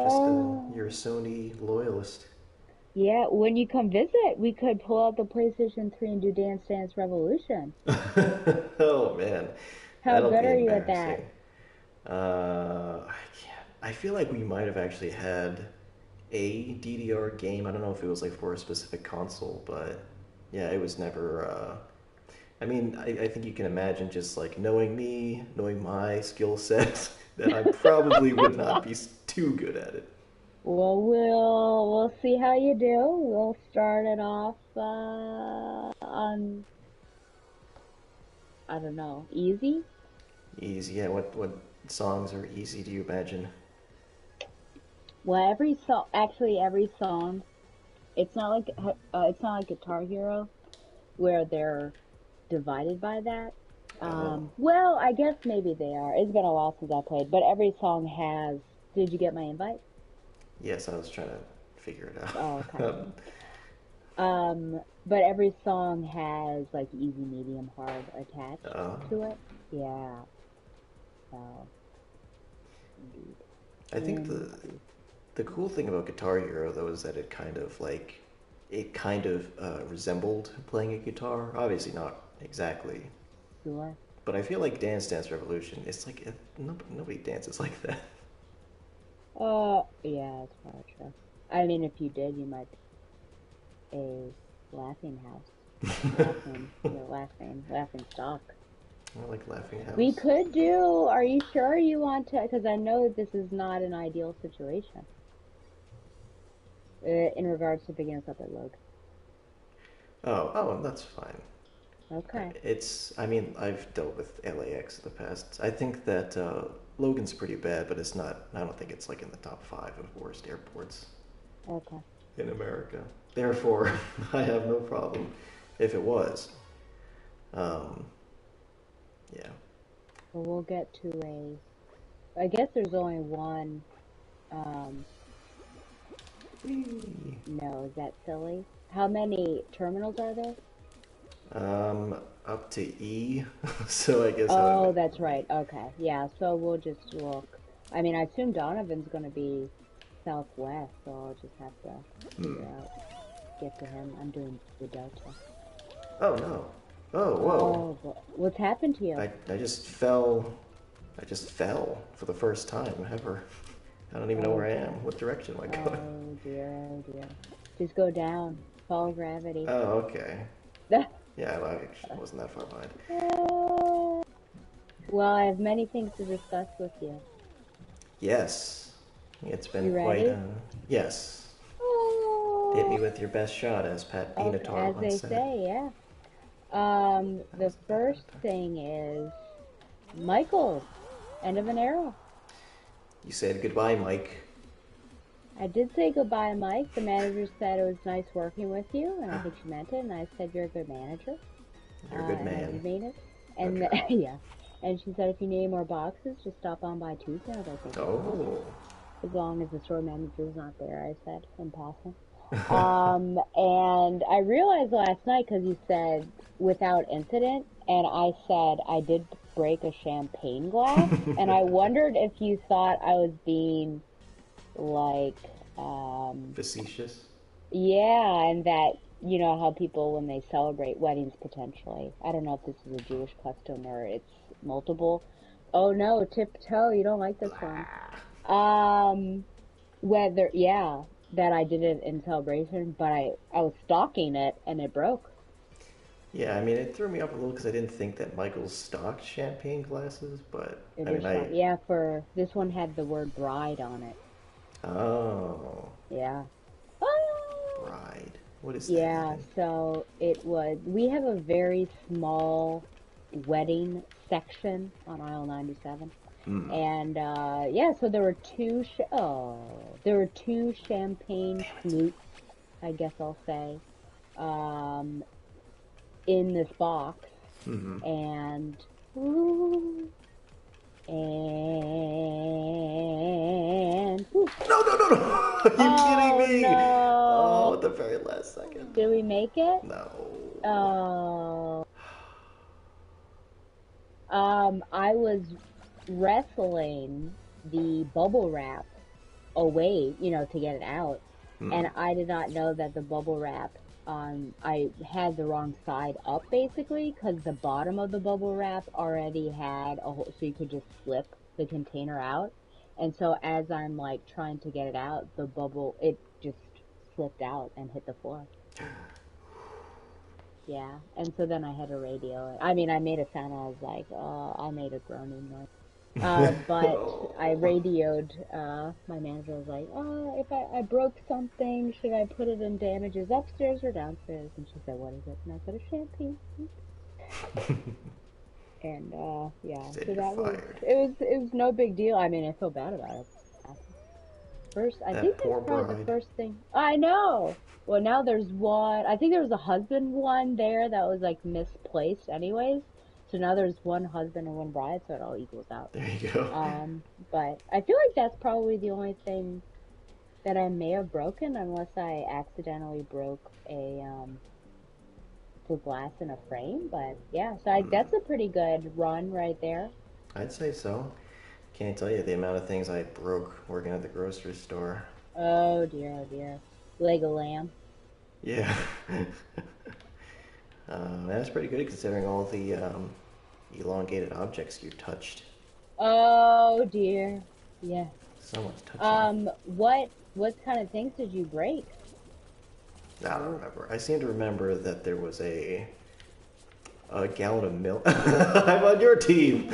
Oh, you're a Sony loyalist. yeah. When you come visit, we could pull out the PlayStation 3 and do Dance Dance Revolution. Oh man, How that'll good be are you at that? embarrassing. I can't. I feel like we might have actually had a DDR game. I don't know if it was like for a specific console, but yeah, it was never. I mean, I think you can imagine just like knowing me, knowing my skill set, that I probably would not be too good at it. Well, we'll see how you do. We'll start it off on I don't know, easy. Easy. Yeah. What songs are easy? Do you imagine? Well, every song, actually, every song. It's not like Guitar Hero where they're divided by that. Oh, Well, I guess maybe they are. It's been a while since I played, but every song has. Did you get my invite? yes. I was trying to figure it Oh, okay. out. But every song has like easy, medium, hard attached uh, to it. Yeah. So, indeed. I think Indeed. the cool thing about Guitar Hero though is that it kind of resembled playing a guitar. Obviously not exactly, Sure. but I feel like Dance Dance Revolution. It's like nobody dances like that. Yeah, it's probably true. I mean, if you did, you might a laughing house. Laughing, your last name, laughing stock. I like Laughing We House. could do, are you sure you want to? Because I know that this is not an ideal situation in regards to picking us up at Logan. Oh, that's fine. Okay. I mean, I've dealt with LAX in the past. I think that Logan's pretty bad, but it's not. I don't think it's like in the top five of worst airports Okay. in America. Therefore, I have no problem if it was. Um, yeah. Well, we'll get to a. I guess there's only one. Um, Whee! no, is that silly? How many terminals are there? Up to E, so I guess Oh, however. that's right. Okay. Yeah, so we'll just look. I mean, I assume Donovan's going to be southwest, so I'll just have to figure out, get to him. I'm doing the Delta. Oh no. Oh whoa. Oh, but what's happened to you? I just fell. I just fell for the first time ever. I don't even know Oh where I am. dear. What direction am I going? Oh dear. Oh dear. Just go down. Follow gravity. Oh, okay. Yeah, I actually wasn't that far behind. Well, I have many things to discuss with you. Yes. It's been You quite ready? yes. Hit me Oh, with your best shot, as Pat okay, Benatar as once they said. say, yeah. That The was the Pat first Benatar. thing is Michael, end of an era. You said goodbye, Mike. I did say goodbye, Mike. The manager said it was nice working with you, and I think she meant it. And I said you're a good manager, You're a good and I man. did mean it. And Okay. yeah, and she said if you need more boxes, just stop on by Tuesday. I was like, okay, awesome. Oh. As long as the store manager's not there, I said in passing. And I realized last night because you said without incident, and I said I did break a champagne glass, and I wondered if you thought I was being like, Facetious. yeah, and that, you know, how people, when they celebrate weddings potentially, I don't know if this is a Jewish custom or it's multiple. Oh no, tiptoe, you don't like this one. Um, Whether, yeah, that I did it in celebration, but I was stalking it and it broke. Yeah, I mean, it threw me off a little because I didn't think that Michael stocked champagne glasses, but It I is mean, strong. Yeah, for this one had the word bride on it. oh, Yeah. Oh! bride. What is that Yeah, even? so it was, we have a very small wedding section on aisle 97. Hmm. And yeah, so there were two champagne Damn it. flutes, I guess I'll say, um, in this box, Hmm. and ooh, and ooh. No, no, no, no! Are you kidding Oh me? Oh, no! at the very last second. Did we make it? No. Oh, I was wrestling the bubble wrap away, to get it out. Hmm. And I did not know that the bubble wrap, I had the wrong side up basically, because the bottom of the bubble wrap already had a hole, so you could just slip the container out. And so as I'm like trying to get it out, it just slipped out and hit the floor. Yeah. And so then I had to radio it. I mean, I made a sound. I was like, oh, I made a groaning noise. But I Oh. radioed, my manager was like, oh, if I broke something, should I put it in damages upstairs or downstairs? And she said, what is it? And I said, a champagne. And, yeah, Said so you're that was, fired. it was no big deal. I mean, I feel bad about it. First, I That think that's poor probably the bride. first thing. I know. Well, now there's one. I think there was a husband one there that was like misplaced, anyways. So now there's one husband and one bride, so it all equals out. There you go. But I feel like that's probably the only thing that I may have broken, unless I accidentally broke the glass in a frame. But yeah, so that's a pretty good run right there. I'd say so. Can't tell you the amount of things I broke working at the grocery store. Oh dear, oh dear. Leg of lamb. Yeah. That's pretty good considering all the elongated objects you touched. Oh dear. Yes. So much touching. What kind of things did you break? I don't Ooh. remember. I seem to remember that there was a gallon of milk. I'm on your team.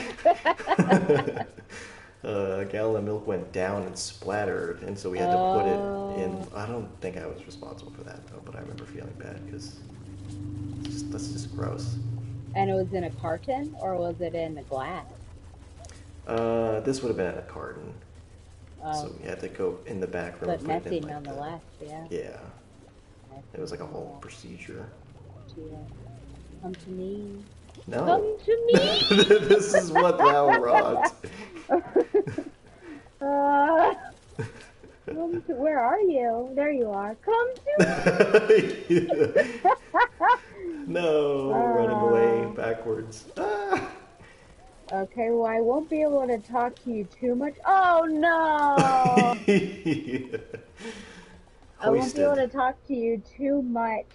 A gallon of milk went down and splattered, and so we had to put it in. Oh. I don't think I was responsible for that though, but I remember feeling bad because that's just gross. And it was in a carton or was it in the glass? This would have been in a carton, Oh, so we had to go in the back room but and put it in messy like the. nonetheless, yeah. Yeah, it Messy was like a whole nonetheless. procedure. Yeah. Come to me. No, Come to me. this is what thou wrought. uh, where are you? There you are. Come to me. No, running away uh, backwards. Ah. okay, well, I won't be able to talk to you too much. Oh no! I won't be able Hoisted. to talk to you too much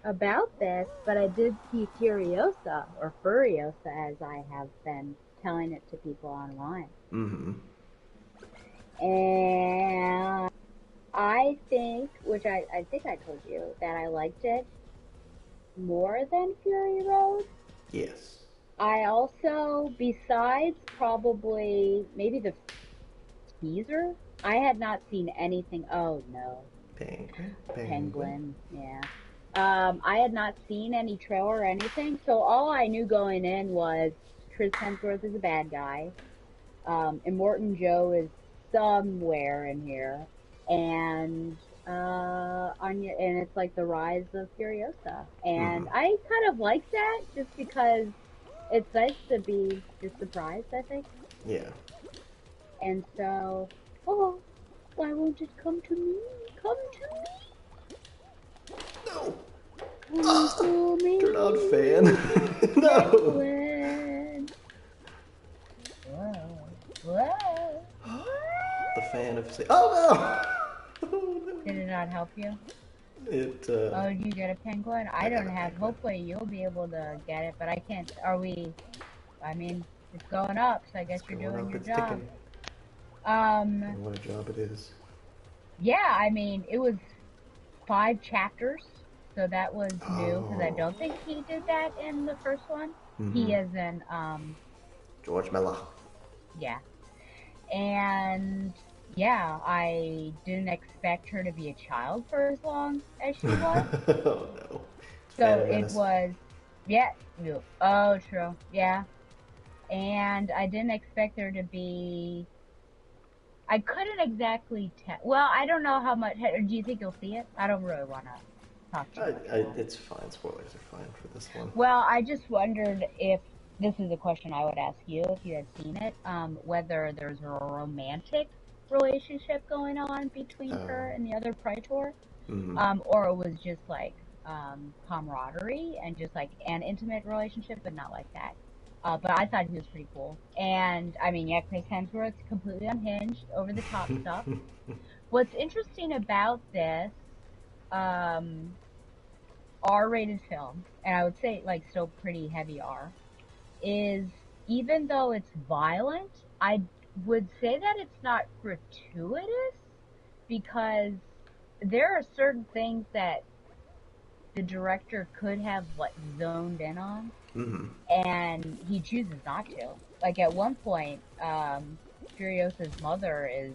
about this, but I did see Furiosa, or Furiosa as I have been telling it to people online. Mm-hmm. And I think, which I think I told you, that I liked it more than Fury Road. Yes. I also, besides probably maybe the teaser, I had not seen anything. Oh no, Penguin. Penguin. Penguin, yeah. I had not seen any trailer or anything, so all I knew going in was Chris Hemsworth is a bad guy. Immortan Joe is somewhere in here, and Anya, and it's like the rise of Furiosa, Mm-hmm. and I kind of like that just because it's nice to be just surprised, I think, Yeah. and so, oh, why won't it come to me? Come to No. me, come to Turn on fan. me, No. Penguin. Whoa, whoa, The whoa. fan of say. Oh no. Oh Did no. it not help you? It. Oh, you get a penguin? I I got don't a have. penguin. Hopefully, you'll be able to get it, but I can't. Are we? I mean, it's going up, so I guess It's you're going doing up. your It's job. ticking. Um, And what a job it is. yeah, I mean, it was 5 chapters, so that was new because I Oh. don't think he did that in the first one. Mm-hmm. He is in, George Miller. yeah, and yeah, I didn't expect her to be a child for as long as she was. Oh no. So Phantom it Menace. was, yeah, no, oh, true, yeah. And I didn't expect there to be. I couldn't exactly tell. Well, I don't know how much. Do you think you'll see it? I don't really want to talk too much about it. It's fine. Spoilers are fine for this one. Well, I just wondered if this is a question I would ask you if you had seen it. Whether there's a romantic relationship going on between Uh, her and the other Praetor, mm, or it was just like camaraderie and just like an intimate relationship, but not like that. But I thought he was pretty cool. And I mean, yeah, Chris Hemsworth's completely unhinged, over the top stuff. What's interesting about this um, R-rated film, and I would say like still pretty heavy R, is even though it's violent, I would say that it's not gratuitous because there are certain things that the director could have like zoned in on, Mm-hmm. and he chooses not to. Like at one point, Furiosa's mother is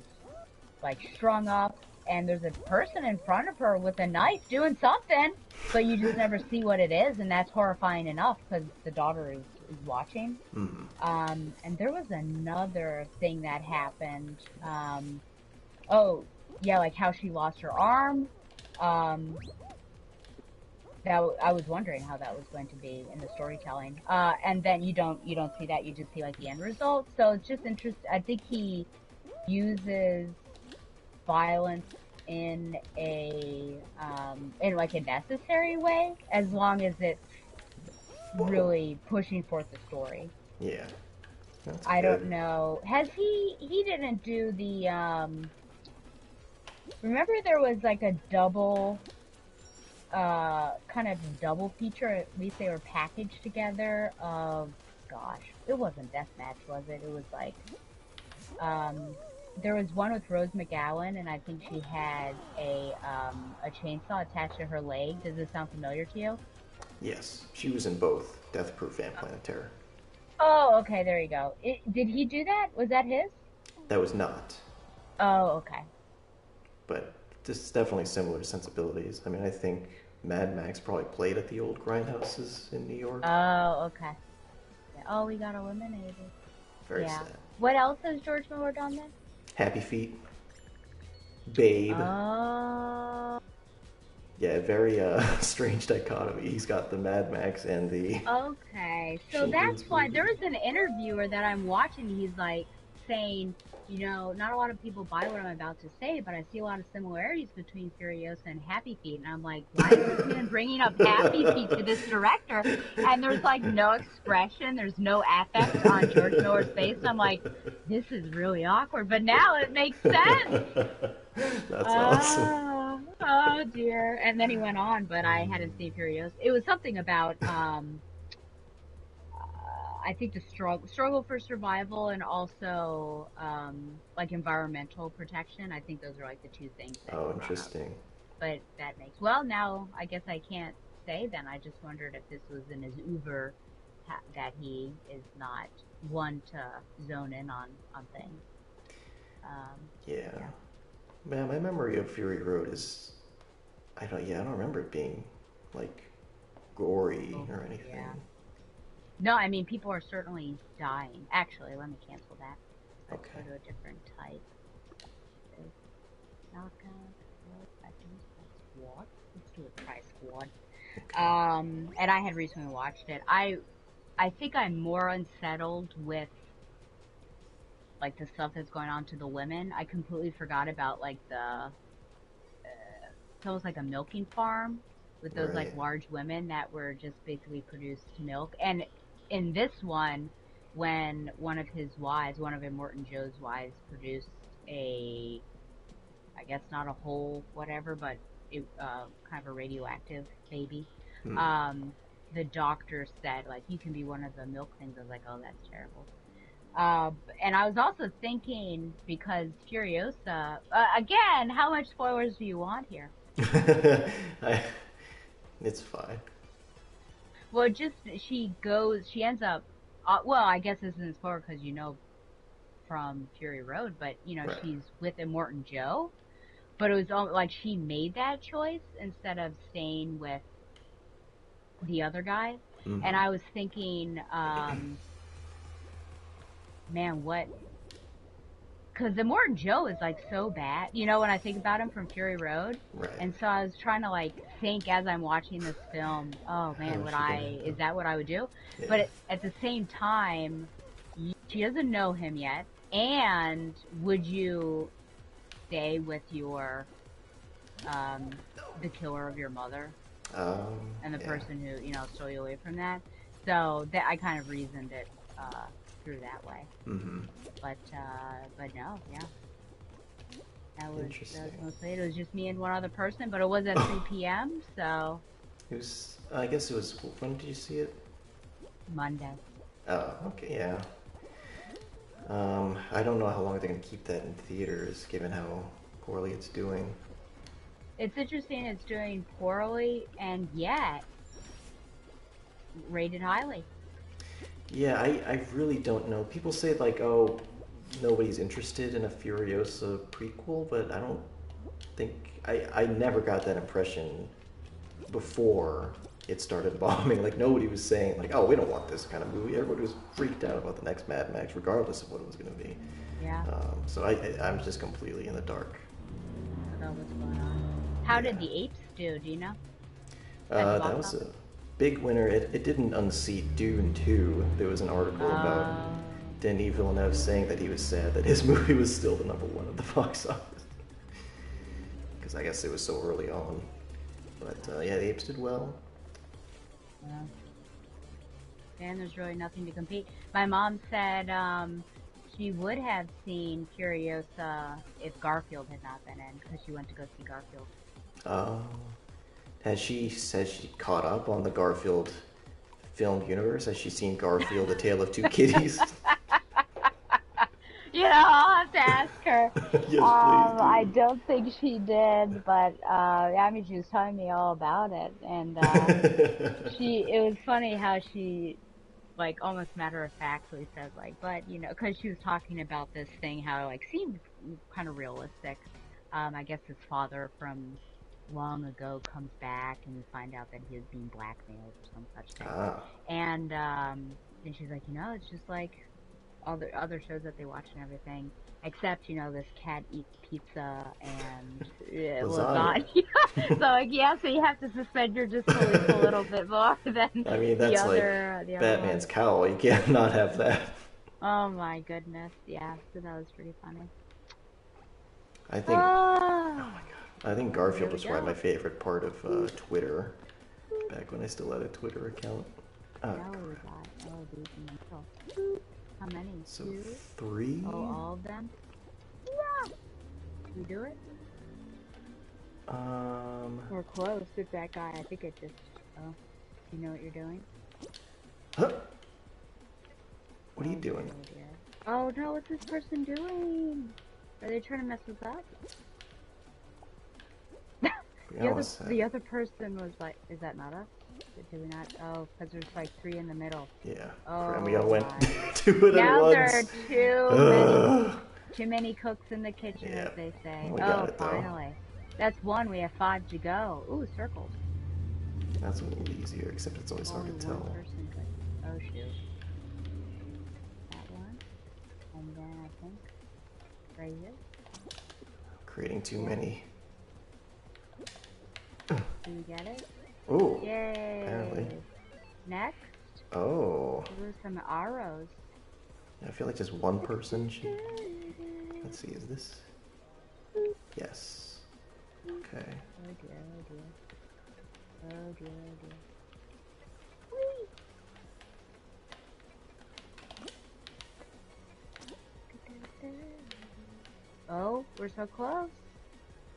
like strung up, and there's a person in front of her with a knife doing something, but you just never see what it is, and that's horrifying enough because the daughter is watching. Mm-hmm. And there was another thing that happened. Oh yeah, like how she lost her arm. Um, that I was wondering how that was going to be in the storytelling. And then you don't see that. You just see like the end result. So it's just interesting. I think he uses violence in like a necessary way, as long as it's really pushing forth the story. Yeah, that's I don't good. know. Has he didn't do the remember there was like a double kind of double feature, at least they were packaged together of gosh, it wasn't Deathmatch, was it? It was like um there was one with Rose McGowan, and I think she had a chainsaw attached to her leg. Does this sound familiar to you? Yes, she was in both Death Proof and Planet Terror. Oh, okay, there you go. Did he do that? Was that his? That was not, Oh, okay. but just definitely similar sensibilities. I mean, I think Mad Max probably played at the old grindhouses in New York. Oh, okay. Yeah. Oh, we got eliminated. Very Yeah. sad. What else has George Miller done then? Happy Feet, Babe. Oh, Yeah, very strange dichotomy. He's got the Mad Max and the okay. So that's children's why there movie. was an interviewer that I'm watching. He's like saying, not a lot of people buy what I'm about to say, but I see a lot of similarities between Furiosa and Happy Feet. And I'm like, why is this man bringing up Happy Feet to this director? And there's like no expression, there's no affect on George Miller's face. I'm like, this is really awkward, but now it makes sense. That's awesome. Oh dear. And then he went on, but I hadn't seen Furiosa. It was something about I think the struggle for survival, and also like environmental protection. I think those are like the two things that he Oh, brought up. interesting. But that makes, well, now I guess I can't say then. I just wondered if this was in his Uber that he is not one to zone in on things. Yeah. Yeah. Man, my memory of Fury Road is I don't remember it being like gory Oh, or anything. yeah. No, I mean, people are certainly dying. Actually, let me cancel that. Let's Okay. go to a different type. Knockout. Squad. Let's do a try squad. Okay. And I had recently watched it. I think I'm more unsettled with like the stuff that's going on to the women. I completely forgot about like it's almost like a milking farm with those like Right. large women that were just basically produced milk. And in this one, when one of his wives, one of Immortan Joe's wives, produced a, I guess not a whole whatever, but kind of a radioactive baby. Hmm. Um, the doctor said like you can be one of the milk things. I was like, oh, that's terrible. And I was also thinking because Furiosa, again, how much spoilers do you want here? I, it's fine. Well, just she ends up. Well, I guess this isn't spoiler because from Fury Road, but Right. she's with Immortan Joe. But it was like she made that choice instead of staying with the other guy. And Mm-hmm. I was thinking, man, what? Because the Morton Joe is like so bad, when I think about him from Fury Road. Right. And so I was trying to like think as I'm watching this film, oh man, How's she gonna end is up? that what I would do? Yeah. But at the same time, she doesn't know him yet. And would you stay with um, the killer of your mother and the Yeah. person who, stole you away from that? So that I kind of reasoned it, through that way. Mm-hmm. But no, yeah. That was Interesting. mostly it. It was just me and one other person, but it was at 3 p.m. So It was. I guess it was. When did you see it? Monday. Oh, okay, yeah. I don't know how long they're gonna keep that in theaters, given how poorly it's doing. It's interesting. It's doing poorly, and yet rated highly. Yeah, I really don't know. People say like, oh, nobody's interested in a Furiosa prequel, but I don't think I never got that impression before it started bombing. Like nobody was saying like, "Oh, we don't want this kind of movie." Everybody was freaked out about the next Mad Max, regardless of what it was going to be. Yeah, So I'm just completely in the dark. about what's going on. How did Yeah, the apes do? Do you know? At the that box was office? a big winner. It didn't unseat Dune 2. There was an article about Oh, Denis Villeneuve saying that he was sad that his movie was still the number one at the box office because I guess it was so early on. But yeah, the apes did well. well, and there's really nothing to compete. My mom said she would have seen Furiosa if Garfield had not been in because she went to go see Garfield. Uh, has she said she caught up on the Garfield film universe? Has she seen Garfield: A Tale of Two Kitties? I'll have to ask her. Yes, please I do. don't think she did, but I mean, she was telling me all about it, and it was funny how she like almost matter of factly said like, but because she was talking about this thing how it like seemed kind of realistic. I guess his father from long ago comes back and we find out that he is being blackmailed or some such thing. Ah, And she's like, it's just like all the other shows that they watch and everything, except this cat eats pizza and lasagna. lasagna. So like, yeah, so you have to suspend your disbelief a little bit more than I mean, the that's like other Batman's ones. cowl. You can't not have that. Oh my goodness, yeah. So that was pretty funny. I think. Oh Ah, my god. I think well, there Garfield we was probably my go. favorite part of Twitter. Back when I still had a Twitter account. Oh Now we crap. got these in the middle. How many? So Two? Oh, 3. all of them. Yeah. Did we do it? Um. We're close with that guy. I think it just. Oh, you know what you're doing? Huh? What are you Oh dear, doing? oh dear. Oh no, what's this person doing? Are they trying to mess us up? We almost had The it. other person was like, is that not us? Did we not? Oh, because there's like three in the middle. Yeah. And we all Oh went my. to it at Now there are once. Ugh. too many cooks in the kitchen, as Yeah. they say. We got Oh, it though. finally. That's one. We have five to go. Ooh, circles. That's a little easier, except it's always hard Only to one tell. person could. Oh shoot. That one. And then I think right here. Creating too Yep. many. Do you get it? Oh, apparently. Yay. Next. Oh. Those are some arrows. I feel like just one person should. Let's see, is this? Yes. Okay. Oh dear, oh dear. Oh dear, oh dear. Whee! Oh, we're so close.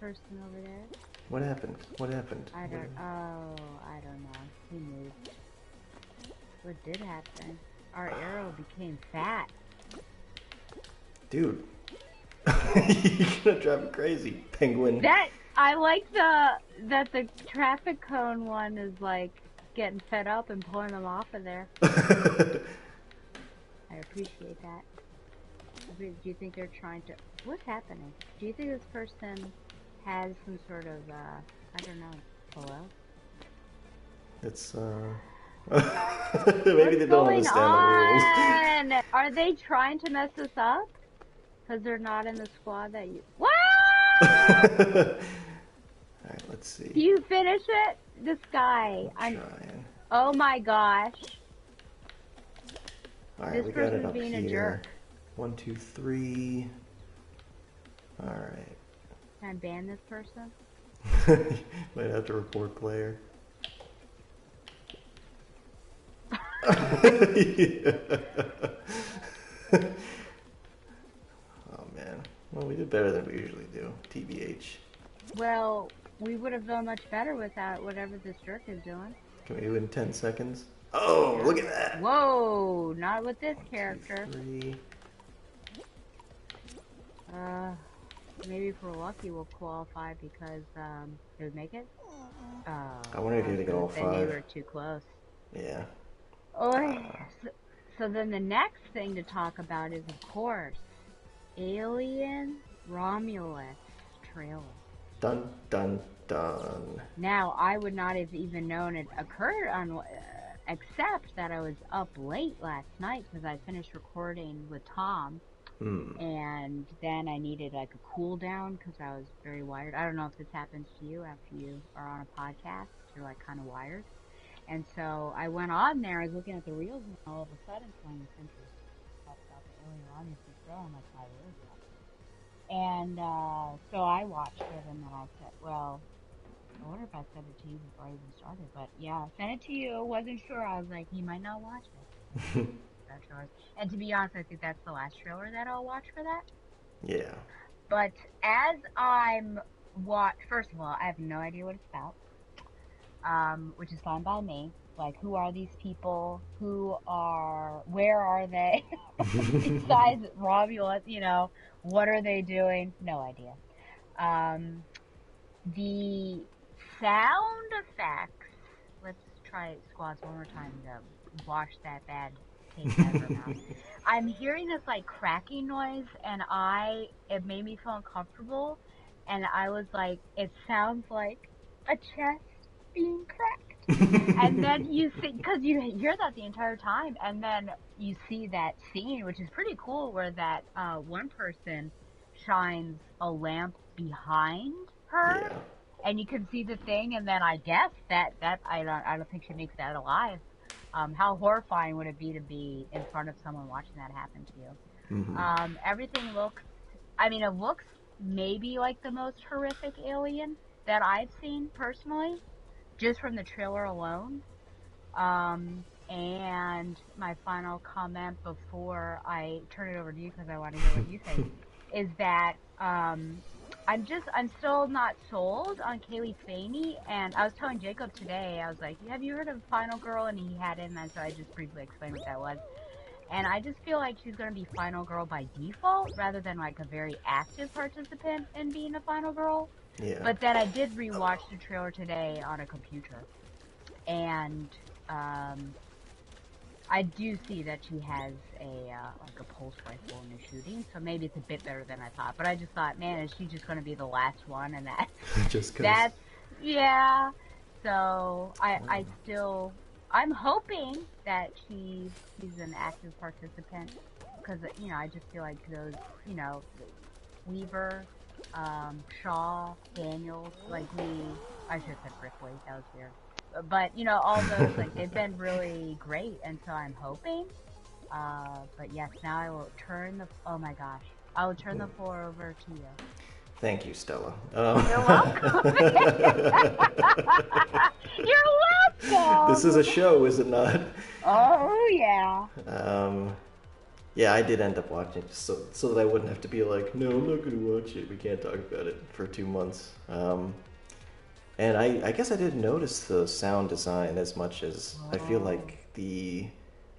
Person over there. What happened? What happened? I don't know. He moved. What did happen? Our arrow became fat. Dude. You're gonna drive me crazy, penguin. I like that the traffic cone one is like getting fed up and pulling them off of there. I appreciate that. Do you think they're trying to? What's happening? Do you think this person has some sort of I don't know, hello? It's maybe What's they don't going understand the rules. on? Are they trying to mess us up? Because they're not in the squad that you. What? Alright, let's Do see. you finish it? This guy. I'm trying. Oh my gosh. Alright, This we got it person's up being a here. jerk. 1, 2, 3. Alright. Can I ban this person? Might have to report player. Oh man. Well, we did did better than we usually do, TBH. Well, we would have done much better without whatever this jerk is doing. Can we do it in 10 seconds? Oh, Yeah. look at that! Whoa, not with this 1, 2, character. 3. Uh, maybe if we're lucky we'll qualify because, did we make it? I Oh, wonder if you had to get all then you 5. were too close. Yeah. Oh, so then the next thing to talk about is, of course, Alien Romulus trailer. Dun, dun, dun. Now, I would not have even known it occurred on, except that I was up late last night because I finished recording with Tom, and then I needed like a cool down because I was very wired. I don't know if this happens to you after you are on a podcast, you're like kind of wired. And so I went on there, I was looking at the reels, and all of a sudden, someone was interested about the Alien Romulus trailer. I'm like, my word. And so I watched it, and then I said, well, I wonder if I sent it to you before I even started. But yeah, I sent it to you. Wasn't sure. I was like, he might not watch it. That's yours. And to be honest, I think that's the last trailer that I'll watch for that. Yeah. But as I'm first of all, I have no idea what it's about. Which is fine by me. Like, who are these people? Where are they? Besides Romulus, what are they doing? No idea. The sound effects, let's try squads one more time to wash that bad taste out of our mouth. I'm hearing this like cracking noise, and it made me feel uncomfortable, and I was like, it sounds like a chest being cracked. And then you see, because you hear that the entire time, and then you see that scene, which is pretty cool, where that one person shines a lamp behind her, Yeah. and you can see the thing, and then I guess that I don't think she makes that alive. How horrifying would it be in front of someone watching that happen to you? Everything looks, it looks maybe like the most horrific Alien that I've seen personally, just from the trailer alone. And my final comment before I turn it over to you, because I want to hear what you think, is that I'm still not sold on Kaylee Faney. And I was telling Jacob today, I was like, have you heard of Final Girl? And he hadn't, and so I just briefly explained what that was. And I just feel like she's going to be Final Girl by default, rather than like a very active participant in being a Final Girl. Yeah. But then I did rewatch the trailer today on a computer, and I do see that she has a pulse rifle in the shooting, so maybe it's a bit better than I thought. But I just thought, man, is she just going to be the last one? And Just cause. Yeah. So I'm hoping that she's an active participant, because I just feel like those Weaver, Shaw, Daniels, I should have said Ripley, that was weird. But, all those, they've been really great, and so I'm hoping. But yes, now I will I will turn the floor over to you. Thank you, Stella. You're welcome. You're welcome. This is a show, is it not? Oh, yeah. Yeah, I did end up watching it so that I wouldn't have to be like, no, I'm not going to watch it. We can't talk about it for 2 months. And I guess I didn't notice the sound design as much as I feel like the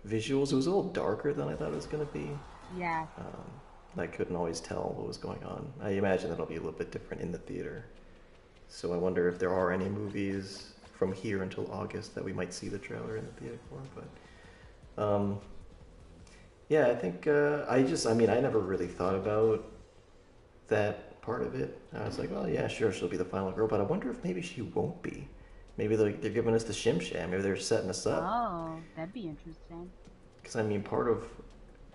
visuals, it was a little darker than I thought it was going to be. Yeah. I couldn't always tell what was going on. I imagine that'll be a little bit different in the theater. So I wonder if there are any movies from here until August that we might see the trailer in the theater for. But yeah, I think I never really thought about that part of it. I was like, well, yeah, sure, she'll be the final girl, but I wonder if maybe she won't be. Maybe they're giving us the shim sham. Maybe they're setting us up. Oh, that'd be interesting. Because part of,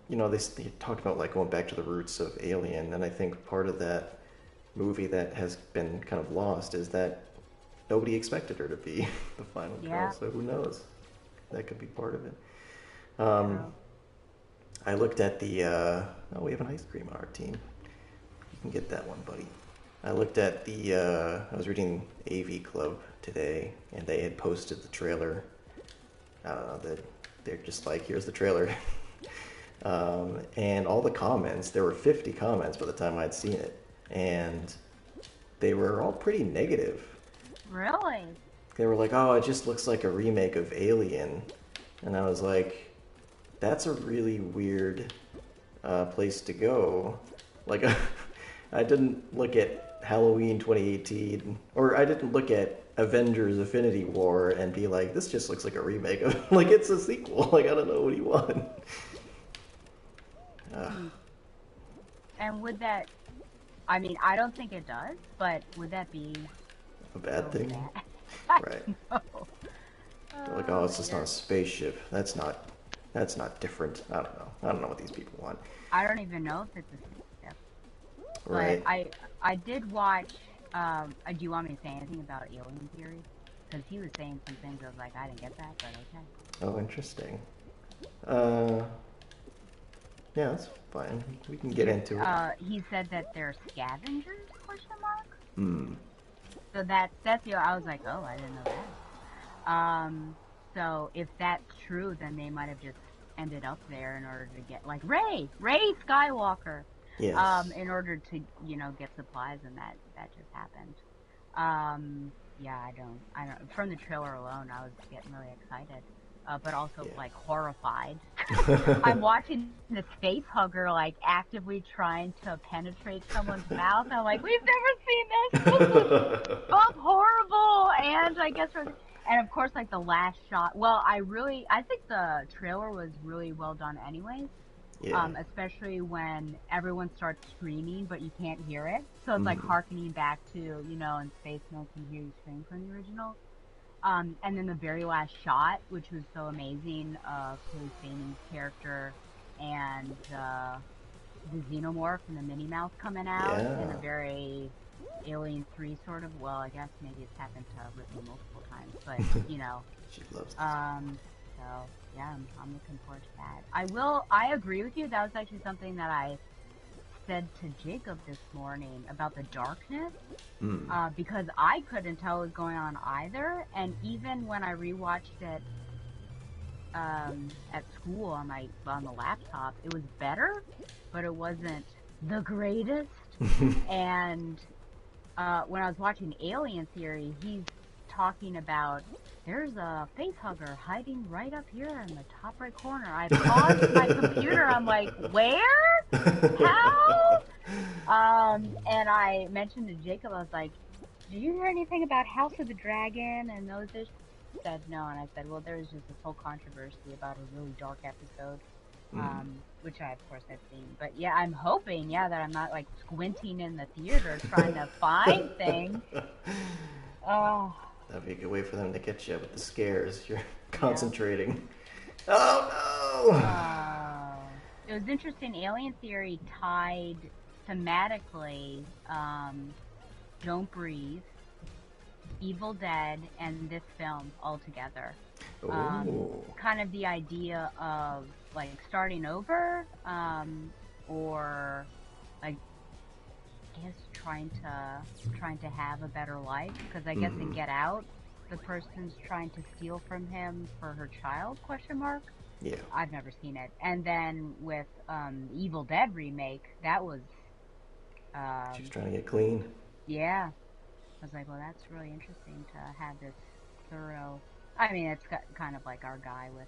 they talk about going back to the roots of Alien, and I think part of that movie that has been kind of lost is that nobody expected her to be the final girl. So who knows? That could be part of it. I looked at the. We have an ice cream on our team. You can get that one, buddy. I looked at the. I was reading AV Club today, and they had posted the trailer. I don't know. They're just like, here's the trailer. And all the comments, there were 50 comments by the time I'd seen it. and they were all pretty negative. Really? They were like, "Oh, it just looks like a remake of Alien," and I was like, "That's a really weird place to go." Like, I didn't look at Halloween 2018, or I didn't look at Avengers: Infinity War and be like, "This just looks like a remake of." Like, it's a sequel. Like, I don't know what do you want. Hmm. And would that, I mean, I don't think it does, but would that be A bad so thing, bad? I right? don't know. They're like, "Oh, Oh, it's just on a you're, spaceship. That's not different." I don't know. I don't know what these people want, I don't even know if it's a spaceship, but right? I did watch, do you want me to say anything about Alien Theory? Because he was saying some things, I was like, I didn't get that, but okay. Oh, interesting. Uh, yeah, that's fine. We can get into it. He said that they're scavengers, question mark? Hmm. So that's, I was like, oh, I didn't know that. So if that's true, then they might have just ended up there in order to get like Ray Skywalker, Yes. in order to get supplies, and that just happened. Yeah, I don't. From the trailer alone, I was getting really excited, but also like horrified. I'm watching this face hugger like actively trying to penetrate someone's mouth. I'm like, we've never seen this. This looks Yeah. both horrible and I guess and of course like the last shot. Well, I think the trailer was really well done anyways. Yeah. Especially when everyone starts screaming but you can't hear it. So it's like Hmm. harkening back to, in Space No One Can Hear You Scream from the original. And then the very last shot, which was so amazing, of Haley Steining's character and the xenomorph and the Minnie Mouse coming out in Yeah. a very Alien 3 sort of. Well, I guess maybe it's happened to Ripley multiple times, but She loves this. um, so yeah, I'm looking forward to that. I agree with you. That was actually something that I said to Jacob this morning about the darkness, Hmm. because I couldn't tell what was going on either. And even when I rewatched it at school on the laptop, it was better, but it wasn't the greatest. And when I was watching Alien Theory, he's talking about there's a face hugger hiding right up here in the top right corner. I paused my computer. I'm like, where? How? And I mentioned to Jacob, I was like, "Did you hear anything about House of the Dragon and those issues?" He said no, and I said, "Well, there was just this whole controversy about a really dark episode, Hmm. which I of course have seen." But yeah, I'm hoping, yeah, that I'm not like squinting in the theater trying to find things. Oh, That'd be a good way for them to get you with the scares. You're yeah. concentrating. Oh It was interesting. Alien Theory tied thematically, Don't Breathe, Evil Dead, and this film all together. no! Oh. Kind of the idea of like starting over, or like I guess trying to have a better life. Because I guess in Hmm. Get Out, the person's trying to steal from him for her child? Question mark. Yeah. I've never seen it. And then with the Evil Dead remake, that was She's um, trying to get clean. yeah. I was like, well, that's really interesting to have this thorough. I mean, it's kind of like our guy with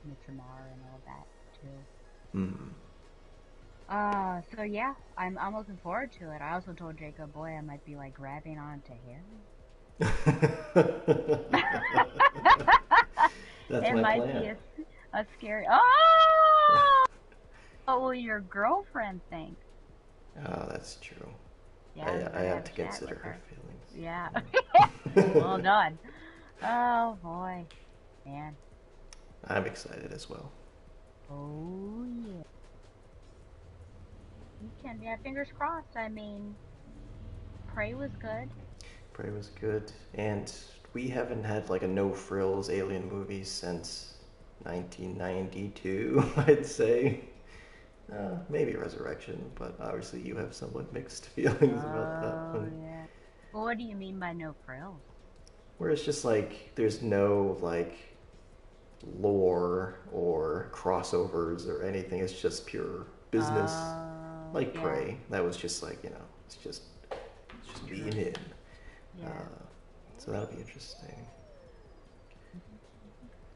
Midsommar and all of that too. Hmm. So yeah, I'm looking forward to it. I also told Jacob, boy, I might be like grabbing onto him. That's It my might be plan. a scary. Oh, what will your girlfriend think? Oh, that's true. Yeah, you I gotta have have to a chat consider with her her. Yeah. feelings. Well done. Oh boy, man. I'm excited as well. Oh yeah. You can. Yeah, fingers crossed. I mean, Prey was good. Prey was good, and we haven't had like a no frills alien movie since 1992. I'd say. Maybe Resurrection, but obviously you have somewhat mixed feelings about that Oh one. yeah. Well, what do you mean by no frills? Where it's just like there's no like lore or crossovers or anything. It's just pure business. Oh Like yeah. Prey, that was just like It's just being True. in. Uh, Yeah. so that'll be interesting.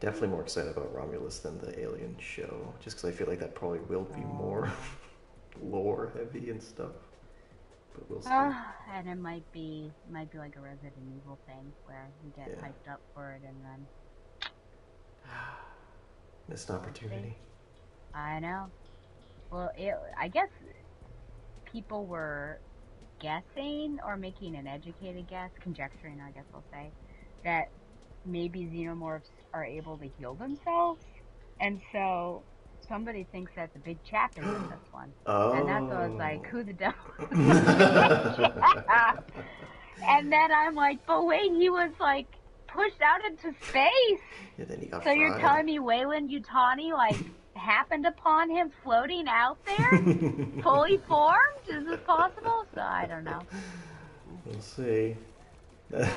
Definitely more excited about Romulus than the Alien show, just because I feel like that probably will be Oh more yeah. lore heavy and stuff. But we'll see. And it might be like a Resident Evil thing where you get Yeah, hyped up for it and then missed we'll see. opportunity. I know. Well, I guess people were guessing or making an educated guess, conjecturing, I guess I'll say, that maybe xenomorphs are able to heal themselves. And so somebody thinks that the big chap is in this one. And that's what I was like, Oh. who the devil is the big chap? And then I'm like, but wait, he was like pushed out into space. Yeah, then he got So you're fried. telling me Wayland Yutani like happened upon him floating out there, fully formed? Is this possible? So I don't know. We'll see. Yeah,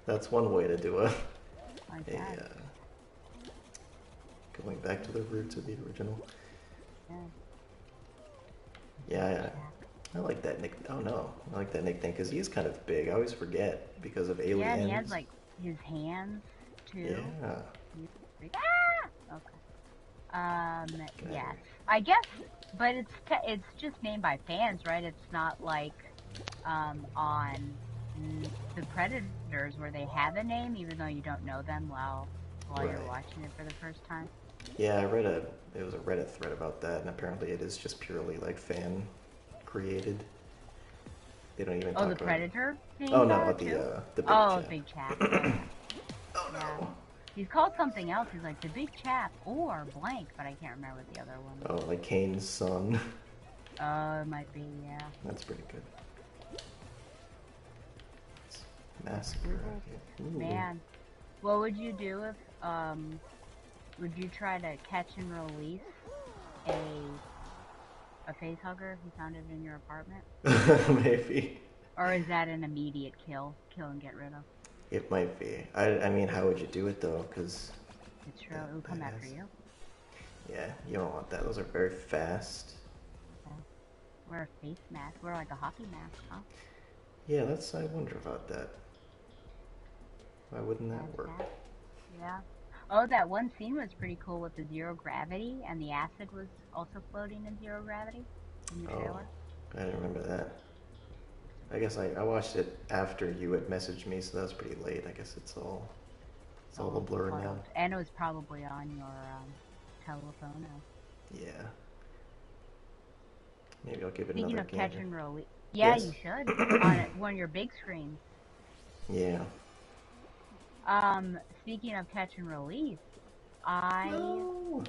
That's one way to do I a guess. going back to the roots of the original. Yeah, Yeah, big yeah. chap. I like that nick. Oh no, I like that nickname because he's kind of big. I always forget because of Yeah, and he has aliens. like his hands too. Yeah. He's big. Ah! Okay. Okay. Yes. I guess, but it's just named by fans, right? It's not like on the Predators where they have a name even though you don't know them while you're Right. watching it for the first time. Yeah, it was a Reddit thread about that, and apparently it is just purely like fan created. They don't even Oh, the talk about. Predator Oh names no, are too? the big Oh, chap. Big Chap. Yeah, yeah. Oh Yeah. no. He's called something else. He's like the Big Chap or blank, but I can't remember what the other one was. Oh, like Kane's son. Oh, it might be, yeah. That's pretty good. Massacre. Google. Ooh. Man, what would you do if would you try to catch and release a a face hugger if you found it in your apartment? Maybe. Or is that an immediate kill? Kill and get rid of? It might be. I mean, how would you do it though? Because It's true. It will come that after is. you. Yeah, you don't want that. Those are very fast. Yeah. Wear a face mask. Wear like a hockey mask, huh? Yeah, that's. I wonder about that. Why wouldn't Bad that work? cat. Yeah. Oh, that one scene was pretty cool with the zero gravity, and the acid was also floating in zero gravity in the Oh, trailer. I didn't remember that. I guess I watched it after you had messaged me, so that was pretty late. I guess it's all a Oh, blur caught now. up. And it was probably on your telephone. Yeah. Maybe I'll give it Speaking another of catch gander. and release, yeah, Yes. you should on one of your big screens. Yeah. Speaking of catch and release, I No.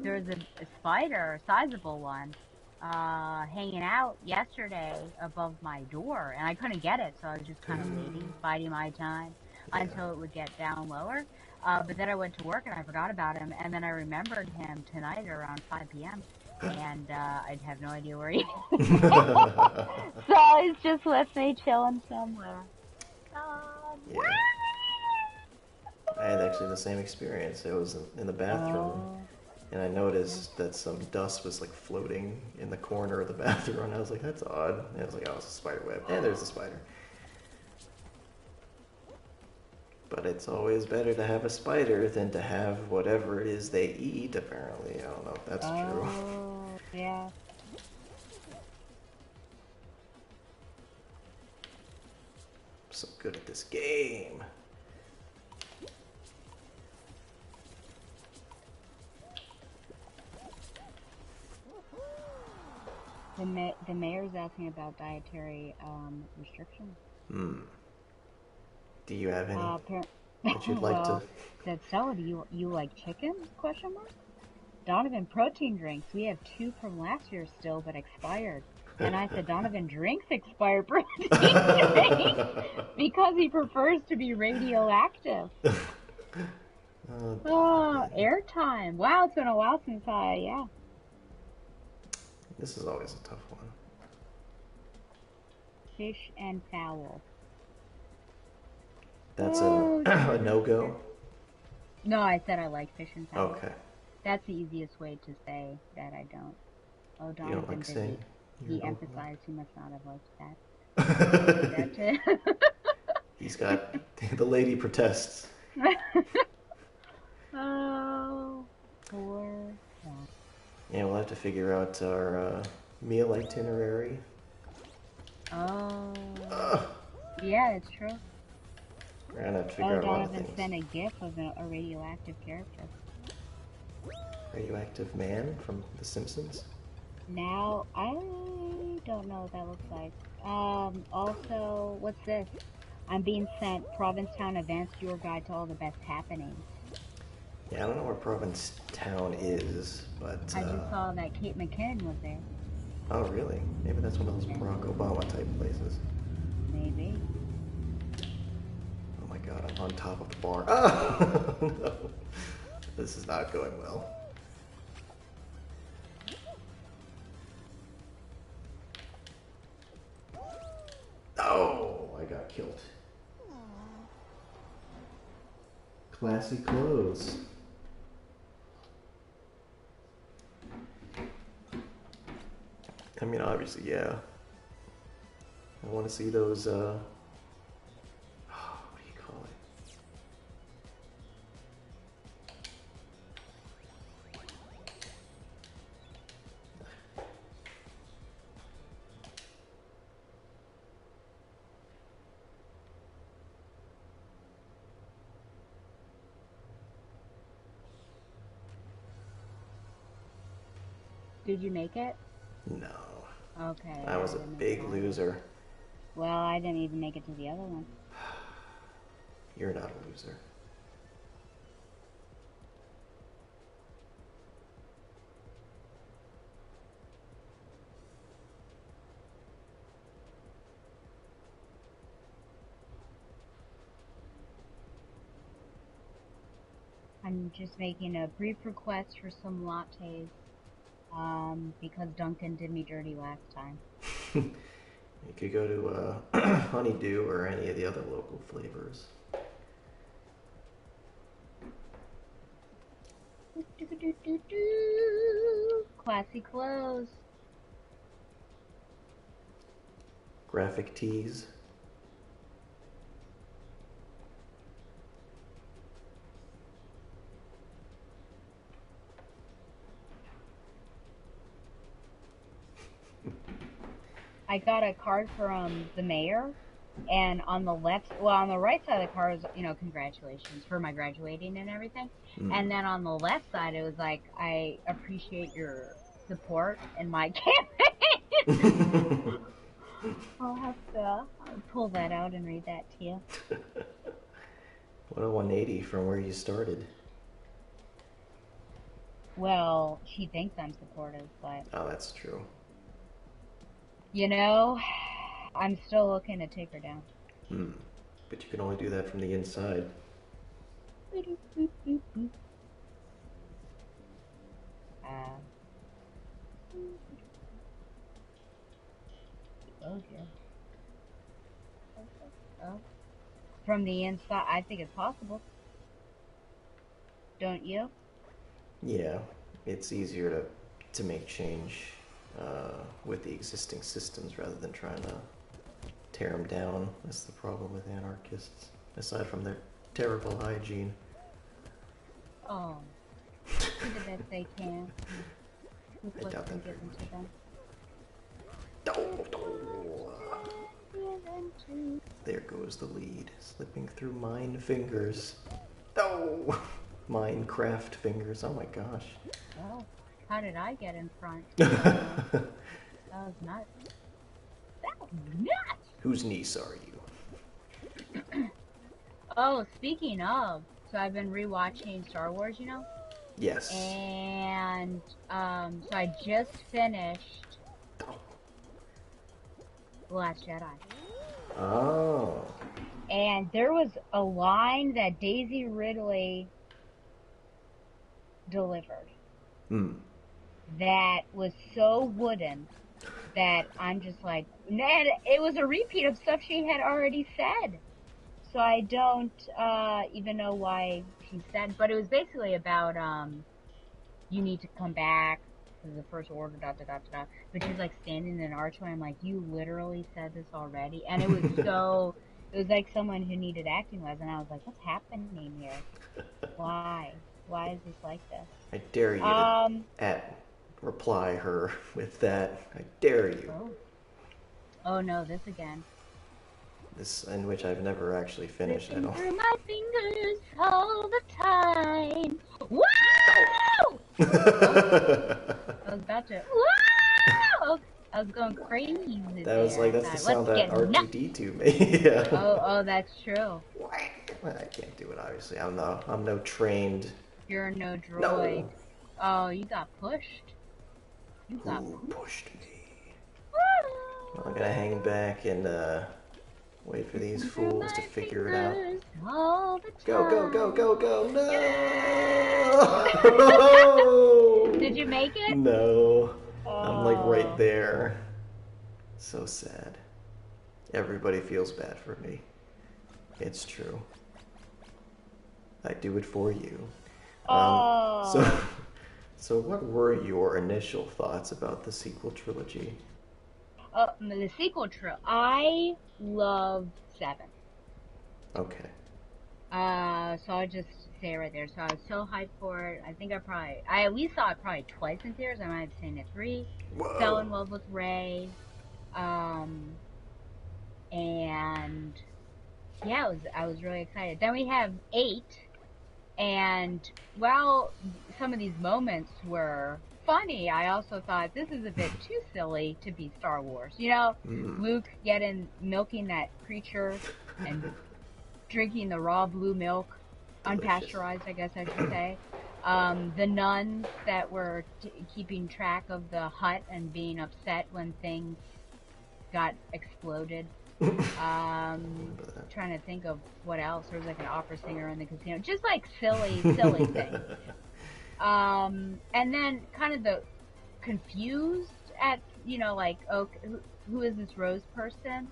there's a spider, a sizable one, hanging out yesterday above my door, and I couldn't get it, so I was just kind of waiting, biding my time Yeah. until it would get down lower. But then I went to work and I forgot about him, and then I remembered him tonight around 5 p.m. And I have no idea where he is. So he's just with me chilling somewhere. Yeah. I had actually the same experience. It was in the bathroom, Oh, and I noticed that some dust was like floating in the corner of the bathroom, and I was like, "That's odd." And I was like, "Oh, it's a spider web." And there's a spider. But it's always better to have a spider than to have whatever it is they eat. Apparently, I don't know if that's true. oh, yeah. I'm so good at this game. The mayor's asking about dietary restrictions. Hmm. Do you have any Appar- that you'd like to? well, said Stella, do you like chicken? Question mark. Donovan protein drinks. We have 2 from last year still, but expired. And I said Donovan drinks expired protein drinks because he prefers to be radioactive. Oh, Donovan. airtime. Wow, it's been a while since yeah. This is always a tough one. Fish and fowl. That's Oh, a no-go. no, I said I like fish and fowl. Okay. That's the easiest way to say that I don't. Oh, You don't Donovan like busy. saying? You're He an emphasized he must not have liked that. Did you do Oklahoma. that too? He's got the lady protests. Oh, poor guy. Yeah, we'll have to figure out our meal itinerary. Oh, Ugh, yeah, it's true. we're gonna have to figure Oh, out a lot of Donovan things. sent a gif of a radioactive character. Radioactive man from The Simpsons. Now, I don't know what that looks like. Also, what's this? I'm being sent Provincetown Advanced Your Guide to all the best happenings. Yeah, I don't know where Provincetown is, but I just saw that Kate McKinnon was there. oh really? Maybe that's one of those Yeah, Barack Obama type places. maybe. Oh my god, I'm on top of the bar. Oh no, this is not going well. Oh, I got killed. Classy clothes. I mean, obviously, yeah. I want to see those, what do you call it? Did you make it? No. Okay, I yeah, was a then it big matters. loser. Well, I didn't even make it to the other one. You're not a loser. I'm just making a brief request for some lattes, because Duncan did me dirty last time. You could go to Honeydew or any of the other local flavors. Classy clothes. Graphic tees. I got a card from the mayor, and on the left, well, on the right side of the card is, congratulations for my graduating and everything. Mm. And then on the left side, it was like, I appreciate your support in my campaign. I'll have to pull that out and read that to you. What a 180 from where you started. Well, she thinks I'm supportive, but, Oh, that's true. you know, I'm still looking to take her down. Hmm. But you can only do that from the inside. Uh, oh dear. Oh, from the inside, I think it's possible. Don't you? Yeah, it's easier to make change with the existing systems rather than trying to tear them down. That's the problem with anarchists. Aside from their terrible hygiene. Oh, do the best they can with I what's doubt been that very given much. to them. Given to. There goes the lead, slipping through mine fingers. Oh! Minecraft fingers, oh my gosh. Oh, how did I get in front? That was nuts. That was nuts! Whose niece are you? Oh, speaking of, so I've been rewatching Star Wars, Yes. and so I just finished The Last Jedi. Oh. And there was a line that Daisy Ridley delivered Hmm. that was so wooden that I'm just like, and it was a repeat of stuff she had already said. So I don't even know why she said, but it was basically about you need to come back is the first order, da da da da da. But she's like standing in an archway. I'm like, you literally said this already, and it was so. It was like someone who needed acting lessons, and I was like, what's happening here? Why? Why is this like this? I dare you to Um. at reply her with that. I dare you. Oh. Oh no, this again. This in which I've never actually finished. I Slipping don't. through my fingers all the time. Wow! Oh, I was about to. Wow! I was going crazy That was there. I like that's the thought, sound let's that get nuts. R2D2 made. Yeah. Oh, that's true. Well, I can't do it. Obviously, I'm no trained. You're no droid. No. Oh, you got pushed. You got Who pushed. pushed me? Wow! I'm gonna hang back and wait for these Slipping through fools to my figure it out. fingers all the Go, go, go, time. go, go! Did No! you make it? No. I'm like right Oh. there. So sad. Everybody feels bad for me. It's true. I do it for you. So, Oh. so what were your initial thoughts about the sequel trilogy? The sequel trilogy. I love Seven. Okay. So I'll just say it right there. So I was so hyped for it. I think I at least saw it probably twice in theaters. I might have seen it three. Fell Whoa. in love with Ray. Um, and yeah, I was really excited. Then we have eight, and while some of these moments were funny, I also thought this is a bit too silly to be Star Wars. You know, Mm. Luke milking that creature and drinking the raw blue milk, Delicious. unpasteurized, I guess I should say. The nuns that were keeping track of the hut and being upset when things got exploded. Trying to think of what else. There was like an opera singer in the casino. Just like silly things. And then kind of the confused at, like, okay, who is this Rose person?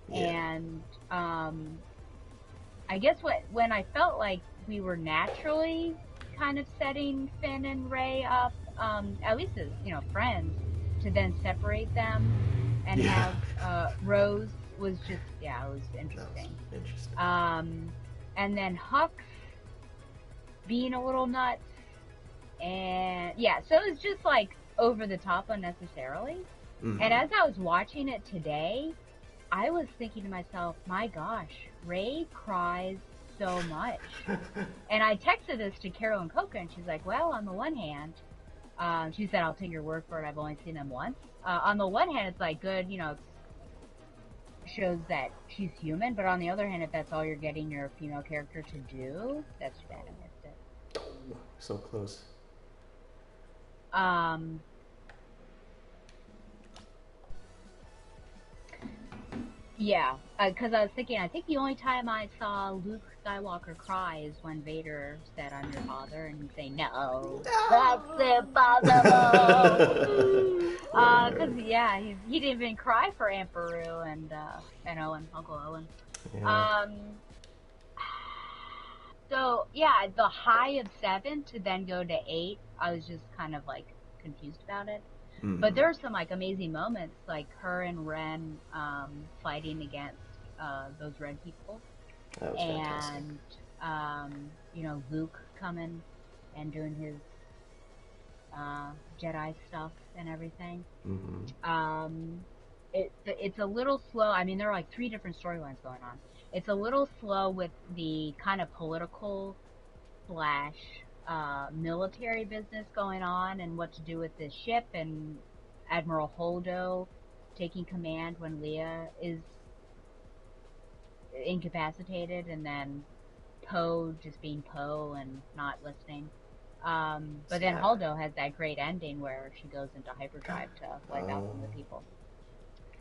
Yeah. And I guess when I felt like we were naturally kind of setting Finn and Ray up, at least as, friends, to then separate them and Yeah. have Rose was just, yeah, it was That was interesting. interesting. And then Hux being a little nuts, and yeah, so it's just like over the top unnecessarily. Mhm. And as I was watching it today, I was thinking to myself, my gosh, Ray cries so much. And I texted this to Carol and Coca, and she's like, well, on the one hand, she said, I'll take your word for it, I've only seen them once. On the one hand, it's like good, it shows that she's human, but on the other hand, if that's all you're getting your female character to do, that's too bad I missed it. So close. Yeah, because I was thinking, I think the only time I saw Luke Skywalker cry is when Vader said, I'm your father, and he'd say, no, that's impossible. Because, yeah, he didn't even cry for Aunt Beru and Owen, Uncle Owen. Yeah. So, yeah, the high of 7 to then go to 8, I was just kind of, like, confused about it. Mhm. But there are some, like, amazing moments, like her and Ren fighting against those red people. That was fantastic. And, Luke coming and doing his Jedi stuff and everything. Mhm. It's a little slow. I mean, there are, like, 3 different storylines going on. It's a little slow with the kind of political / military business going on and what to do with this ship, and Admiral Holdo taking command when Leia is incapacitated, and then Poe just being Poe and not listening. But then Yeah. Holdo has that great ending where she goes into hyperdrive to wipe out some of the people.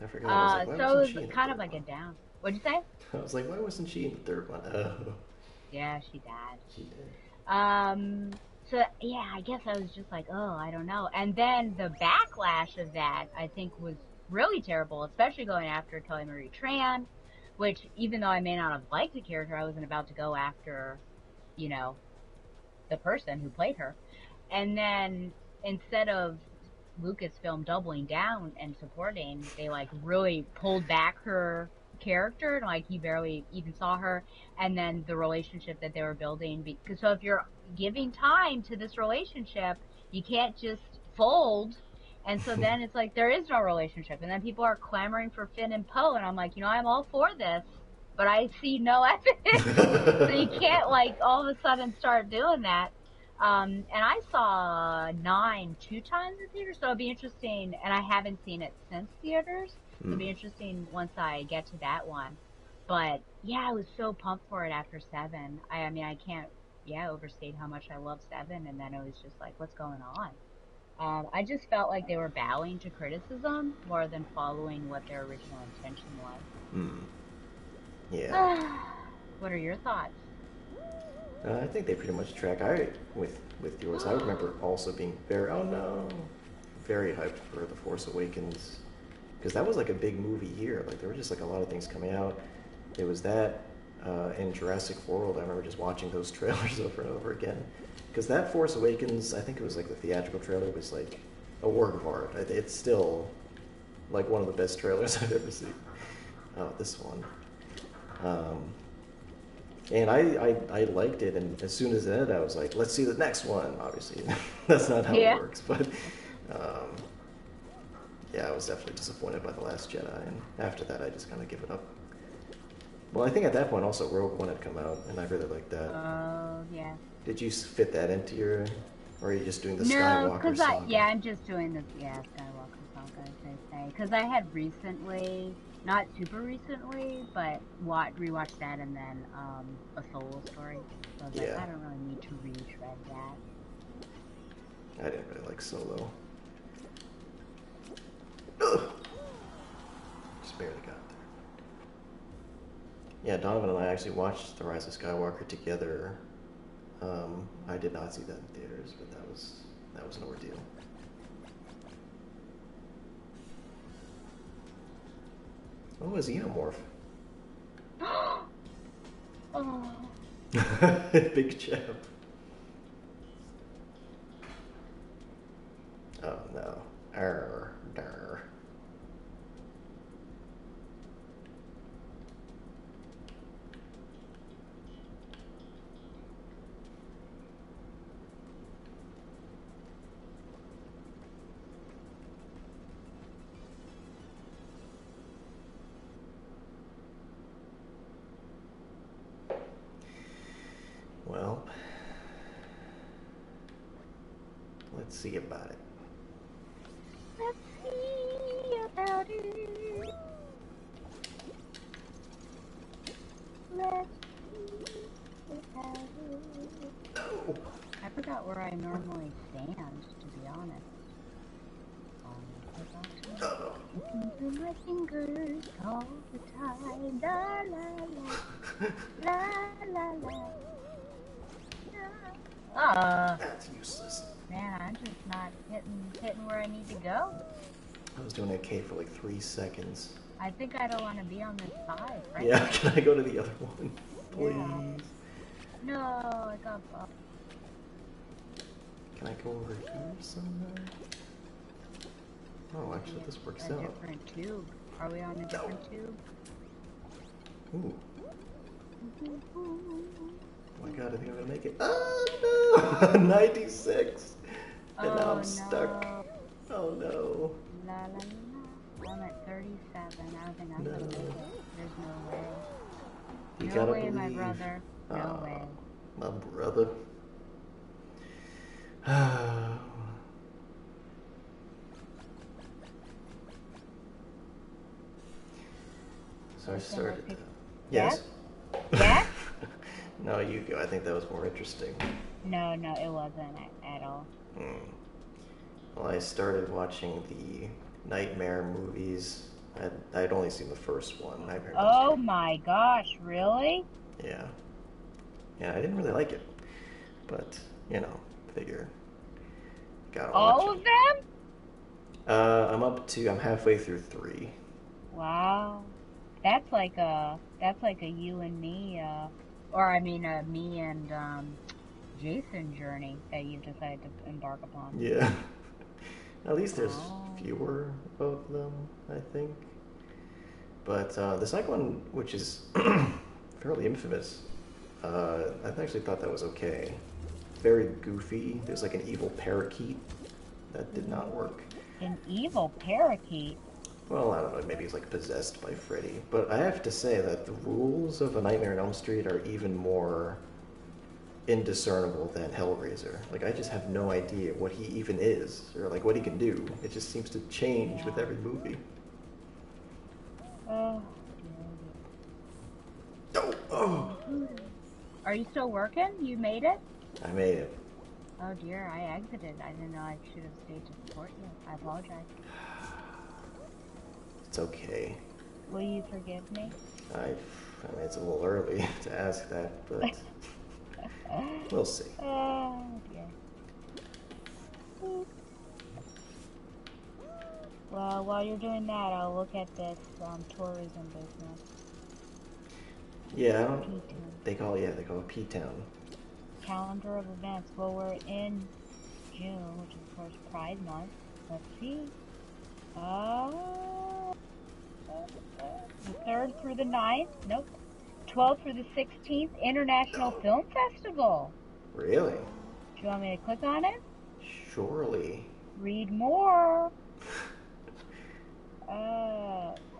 I forgot. I was like, why So wasn't it she in was the kind third of like a one? down. What'd you say? I was like, why wasn't she in the third one? Oh, Yeah, she died. she did. So yeah, I guess I was just like, oh, I don't know. And then the backlash of that, I think, was really terrible, especially going after Kelly Marie Tran, which, even though I may not have liked the character, I wasn't about to go after, the person who played her. And then instead of Lucasfilm doubling down and supporting, they like really pulled back her character, and like you barely even saw her, and then the relationship that they were building. Because so if you're giving time to this relationship, you can't just fold. And so then it's like there is no relationship, and then people are clamoring for Finn and Poe, and I'm like, I'm all for this, but I see no evidence. So you can't like all of a sudden start doing that. And I saw Nine 2 times in theaters, so it'll be interesting. And I haven't seen it since theaters, so it'll Hmm. be interesting once I get to that one. But yeah, I was so pumped for it after Seven. I mean, I can't, yeah, overstate how much I love Seven. And then it was just like, what's going on? I just felt like they were bowing to criticism more than following what their original intention was. Hmm. Yeah. What are your thoughts? I think they pretty much track. With yours, I remember also being very, oh no, very hyped for The Force Awakens, because that was like a big movie year. Like there were just like a lot of things coming out. It was that, in Jurassic World. I remember just watching those trailers over and over again. Because that Force Awakens, I think it was like the theatrical trailer was like a work of art. It's still like one of the best trailers I've ever seen. Oh, this one. Um, and I liked it, and as soon as it ended, I was like, let's see the next one. Obviously, that's not how it Yeah. works, but um, yeah, I was definitely disappointed by The Last Jedi, and after that, I just kind of give it up. Well, I think at that point also Rogue One had come out, and I really liked that. Oh, yeah. Did you fit that into your, or are you just doing the No, Skywalker cause saga? I'm just doing this, yeah, Skywalker saga, as they say. Cause I had recently, not super recently, but rewatched that and then A Solo Story. So I was like, Yeah, I don't really need to retread that. I didn't really like Solo. Ugh, just barely got there. Yeah, Donovan and I actually watched The Rise of Skywalker together. I did not see that in theaters, but that was an ordeal. Oh, a xenomorph. Oh, Big chap. Oh no. Arr, dar. Well, let's see about it. let's see about it. Let's see about it. No. I forgot where I normally stand, to be honest. I forgot No. to listen to my fingers all the time. La la la, la la la. That's useless. Man, I'm just not hitting where I need to go. I was doing okay for like 3 seconds. I think I don't want to be on this side, Yeah, frankly. can I go to the other one? Yeah. Please. No, I got bumped. Can I go over here somewhere? Oh, actually, this works A out. different tube. Are we on a No. different tube? Ooh. Oh my god, I think I'm gonna make it. Oh no! 96! And now Oh I'm stuck. no. Oh no. La la la. I'm at 37. I don't think I'm No. gonna make it. There's no way. You No gotta way, believe. my brother. No way. My brother. So I Anything started. with Yes? Yes? Yes? No, you go. I think that was more interesting. No, no, it wasn't at all. Hmm. Well, I started watching the Nightmare movies. I'd only seen the first one, Nightmare on Elm Oh Street. my gosh, really? Yeah. Yeah, I didn't really like it. But, figure. Gotta watch All it. of them? I'm halfway through three. Wow. That's like a you and me, or I mean, me and Jason journey that you've decided to embark upon. Yeah. At least there's Oh. fewer of them, I think. But the second one, which is fairly infamous, I actually thought that was okay. Very goofy. There's like an evil parakeet that did not work. An evil parakeet. Well, I don't know, maybe he's like possessed by Freddy. But I have to say that the rules of A Nightmare on Elm Street are even more indiscernible than Hellraiser. Like, I just have no idea what he even is, or like what he can do. It just seems to change with Yeah. every movie. Oh, dear. Oh, oh! Computer. Are you still working? You made it? I made it. Oh dear, I exited. I didn't know I should have stayed to support you. I apologize. It's okay. Will you forgive me? I mean, it's a little early to ask that, but we'll see. Oh dear. Well, while you're doing that, I'll look at this tourism business. Yeah, I don't, P10. they call it P-Town. Calendar of events. Well, we're in June, which is of course Pride Month. Let's see. Uh, the 3rd through the 9th. Nope. 12th through the 16th. International Film Festival. Really? Do you want me to click on it? Surely. Read more.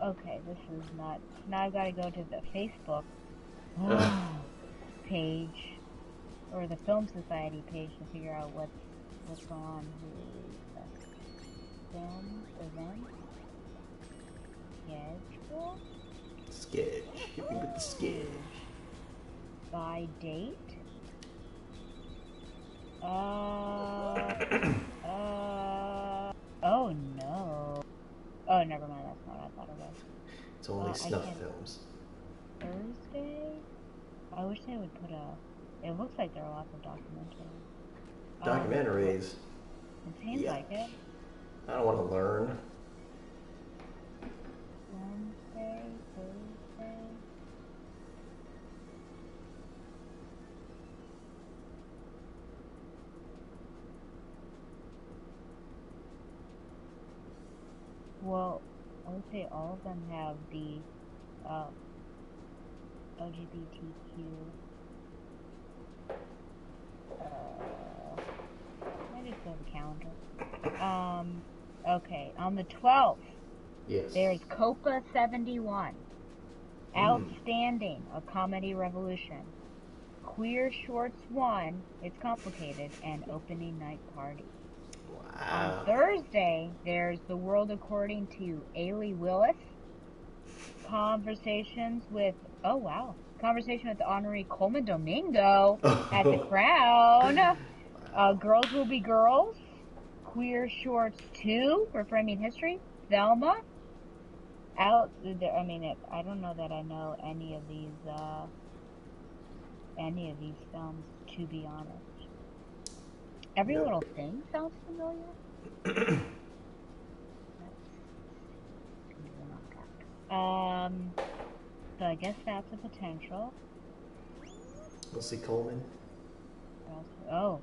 Okay, this is nuts. Now I've got to go to the Facebook page, or the Film Society page, to figure out what's going on. Film event schedule Sketch. Hit me with the sketch. by date. Oh no. Oh, never mind. That's not what I thought it was. It's only I snuff can't. films. Thursday? I wish they would put a. It looks like there are lots of documentaries. Documentaries. It seems Yeah. like it. I don't want to learn. Wednesday, Thursday. Well, I would say all of them have the uh, LGBTQ. I just go to the calendar. Okay, on the 12th, Yes. there's Copa 71. Mm. Outstanding, a comedy revolution. Queer Shorts 1, it's complicated, and opening night party. On Wow. Thursday, there's The World According to Ailey Willis. Conversations with, oh wow, conversation with Honoree Coleman Domingo at the Crown. Girls Will Be Girls. Queer Shorts 2, Reframing History. Thelma. Out there, I mean, I don't know that I know any of these films, to be honest. Every No. little thing sounds familiar. So I guess that's a potential. We'll see Coleman. Oh,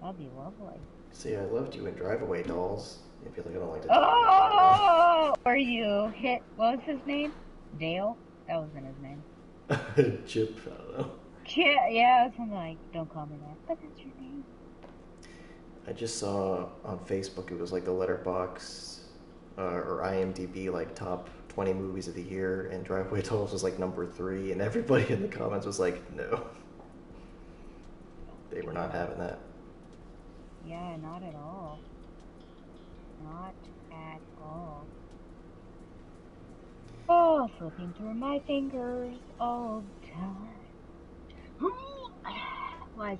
that'd be lovely. See, I loved you in Drive Away Dolls. I feel like I don't like to Oh, or you hit, what was his name? Dale? That wasn't his name. talk about it. Chip, I don't know. Yeah, something like, don't call me that, but that's your name. I just saw on Facebook it was like the Letterbox or IMDb like top 20 movies of the year, and Drive Away Dolls was like number 3, and everybody in the comments was like, no. They were not having that. Yeah, not at all. Not at all. Oh, flipping through my fingers all the time. Well,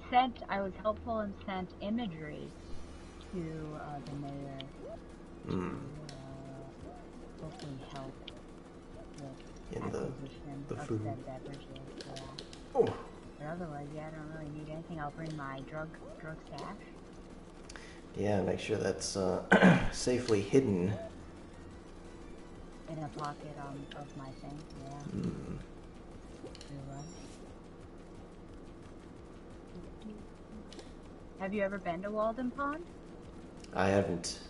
I was helpful and sent imagery to the mayor to Mm. hopefully help with In acquisition the of food. said beverages. Yeah. Oh. But otherwise, yeah, I don't really need anything. I'll bring my drug stash. Yeah, make sure that's safely hidden. In a pocket of my thing, yeah. Mm. You're right. Have you ever been to Walden Pond? I haven't.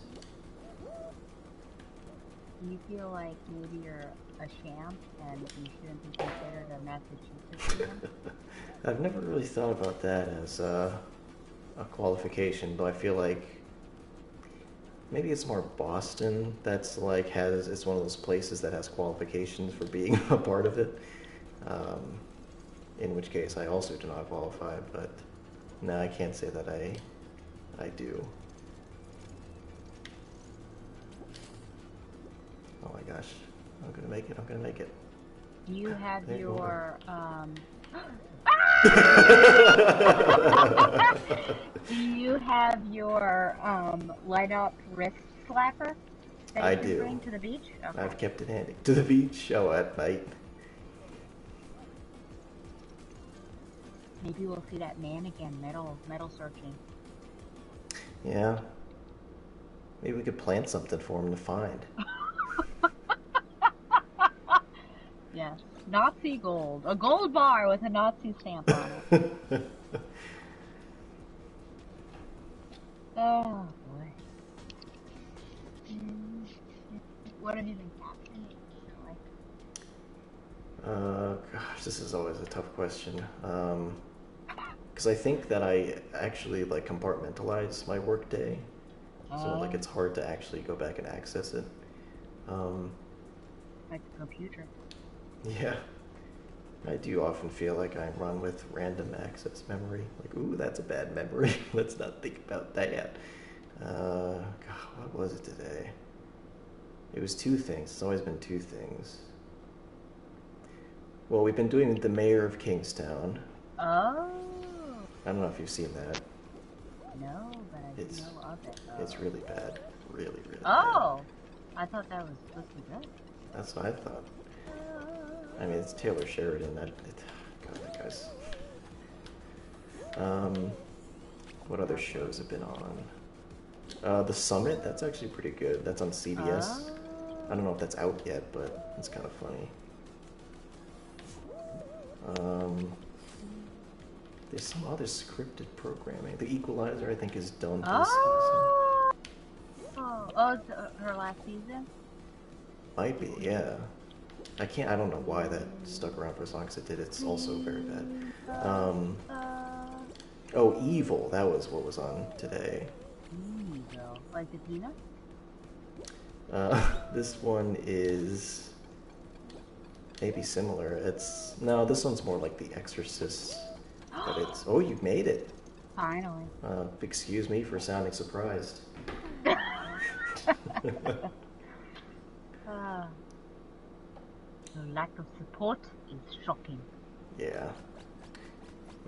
Do you feel like maybe you're a champ and you shouldn't be considered a Massachusetts champ? I've never really thought about that as a qualification, though I feel like maybe it's more Boston that's like has it's one of those places that has qualifications for being a part of it. Um, in which case I also do not qualify, but no, I can't say that I do. Oh my gosh, I'm gonna make it. I'm gonna make it. Do you have There you are. your do you have your light up wrist slapper that I you can do. bring to the beach? Okay. I've kept it handy. To the beach? Oh, at night. Maybe we'll see that man again, metal searching. Yeah. Maybe we could plant something for him to find. Yes. Nazi gold. A gold bar with a Nazi stamp on it. Oh boy. What have you been capturing recently? Gosh, this is always a tough question. Because I think that I actually like compartmentalize my workday, so like it's hard to actually go back and access it. Um, Like a computer. yeah, I do often feel like I run with random access memory. Like, ooh, that's a bad memory. Let's not think about that. God, what was it today? It was two things. It's always been two things. Well, we've been doing the mayor of Kingstown. Oh. I don't know if you've seen that. No, but I do know of it. It's really bad. Really, really Oh. I thought that was supposed to be good. bad. That's what I thought. I mean, it's Taylor Sheridan. God, that guy's... what other shows have been on? The Summit, that's actually pretty good. That's on CBS. I don't know if that's out yet, but it's kind of funny. There's some other scripted programming. The Equalizer, I think, is done this season. It's her last season? Might be, yeah. I don't know why that stuck around for as long as it did. It's also very bad. Oh, Evil, that was what was on today. Evil. Like the peanut? This one is maybe similar. No, this one's more like The Exorcist. But it's, oh, you made it. Finally. Excuse me for sounding surprised. The lack of support is shocking. Yeah.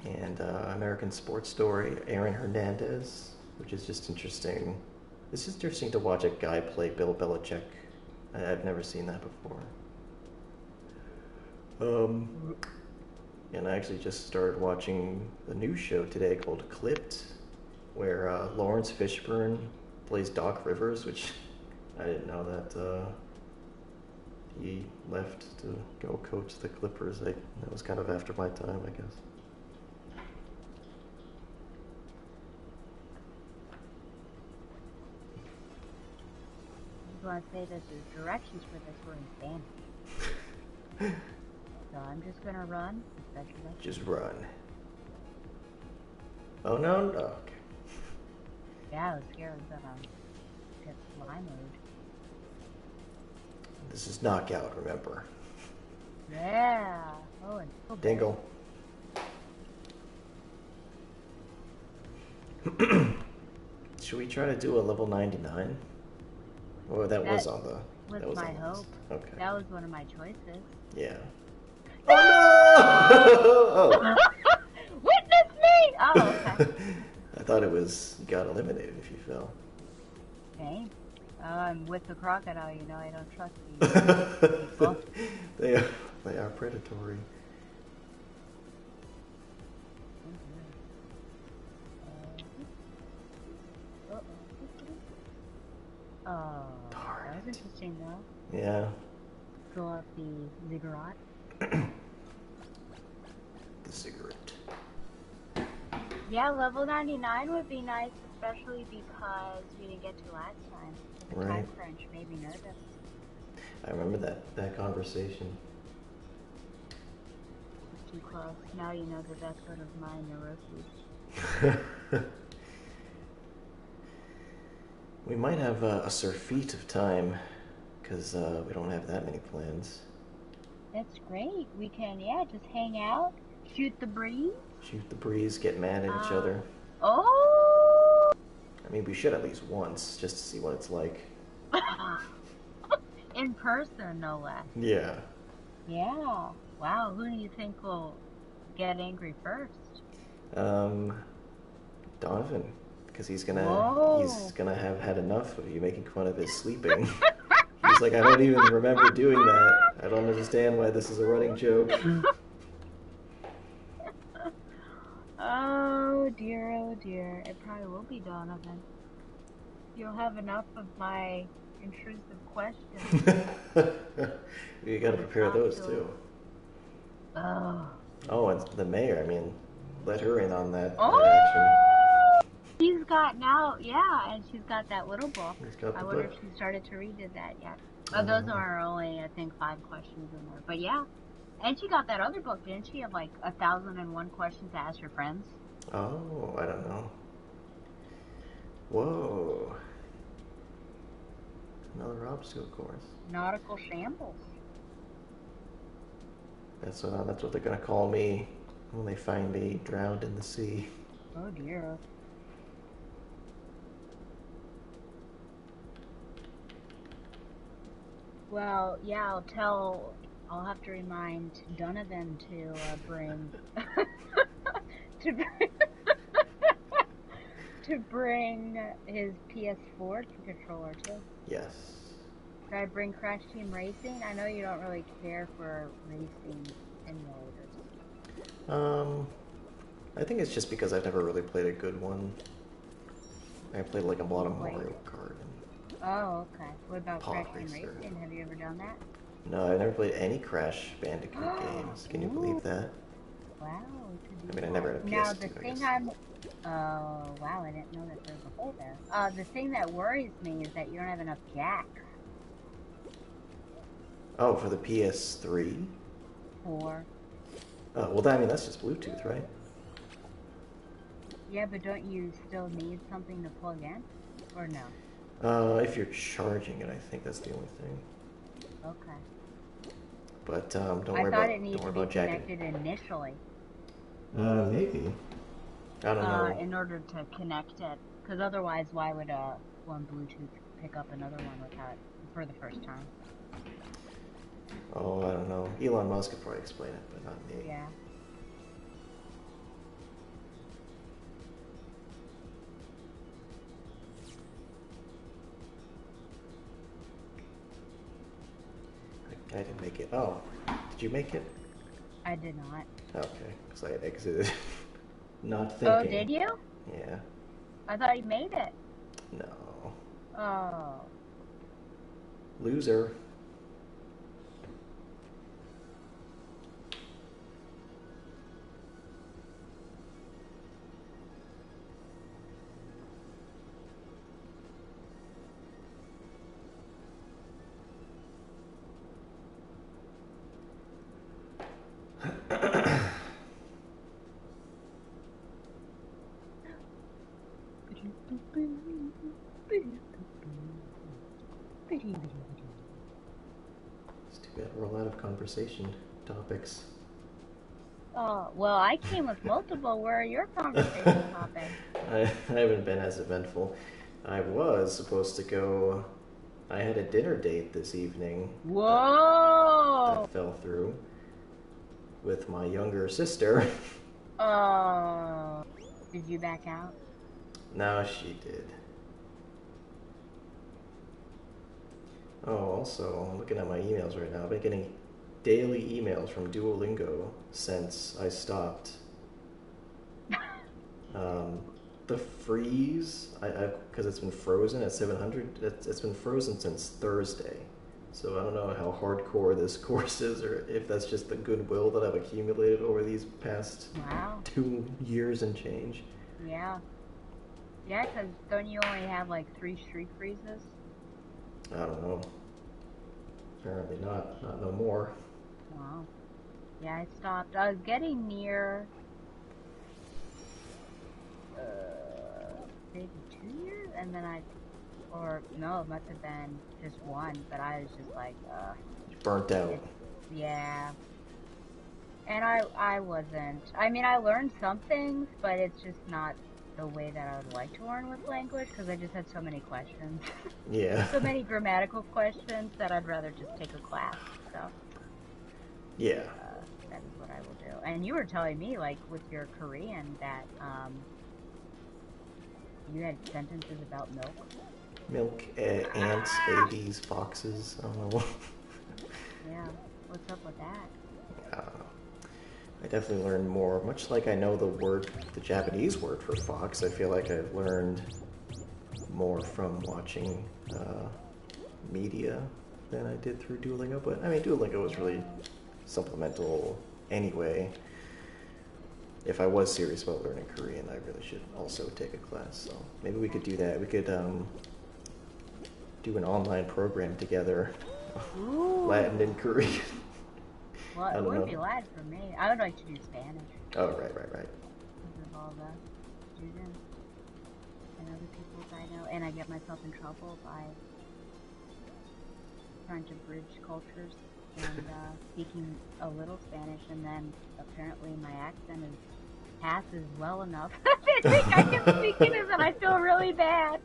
And American Sports Story, Aaron Hernandez, which is just interesting. It's just interesting to watch a guy play Bill Belichick. I've never seen that before. And I actually just started watching a new show today called Clipped, where Lawrence Fishburne plays Doc Rivers, which I didn't know that he left to go coach the Clippers. That was kind of after my time, I guess. I just want to say that the directions for this were in Spanish. So I'm just going to run. Just run. Oh, no, no. Okay. Yeah, I was scared that I'm get fly mode. This is knockout, remember. Yeah. Oh, and so Dingle. Should we try to do a level 99? Oh, that was on the... Was that was my on the hope. list. Okay. That was one of my choices. Yeah. Oh no! Oh. Witness me! Oh, okay. I thought it was you got eliminated if you fell. Okay. I'm with the crocodile, you know, I don't trust these people. They are predatory. Oh, that was interesting though. Yeah. Go up the ziggurat. The cigarette. Yeah, level 99 would be nice, especially because we didn't get to last time. The time crunch made me nervous. I remember that conversation. It's too close. Now you know that that's one of my neuroses. We might have a surfeit of time, because we don't have that many plans. That's great. We can, yeah, just hang out, shoot the breeze. Shoot the breeze, get mad at each Uh, other. oh! I mean, we should at least once, just to see what it's like. In person, no less. Yeah. Yeah. Wow, who do you think will get angry first? Um, Donovan, because he's Whoa. gonna have had enough of you making fun of his sleeping. He's like, I don't even remember doing that. I don't understand why this is a running joke. Oh dear, oh dear. It probably will be Donovan. You'll have enough of my intrusive questions You gotta to prepare talk those to him. too. Oh. Oh, and the mayor, I mean, let her in on that action. Oh! She's got now, yeah, and she's got that little book. He's got I the wonder book. if she started to read that yet. I Those don't know. are only, I think, 5 questions in there. But yeah. And she got that other book, didn't she? Of like 1,001 questions to ask your friends. Oh, I don't know. Whoa. Another obstacle course. Nautical shambles. That's what they're gonna call me when they find me drowned in the sea. Oh dear. Well, yeah, I'll have to remind Donovan to bring, to bring, to bring his PS4 controller too. Yes. Should I bring Crash Team Racing? I know you don't really care for racing simulators. I think it's just because I've never really played a good one. I played like a lot of Wait. Mario Kart and Oh, okay. What about Pod Crash Team Racer. Racing? Have you ever done that? No, I've never played any Crash Bandicoot games. Can you Ooh, believe that? wow, we could I do mean, I never that. had a Now, PS2, the I thing guess. oh, wow, I didn't know that there was a hole there. The thing that worries me is that you don't have enough jacks Oh, for the PS3? for, Oh, well, I mean, that's just Bluetooth, right? yeah, but don't you still need something to plug in? Or no? If you're charging it, I think that's the only thing. Okay. But I thought it don't needed worry to be about jacking. connected initially, Maybe. I don't know. in order to connect it. Because otherwise, why would one Bluetooth pick up another one without, for the first time? Oh, I don't know. Elon Musk could probably explain it, but not me. Yeah. I didn't make it. Oh, did you make it? I did not. Okay, because I exited. Not Oh, thinking. did you? Yeah. I thought you made it. No. Oh. Loser. It's too bad we're all out of conversation topics. Oh, well, I came with multiple. Where are your conversation topics? I haven't been as eventful. I was supposed to go. I had a dinner date this evening Whoa! that fell through with my younger sister. Oh. Did you back out? No, she did. Oh, also, I'm looking at my emails right now. I've been getting daily emails from Duolingo since I stopped. Um, the freeze, because it's been frozen at 700. It's been frozen since Thursday, so I don't know how hardcore this course is, or if that's just the goodwill that I've accumulated over these past Wow. 2 years and change. Yeah. Yeah, because don't you only have like 3 street freezes? I don't know. Apparently not. Not no more. Wow. Yeah, I stopped. I was getting near, maybe 2 years, and then or no, it must have been just one, but I was just like, Burnt out. it's, yeah. And I wasn't, I mean, I learned some things, but it's just not the way that I would like to learn with language, because I just had so many questions. Yeah. So many grammatical questions that I'd rather just take a class. So, Yeah. that is what I will do. And you were telling me, like, with your Korean, that, you had sentences about milk. Milk, ants, babies, foxes. I don't know. Yeah. What's up with that? uh, I definitely learned more. Much like I know the Japanese word for fox, I feel like I've learned more from watching media than I did through Duolingo. But I mean, Duolingo was really supplemental anyway. If I was serious about learning Korean, I really should also take a class. So maybe we could do that. We could do an online program together, Ooh. Latin and Korean. Well, I it don't wouldn't know. be Latin for me. I would like to do Spanish Oh, right. because of all the students and other people I know. And I get myself in trouble by trying to bridge cultures and speaking a little Spanish, and then apparently my accent is passes well enough. They think I can speak it, and I feel really bad.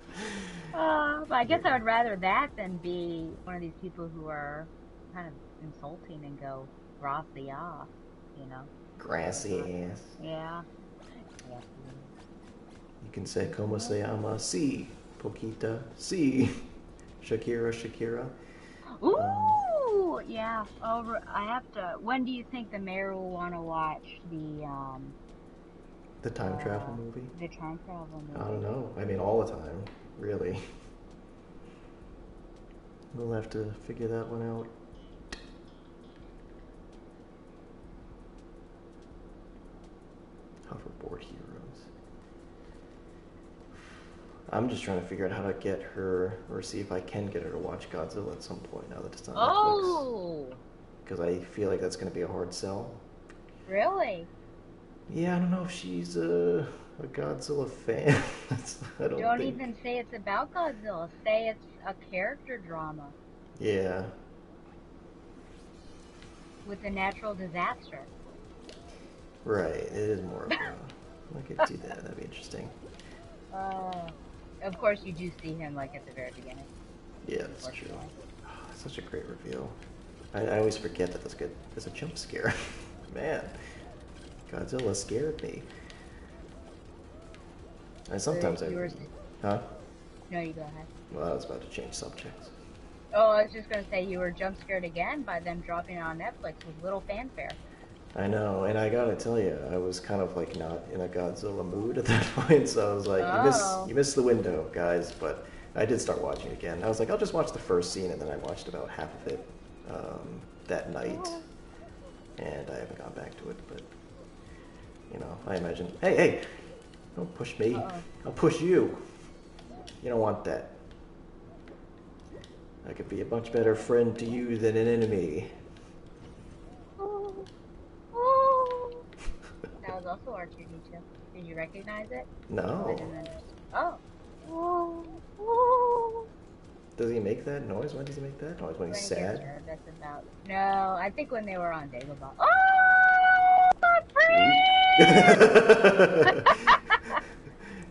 But I guess I would rather that than be one of these people who are kind of insulting and go gracias, you know. Not, Gracias. yeah. Yeah. You can say como se llama? Si, poquita. Si, Shakira, Shakira. Um, Ooh, yeah. Over. I have to. When do you think the mayor will want to watch the time travel movie. the time travel I don't movie? know. I mean, all the time, really. We'll have to figure that one out. Hoverboard heroes. I'm just trying to figure out how to get her, or see if I can get her to watch Godzilla at some point now that it's on Netflix. Oh, Because I feel like that's going to be a hard sell. really? Yeah, I don't know if she's a Godzilla fan. I don't Don't think. even say it's about Godzilla. Say it's a character drama Yeah, with a natural disaster. right. It is more of a. I could do that. That'd be interesting. Uh, of course, you do see him like at the very beginning. Yeah, that's true. Unfortunately. Oh, such a great reveal. I always forget that that's good. That's a jump scare. Man, Godzilla scared me. And So sometimes I. you were. Huh? No, you go ahead. Well, I was about to change subjects. Oh, I was just gonna say you were jump scared again by them dropping it on Netflix with little fanfare. I know, and I gotta tell you, I was kind of like not in a Godzilla mood at that point, so I was like, Oh. you missed the window, guys. But I did start watching again. I was like, I'll just watch the first scene, and then I watched about half of it that night, Oh. and I haven't gone back to it. But I imagine, hey, don't push me. Uh-oh. I'll push you. You don't want that. I could be a much better friend to you than an enemy. Oh. Oh. That was also R2D2. Did you recognize it? I No. didn't understand. Oh. Oh. Oh. Does he make that noise? When does he make that noise? When he's When he gets sad? nervous about. No, I think when they were on Dagobah. Oh, my friend!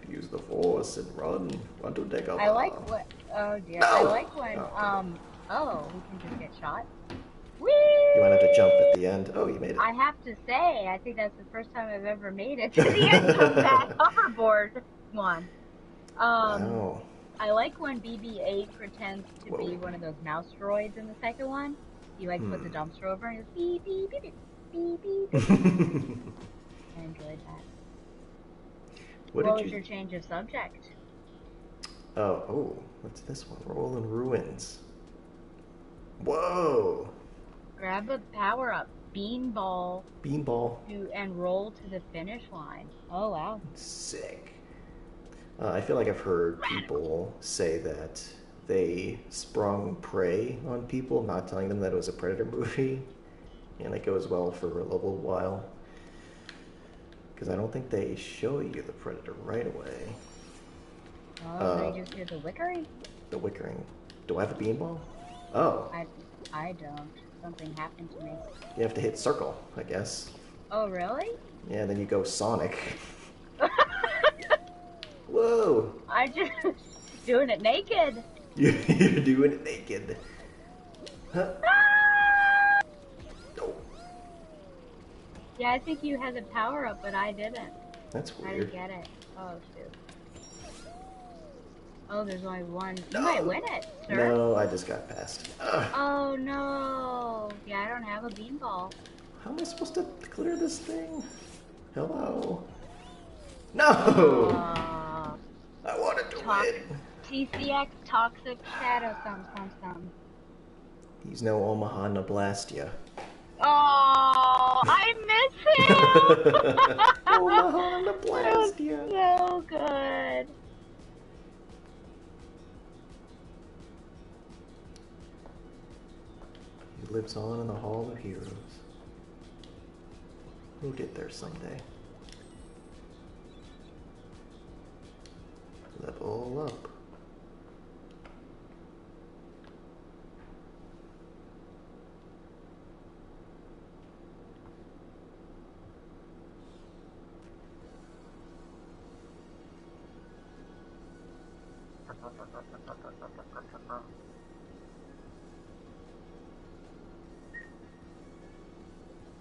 Use the force and run. Run to I like Dagobah. what. Oh dear. I No! like when. Oh, Oh, he can just get shot. Whee! you might have to jump at the end. Oh, you made it. I have to say, I think that's the first time I've ever made it to the end of that hoverboard one. Wow. I like when BB-8 pretends to Whoa. be one of those mouse droids in the second one. He like puts a dumpster over and goes beep beep beep beep beep beep. I enjoyed that. What What did was you? your change of subject? Oh, what's this one? Rolling Ruins. Whoa. Grab a power up beanball Beanball. and roll to the finish line. Oh wow. Sick. I feel like I've heard people say that they sprung prey on people, not telling them that it was a Predator movie, and it goes well for a little while. Because I don't think they show you the Predator right away. Oh, so you just hear the whickering? The Wickering. Do I have a beanball? Oh. I don't. Something happened to me. You have to hit circle, I guess. Oh, really? Yeah, then you go Sonic. Whoa! I just doing it naked. You're doing it naked. Huh? Oh, Yeah, I think you had the power up, but I didn't. that's I didn't weird. get it. Oh, shoot. Oh, there's only one. You might No! win it, sir. No, I just got past. Oh, no. Yeah, I don't have a beanball. How am I supposed to clear this thing? Hello? No! Uh, I wanted to win. TCX Toxic Shadow some. He's no Omaha Nablastia. Oh, I miss him! Omaha That was Nablastia. so good. He lives on in the Hall of Heroes. We'll get there someday. Level up.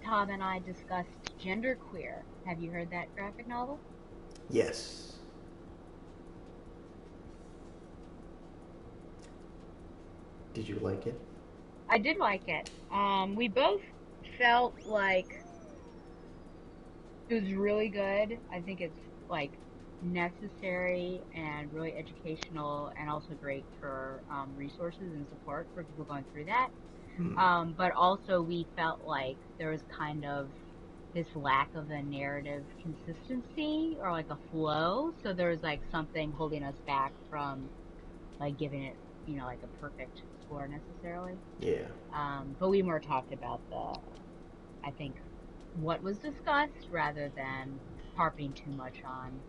Tom and I discussed Genderqueer. Have you heard that graphic novel? Yes. Did you like it? I did like it. We both felt like it was really good. I think it's like necessary and really educational and also great for resources and support for people going through that. But also we felt like there was kind of this lack of a narrative consistency or like a flow. So there was like something holding us back from like giving it, like a perfect score necessarily. Yeah. But we more talked about I think, what was discussed rather than harping too much on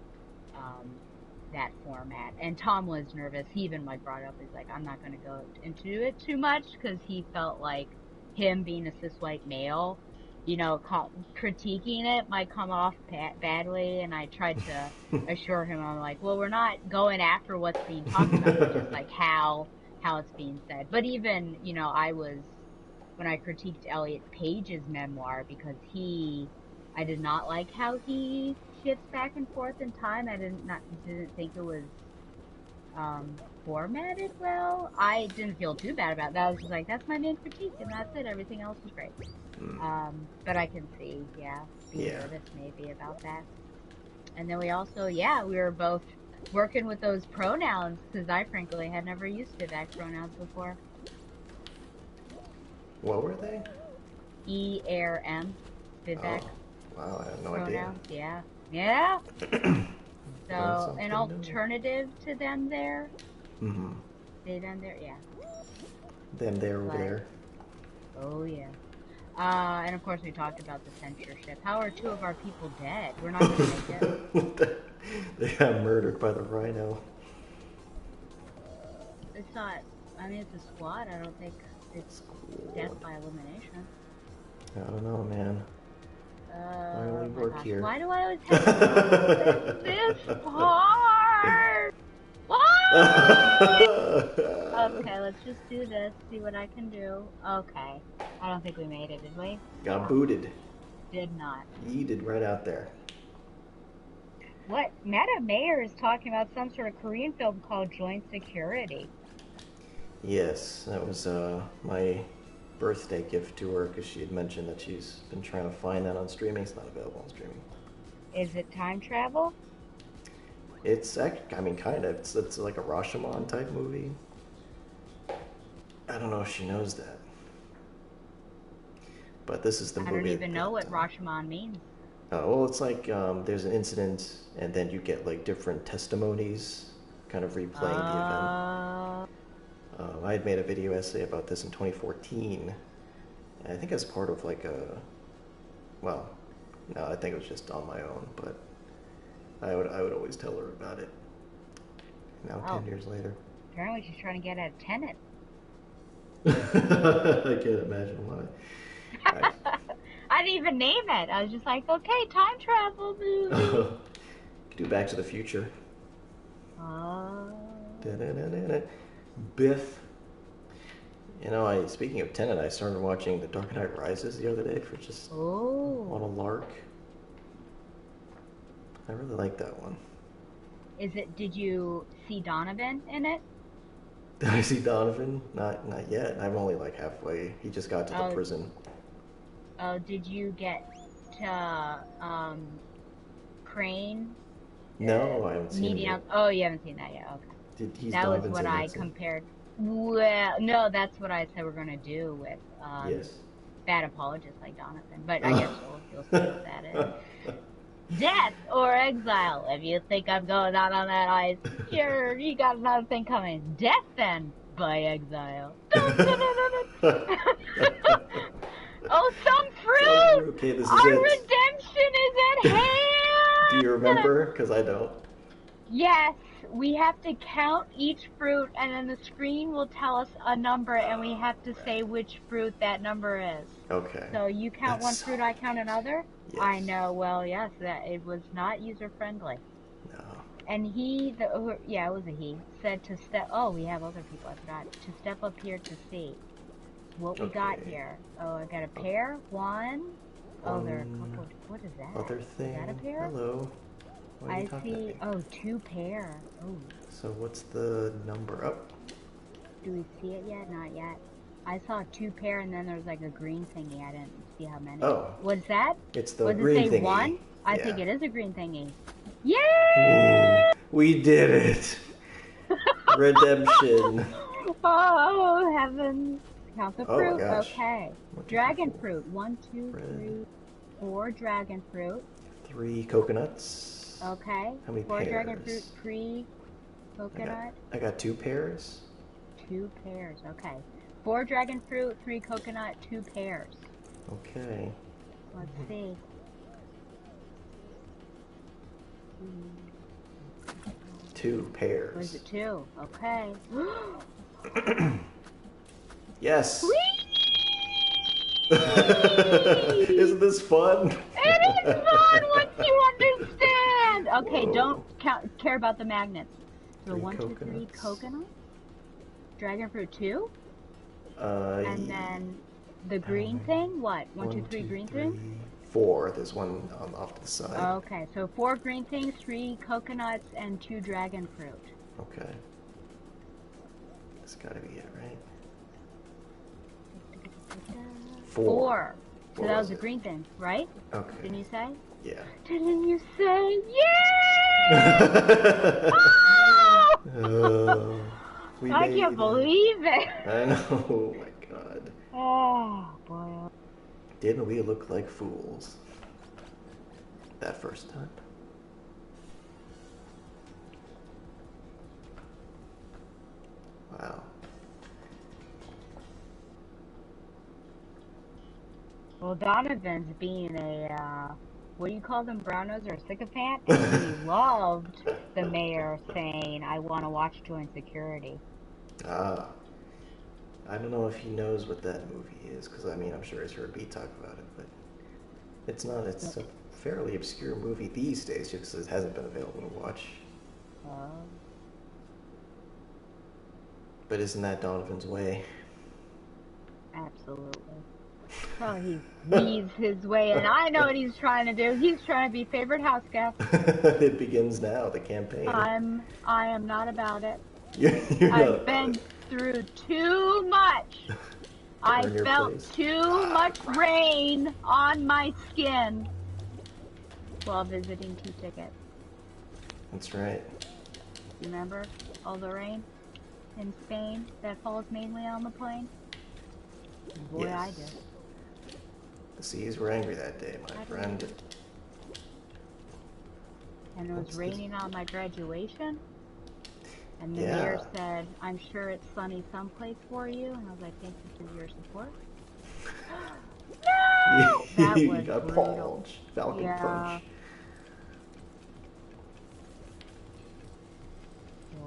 that format. And Tom was nervous. He even like brought up, he's like, I'm not going to go into it too much because he felt like him being a cis white male, critiquing it might come off badly. And I tried to assure him, I'm like, well, we're not going after what's being talked about, but just like how it's being said. But even, when I critiqued Elliot Page's memoir, because I did not like how he shifts back and forth in time. I didn't think it was formatted well. I didn't feel too bad about that. I was just like, that's my main critique, and that's it. Everything else was great. But I can see, being nervous maybe about that. And then we also, we were both working with those pronouns, because I frankly had never used Vivek pronouns before. What were they? ERM, Vivek. Oh, wow, I have no pronouns. idea. Yeah. So an alternative to them there. Mm-hmm. They them there, yeah. Them there over there. Oh yeah. And of course we talked about the censorship. How are two of our people dead? We're not gonna make it. They got murdered by the rhino. It's not. I mean, it's a squad. I don't think it's death by elimination. I don't know, man. I only work here. Why do I always have to do this part? What? Okay, let's just do this. See what I can do. Okay. I don't think we made it, did we? Got booted. Did not. Yeeted right out there. What? Meta Mayer is talking about some sort of Korean film called Joint Security. Yes, that was my birthday gift to her because she had mentioned that she's been trying to find that on streaming. It's not available on streaming. Is it time travel? It's, I mean, kind of. It's like a Rashomon type movie. I don't know if she knows that. But this is the movie. I don't even know what Rashomon means. Oh, well, it's like there's an incident, and then you get like different testimonies kind of replaying the event. I had made a video essay about this in 2014, and I think as part of like a, well, no, I think it was just on my own, but I would always tell her about it. Now, Oh, 10 years later. apparently she's trying to get at Tenet. I can't imagine why. I, I didn't even name it. I was just like, okay, time travel movie. do Back to the Future. Oh. Da-da-da-da-da. Biff. You know, speaking of Tenet, I started watching The Dark Knight Rises the other day for just on a lark. I really like that one. Did you see Donovan in it? Did I see Donovan? Not yet. I'm only like halfway. He just got to the prison. Oh, did you get to Crane? No, I haven't seen it yet. Oh, you haven't seen that yet. Okay. That was what I compared. Well, no, that's what I said we're gonna do with yes. bad apologists like Donovan. But I guess you'll see what that is. Death or exile. If you think I'm going out on that ice, you got another thing coming. Death then by exile. Oh, some fruit! Okay, this is Our it. redemption is at hand! Do you remember? Because I don't. Yes, we have to count each fruit, and then the screen will tell us a number, and we have to say which fruit that number is. Okay. So you count one fruit, I count another? Yes. I know, well, yes, that it was not user-friendly. No. And it was a he, said to we have other people, I forgot, to step up here to see what we got here. Oh, I got a pear, one. Oh, there are a couple, what is that? Other thing. Is that a pear? Hello. I see, 2 pear. Oh. So what's the number up? Do we see it yet? Not yet. I saw 2 pear and then there's like a green thingy. I didn't see how many. Oh. What's that? It's the green thingy. 1? I think it is a green thingy. Yay! We did it! Redemption. Oh, heavens. Count the fruit. Oh, gosh. Okay. Dragon fruit. 1, 2, 3, 4 dragon fruit. 3 coconuts. Okay. How many 4 pears? dragon fruit, 3 coconut. I got 2 pears. 2 pears. Okay. 4 dragon fruit, 3 coconut, 2 pears. Okay. Let's see. 2 pears. Was it 2? Okay. Yes. Isn't this fun? It is fun once you understand. Okay, don't care about the magnets. So 1, 2, 3 coconut. Dragon fruit 2. And then the green thing. What? 1, 2, 3 green thing. 4. There's one off to the side. Okay, so 4 green things, 3 coconuts, and 2 dragon fruit. Okay. That's gotta be it, right? 4. So that was the green thing, right? Okay. Didn't you say? Yeah. Didn't you say? Yeah! Oh! I can't believe it. I know. Oh my god. Oh boy. Didn't we look like fools that first time? Wow. Well, Donovan's being a, what do you call them, brown nose or a sycophant? And he loved the mayor saying, I want to watch joint security. Ah. I don't know if he knows what that movie is, because I mean, I'm sure he's heard me talk about it, but it's not. It's a fairly obscure movie these days, just because it hasn't been available to watch. But isn't that Donovan's way? Absolutely. Well, he weaves his way, and I know what he's trying to do. He's trying to be favorite house guest. It begins now, the campaign. I am not about it. You're I've been through too much. I felt too much rain on my skin while visiting T-Ticket. That's right. Remember all the rain in Spain that falls mainly on the plane? Boy, yes. I did. The seas were angry that day, my friend. And it was raining on my graduation? And the mayor Yeah. said, I'm sure it's sunny someplace for you. And I was like, thank you for your support. No! That You was got brutal. punch. Falcon Yeah. punch.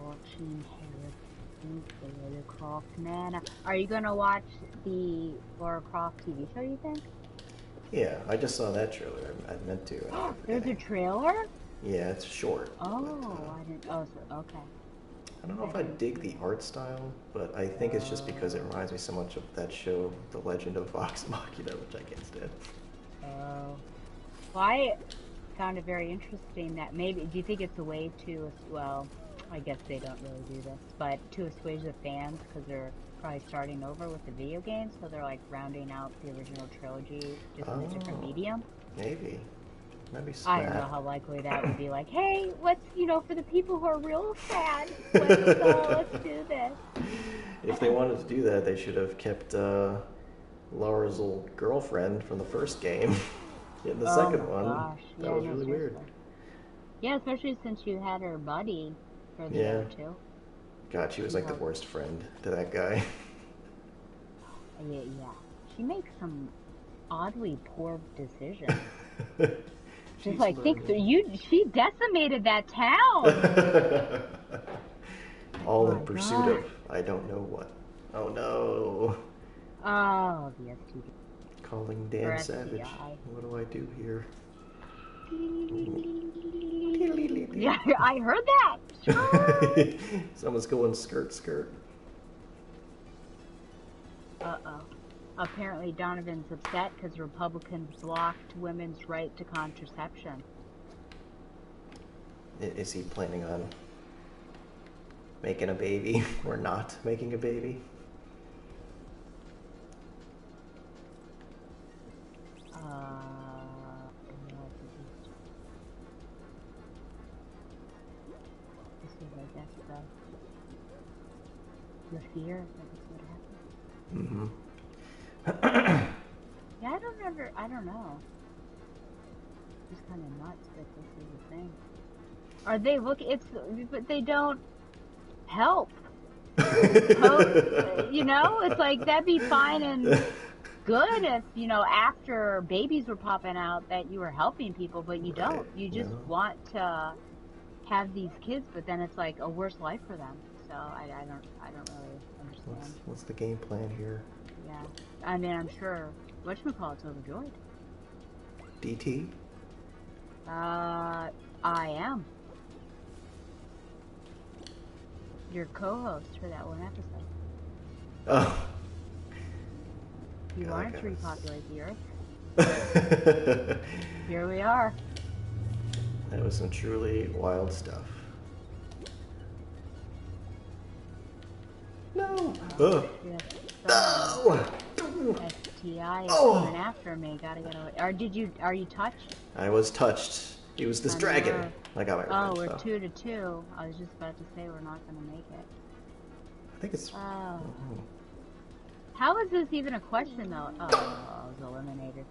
Watching Harrison, Lara Croft, Nana. Are you gonna watch the Lara Croft TV show, you think? Yeah, I just saw that trailer. I meant to, and I kept There's a forgetting. trailer? Yeah, it's short, but Oh, I didn't. Oh, so, okay. I don't know I if I didn't dig see the that. art style, but I think it's just because it Oh, reminds me so much of that show, The Legend of Vox Machina, which I can't stand. oh. Well, I found it very interesting that maybe, do you think it's a way to, well, I guess they don't really do this, but to assuage the fans because they're probably starting over with the video games, so they're like rounding out the original trilogy just in a different Oh, medium? maybe. That'd be I don't know smart. how likely that would be. Like, hey, let's, for the people who are real sad, let's do this. If they wanted to do that, they should have kept Laura's old girlfriend from the first game in the Oh second my one. gosh. That Yeah, was no, really weird. seriously. Yeah, especially since you had her buddy for the Yeah. other two. God, she was She like the held, worst friend to that guy. yeah, yeah. She makes some oddly poor decisions. Just She's like think learning. through she decimated that town. All in My pursuit God. of I don't know what. Oh no. Oh, the STD Calling or Dan Savage. STI. What do I do here? Yeah, I heard that. Skirt. Someone's going skirt skirt. Uh-oh. Apparently Donovan's upset because Republicans blocked women's right to contraception. Is he planning on making a baby or not making a baby? This is, I guess, the fear that this would happen. Mm-hmm. Yeah, I don't know. It's just kind of nuts that this is a thing. Are they but they don't help. It's like that'd be fine and good if, after babies were popping out that you were helping people, but you Right. don't. You just No. want to have these kids, but then it's like a worse life for them. So I don't really understand. What's the game plan here? Yeah. I mean, I'm sure whatchamacallit's overjoyed. DT? I am your co-host for that one episode. Oh. You God, wanted to repopulate the Earth. that Here we are. was some truly wild stuff. No. Oh, shit. No. STI is Oh. coming after me. Gotta get away. Are you touched? I was touched. He was this dragon. I got my Oh, revenge, we're though. 2-2. I was just about to say we're not gonna make it. I think it's. Oh. How is this even a question, though? Oh, I was eliminated.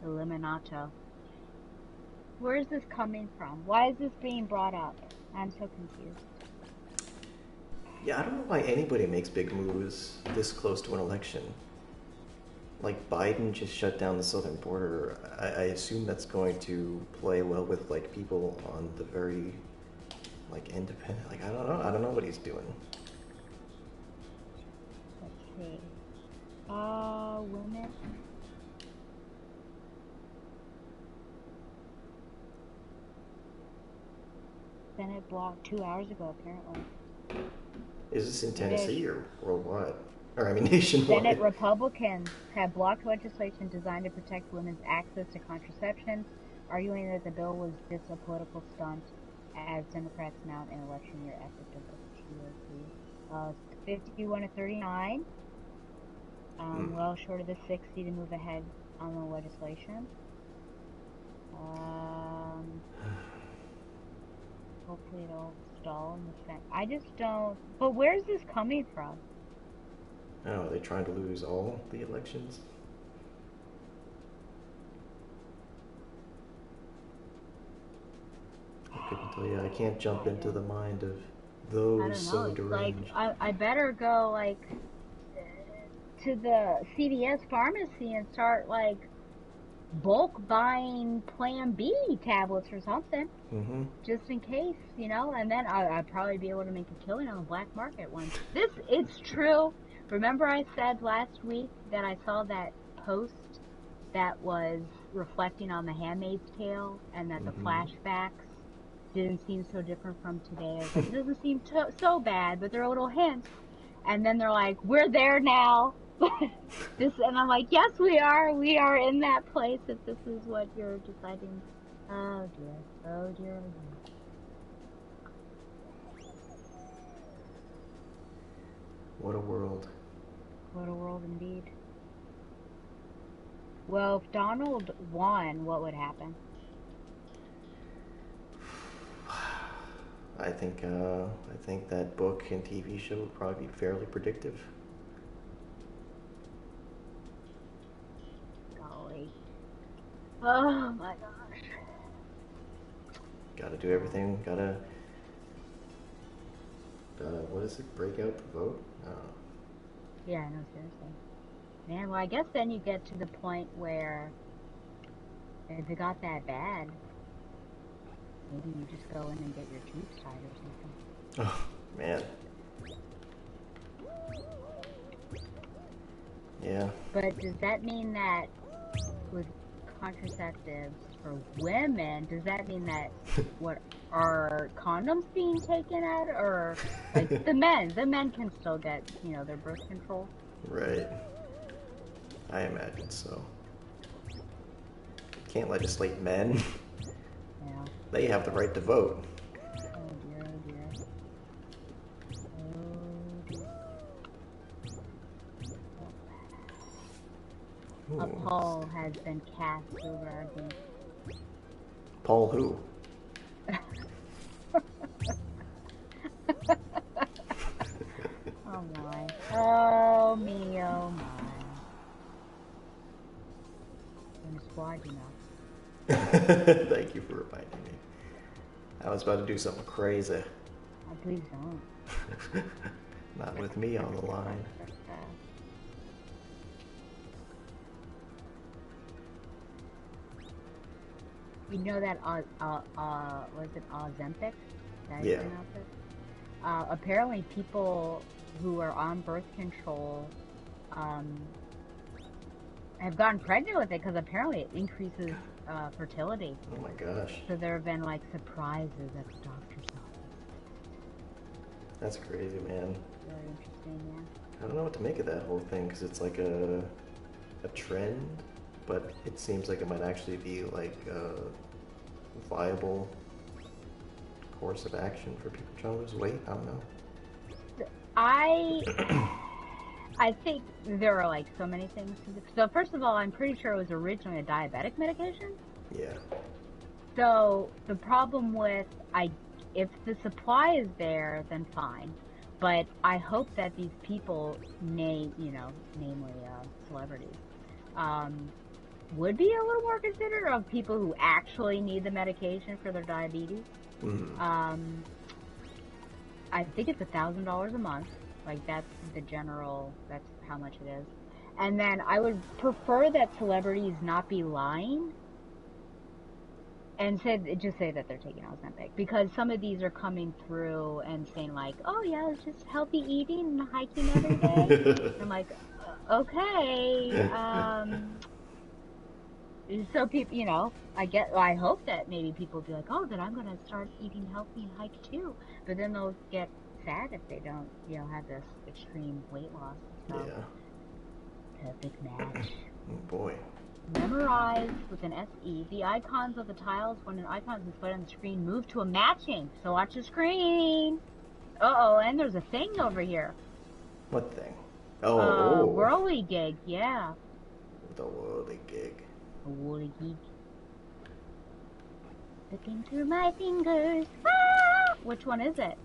Eliminato. Where is this coming from? Why is this being brought up? I'm so confused. Yeah, I don't know why anybody makes big moves this close to an election. Like Biden just shut down the southern border. I assume that's going to play well with like people on the very like independent. Like I don't know. I don't know what he's doing. Let's see. Women. Senate blocked 2 hours ago, apparently. Is this in Tennessee or worldwide? Or I mean nationwide? Senate Republicans have blocked legislation designed to protect women's access to contraception, arguing that the bill was just a political stunt as Democrats mount an election year effort to GOP. 51-39. Well short of the 60 to move ahead on the legislation. Hopefully it'll stall in the Senate. I just don't. But where's this coming from? Oh, are they trying to lose all the elections? I couldn't tell you. I can't jump into the mind of I Those don't know. so It's like deranged. I better go like to the CVS pharmacy and start like bulk buying Plan B tablets or something, Mm-hmm. just in case, and then I'd probably be able to make a killing on the black market once. It's true. Remember I said last week that I saw that post that was reflecting on The Handmaid's Tale and that the Mm-hmm. flashbacks didn't seem so different from today. I was like, it doesn't seem so bad, but there are little hints. And then they're like, we're there now. And I'm like, yes, we are. We are in that place if this is what you're deciding. Oh dear. Oh dear. Oh dear. What a world. What a world indeed. Well, if Donald won, what would happen? I think that book and TV show would probably be fairly predictive. Golly. Oh my gosh. Got to do everything. What is it? Break out the vote? Yeah, no, seriously. Man, well, I guess then you get to the point where if it got that bad, maybe you just go in and get your tubes tied or something. Oh man. Yeah. But does that mean that with contraceptives for women, does that mean that what are condoms being taken out, or like the men can still get their birth control? Right. I imagine so. Can't legislate men. Yeah. They have the right to vote. Oh dear. Oh dear. Oh dear. A Ooh. pall has been cast over our game. Paul who? Oh my. Oh me, oh my. I'm squad, Thank you for reminding me. I was about to do something crazy. Oh, please don't. Not with me on the line. You know that was it Ozempic? That Yeah. apparently people who are on birth control have gotten pregnant with it because apparently it increases fertility. Oh my gosh. So there have been like surprises at the doctor's office. That's crazy, man. Very interesting, yeah. I don't know what to make of that whole thing because it's like a trend, but it seems like it might actually be like a viable course of action for people trying to lose weight. I don't know. I think there are like so many things to this. So first of all, I'm pretty sure it was originally a diabetic medication. Yeah. So the problem with if the supply is there, then fine. But I hope that these people, namely celebrities, would be a little more considerate of people who actually need the medication for their diabetes. Mm-hmm. I think it's $1,000 a month. Like that's how much it is. And then I would prefer that celebrities not be lying and just say that they're taking Ozempic, because some of these are coming through and saying like, oh yeah, it's just healthy eating and hiking every day. I'm like, okay. So people, I hope that maybe people will be like, oh, then I'm gonna start eating healthy and hike too. But then they'll get sad if they don't, have this extreme weight loss. So, perfect match. Oh boy. Memorize with an SE. The icons of the tiles, when an icon is displayed on the screen, move to a matching. So watch the screen. Uh-oh, and there's a thing over here. What thing? Oh. Whirly gig, yeah. The whirly gig. A whirly gig. Looking through my fingers. Ah! Which one is it?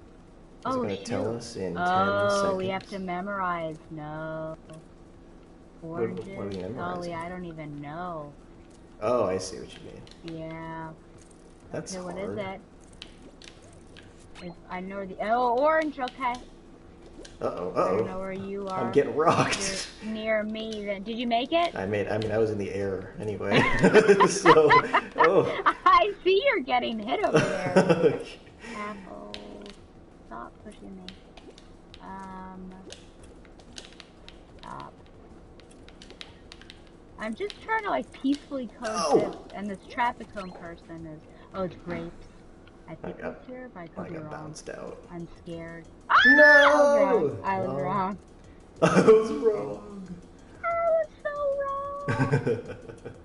Is it going to tell us in 10 seconds? Oh, we have to memorize. No. What are we memorizing? Golly, I don't even know. Oh, I see what you mean. Yeah. That's okay, hard. what is it? I know the orange. Okay. Uh-oh, I don't uh-oh. know where you I'm are. getting You're rocked. near me. Then did you make it? I mean, I was in the air anyway. So, oh. I see you're getting hit over there. Okay. Apple, stop pushing me. Stop. I'm just trying to like peacefully coexist, No! and this traffic cone person is. Oh, it's grapes. I I think got, it's here, but I I could be got wrong. bounced out. I'm scared. Ah! I was wrong. No! I was Oh, wrong. I was wrong. I was so wrong.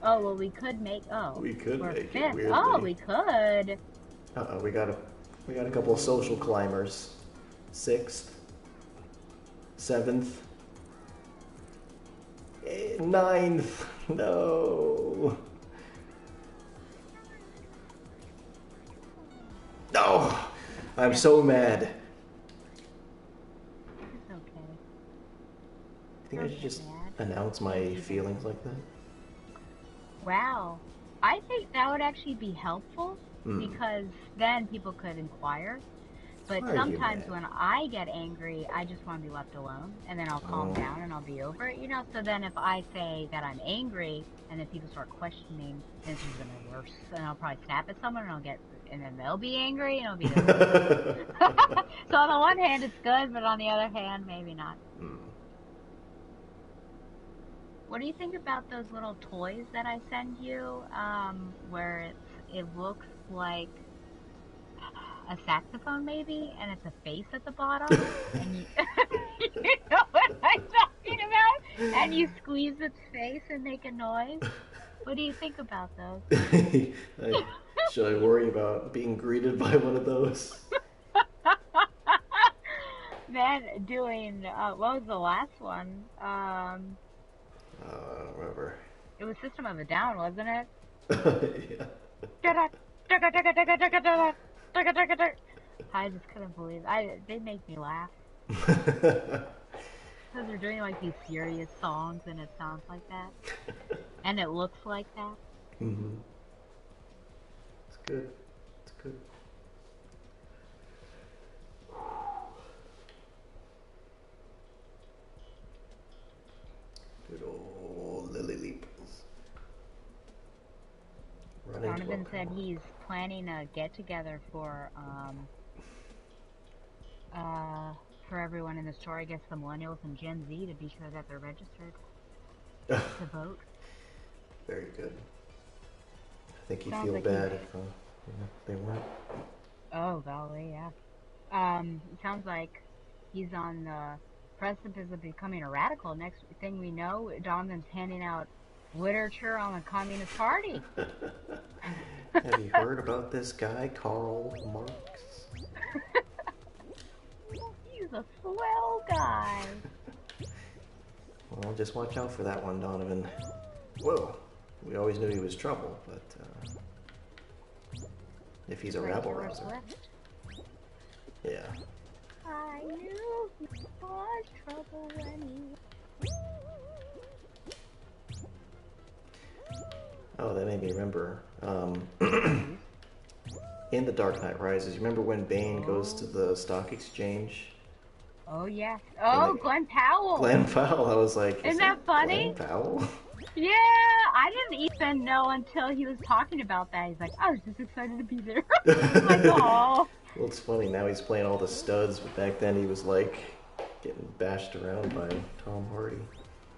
Oh, well, we could make. Oh, We could we're make it fifth. Oh, weirdly. we could. Uh-oh, we got a couple of social climbers. 6th, 7th, 9th. No. No. I'm Yes, so mad. it's okay. I think I Don't should get just mad. announce my feelings like that. Wow. I think that would actually be helpful Hmm. because then people could inquire. But Why are you sometimes mad? when I get angry, I just want to be left alone and then I'll calm Oh. down and I'll be over it, you know? So then if I say that I'm angry and then people start questioning, then it's just going to be worse. And I'll probably snap at someone and then they'll be angry and it'll be the worst. So on the one hand, it's good, but on the other hand, maybe not. Hmm. What do you think about those little toys that I send you, where it looks like a saxophone maybe, and it's a face at the bottom, and you, you know what I'm talking about? And you squeeze its face and make a noise. What do you think about those? I, should I worry about being greeted by one of those? Then doing, what was the last one? I don't remember. It was System of a Down, wasn't it? Yeah. I just couldn't believe they make me laugh because they're doing like these serious songs and it sounds like that and it looks like that. Hmm. It's good. It's good. Good old Lily Leapers. Run into a Donovan said power. he's planning a get together uh for everyone in the store. I guess the millennials and Gen Z to be sure that they're registered to vote. Very good. I think he'd Sounds feel like he's. bad if they weren't. Oh golly, yeah. It sounds like he's on the precipice of becoming a radical. Next thing we know, Donovan's handing out literature on the Communist Party. Have you heard about this guy, Karl Marx? He's a swell guy. Well, just watch out for that one, Donovan. Whoa. We always knew he was trouble, but if he's a Like rabble Taylor rouser. Swift. Yeah. I knew he was trouble when he. Oh, that made me remember. In The Dark Knight Rises, you remember when Bane goes to the stock exchange? Oh yes. And Oh, Glenn Powell. Glenn Powell, I was like, Isn't that funny? Glenn Powell? Yeah, I didn't even know until he was talking about that. He's like, I was just excited to be there. I'm like, oh. Well, it's funny, now he's playing all the studs, but back then he was like getting bashed around by Tom Hardy.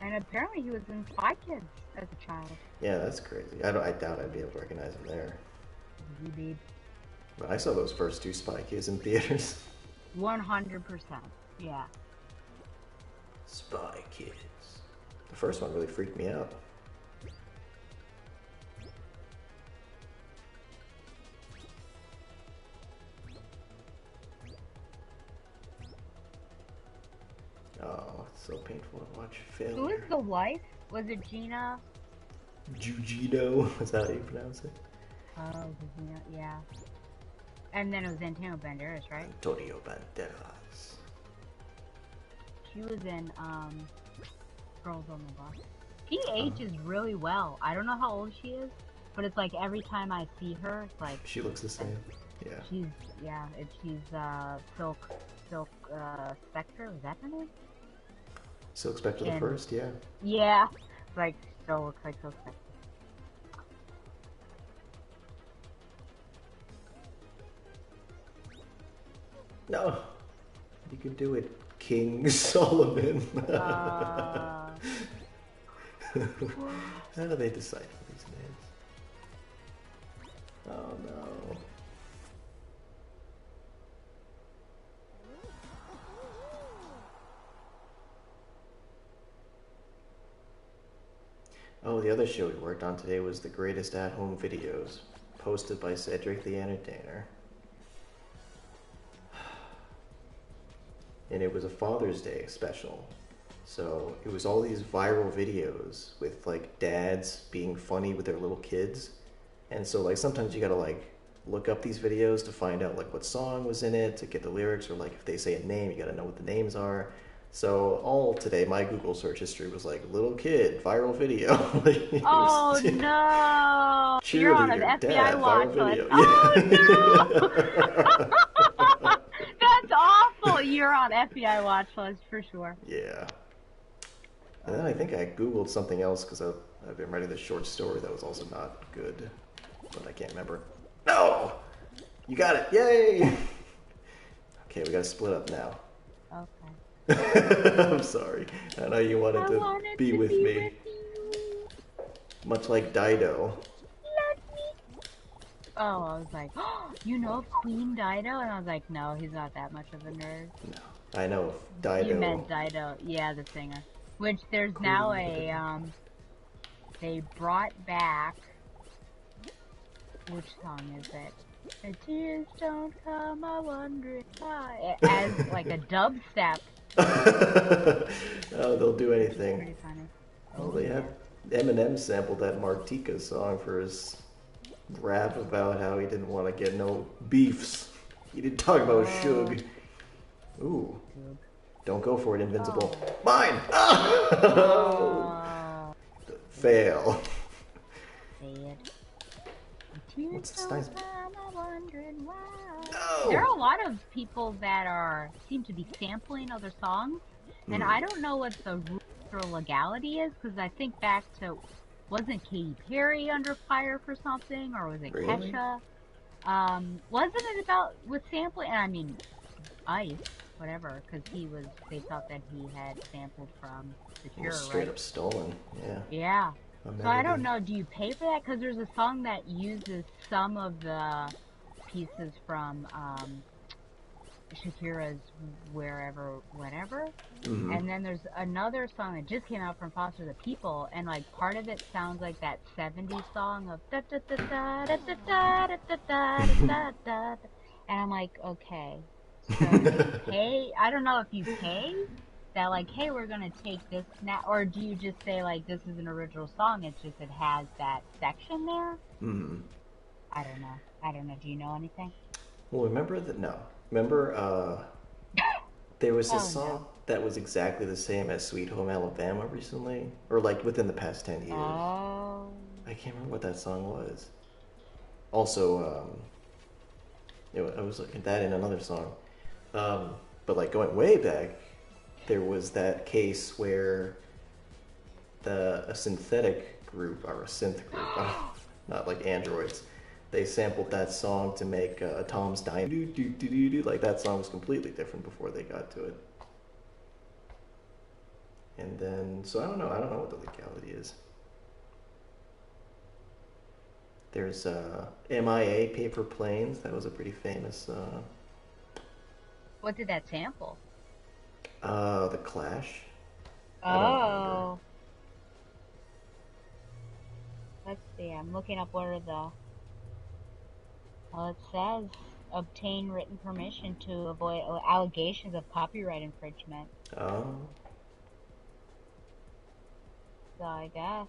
And apparently he was in Spy Kids as a child. Yeah, that's crazy. I doubt I'd be able to recognize him there. Indeed. But I saw those first two Spy Kids in theaters. 100%. Yeah. Spy Kids. The first one really freaked me out. Oh, it's so painful to watch failure. Who was the wife? Was it Gina? Jujito, is that how you pronounce it? Oh, Gina, yeah. And then it was Antonio Banderas, right? Antonio Banderas. She was in, Girls on the Bus. She ages really well. I don't know how old she is, but it's like every time I see her, it's like, She looks the same. Yeah. She's she's Silk Spectre, is that her name? Silk Spectre the And first, yeah. yeah, like still looks like Silk Spectre. No, you can do it, King Solomon. Uh, How do they decipher these names? Oh no. Oh, the other show we worked on today was the greatest at-home videos, posted by Cedric the Entertainer. And it was a Father's Day special. So it was all these viral videos with like dads being funny with their little kids. And so like sometimes you gotta like look up these videos to find out like what song was in it, to get the lyrics, or like if they say a name, you gotta know what the names are. So all today, my Google search history was like little kid viral video. It was oh no! You're on an cheerleader FBI dad viral watch list. video. Oh no! Yeah. That's awful. You're on FBI watch list for sure. Yeah. And then I think I Googled something else because I've been writing this short story that was also not good, but I can't remember. No! You got it! Yay! Okay, we gotta split up now. Okay. I'm sorry. I know you wanted I to wanted be to with be me, with you. much like Dido. Let me. Oh, I was like, oh, you know Queen Dido? And I was like, no, he's not that much of a nerd. No, I know You Dido. meant Dido. Yeah, the singer. Which there's now Queen Dido. they brought back, which song is it? The tears don't come, I wonder why. As like a dubstep. Oh, they'll do Which is anything. pretty funny. Well, Oh they had yeah. Eminem sampled that Martika song for his rap about how he didn't want to get no beefs. He didn't talk about Oh. Suge. Ooh, Good. don't go for it, Invincible. Oh. Mine! Oh! Oh. Fail. Sad. The tears What's this don't nice? come, I'm wondering why. There No! are a lot of people that seem to be sampling other songs, and Hmm. I don't know what the rules or legality is, because I think back to, wasn't Katy Perry under fire for something, or was it Really? Kesha? Wasn't it about with sampling? I mean, Ice, whatever, because they thought that he had sampled from The It was Cure, straight right? up stolen. Yeah. Yeah. A So I don't melody. know, do you pay for that? Because there's a song that uses some of the pieces from Shakira's Wherever, Whatever. Hmm. And then there's another song that just came out from Foster the People, and like part of it sounds like that '70s song of da da da da da da da da da da da da. And I'm like, okay, so do you pay? I don't know if you pay that, like, hey, we're gonna take this now, or do you just say like this is an original song? It's just it has that section there. Hmm. I don't know. I don't know. Do you know anything? Well, remember that? No. Remember, there was a Oh no. song that was exactly the same as Sweet Home Alabama recently, or like within the past 10 years. Oh. I can't remember what that song was. Also, I was looking at that in another song. Um, but like going way back, there was that case where a synthetic group or a synth group, not like androids, they sampled that song to make Tom's Diner. Like that song was completely different before they got to it. And then, so I don't know what the legality is. There's MIA Paper Planes. That was a pretty famous. What did that sample? The Clash. I don't remember. Oh, let's see. I'm looking up what are the. Well, it says obtain written permission to avoid allegations of copyright infringement. Oh, So I guess.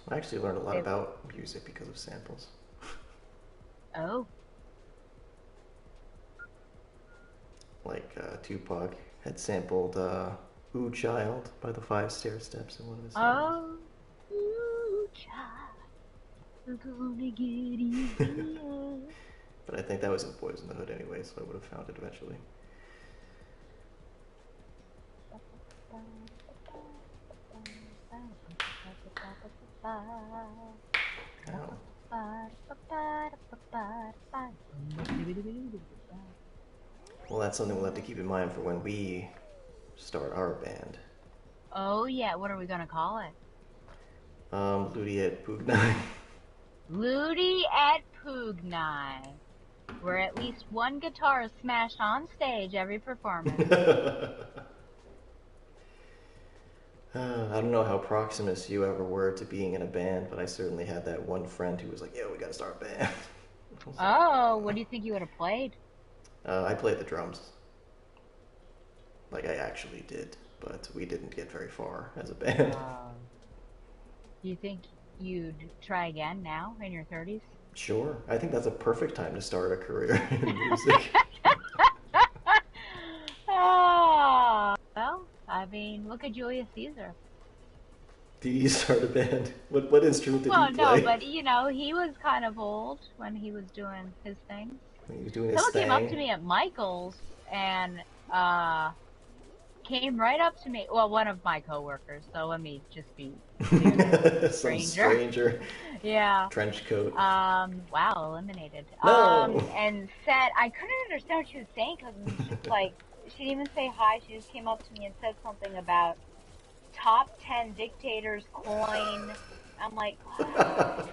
I actually learned a lot They, about music because of samples. oh, Like Tupac had sampled "Ooh Child" by the Five Stair Steps in one of his songs. oh, ooh, child. We're gonna get easier. But I think that was in Boys in the Hood anyway, so I would have found it eventually. Ow. Well, that's something we'll have to keep in mind for when we start our band. Oh yeah, what are we gonna call it? Ludi at Pugna. Ludi at Pugnai, where at least one guitar is smashed on stage every performance. I don't know how proximous you ever were to being in a band, but I certainly had that one friend who was like, "Yeah, we gotta start a band." I was like, Oh, what do you think you would have played? I played the drums. Like, I actually did, but we didn't get very far as a band. Do you think you'd try again now in your 30s? Sure, I think that's a perfect time to start a career in music. Well, I mean, look at Julius Caesar. Did he start a band? What instrument did he Well, no, play? but he was kind of old when he was doing his things. He was doing his Someone came up thing. to me at Michael's and came right up to me. Well, one of my coworkers, so let me just be clear that it was a Some stranger. stranger. Yeah. Trench coat. Wow, eliminated. No! And said I couldn't understand what she was saying because it was just like she didn't even say hi. She just came up to me and said something about top 10 dictators coin. I'm like, what?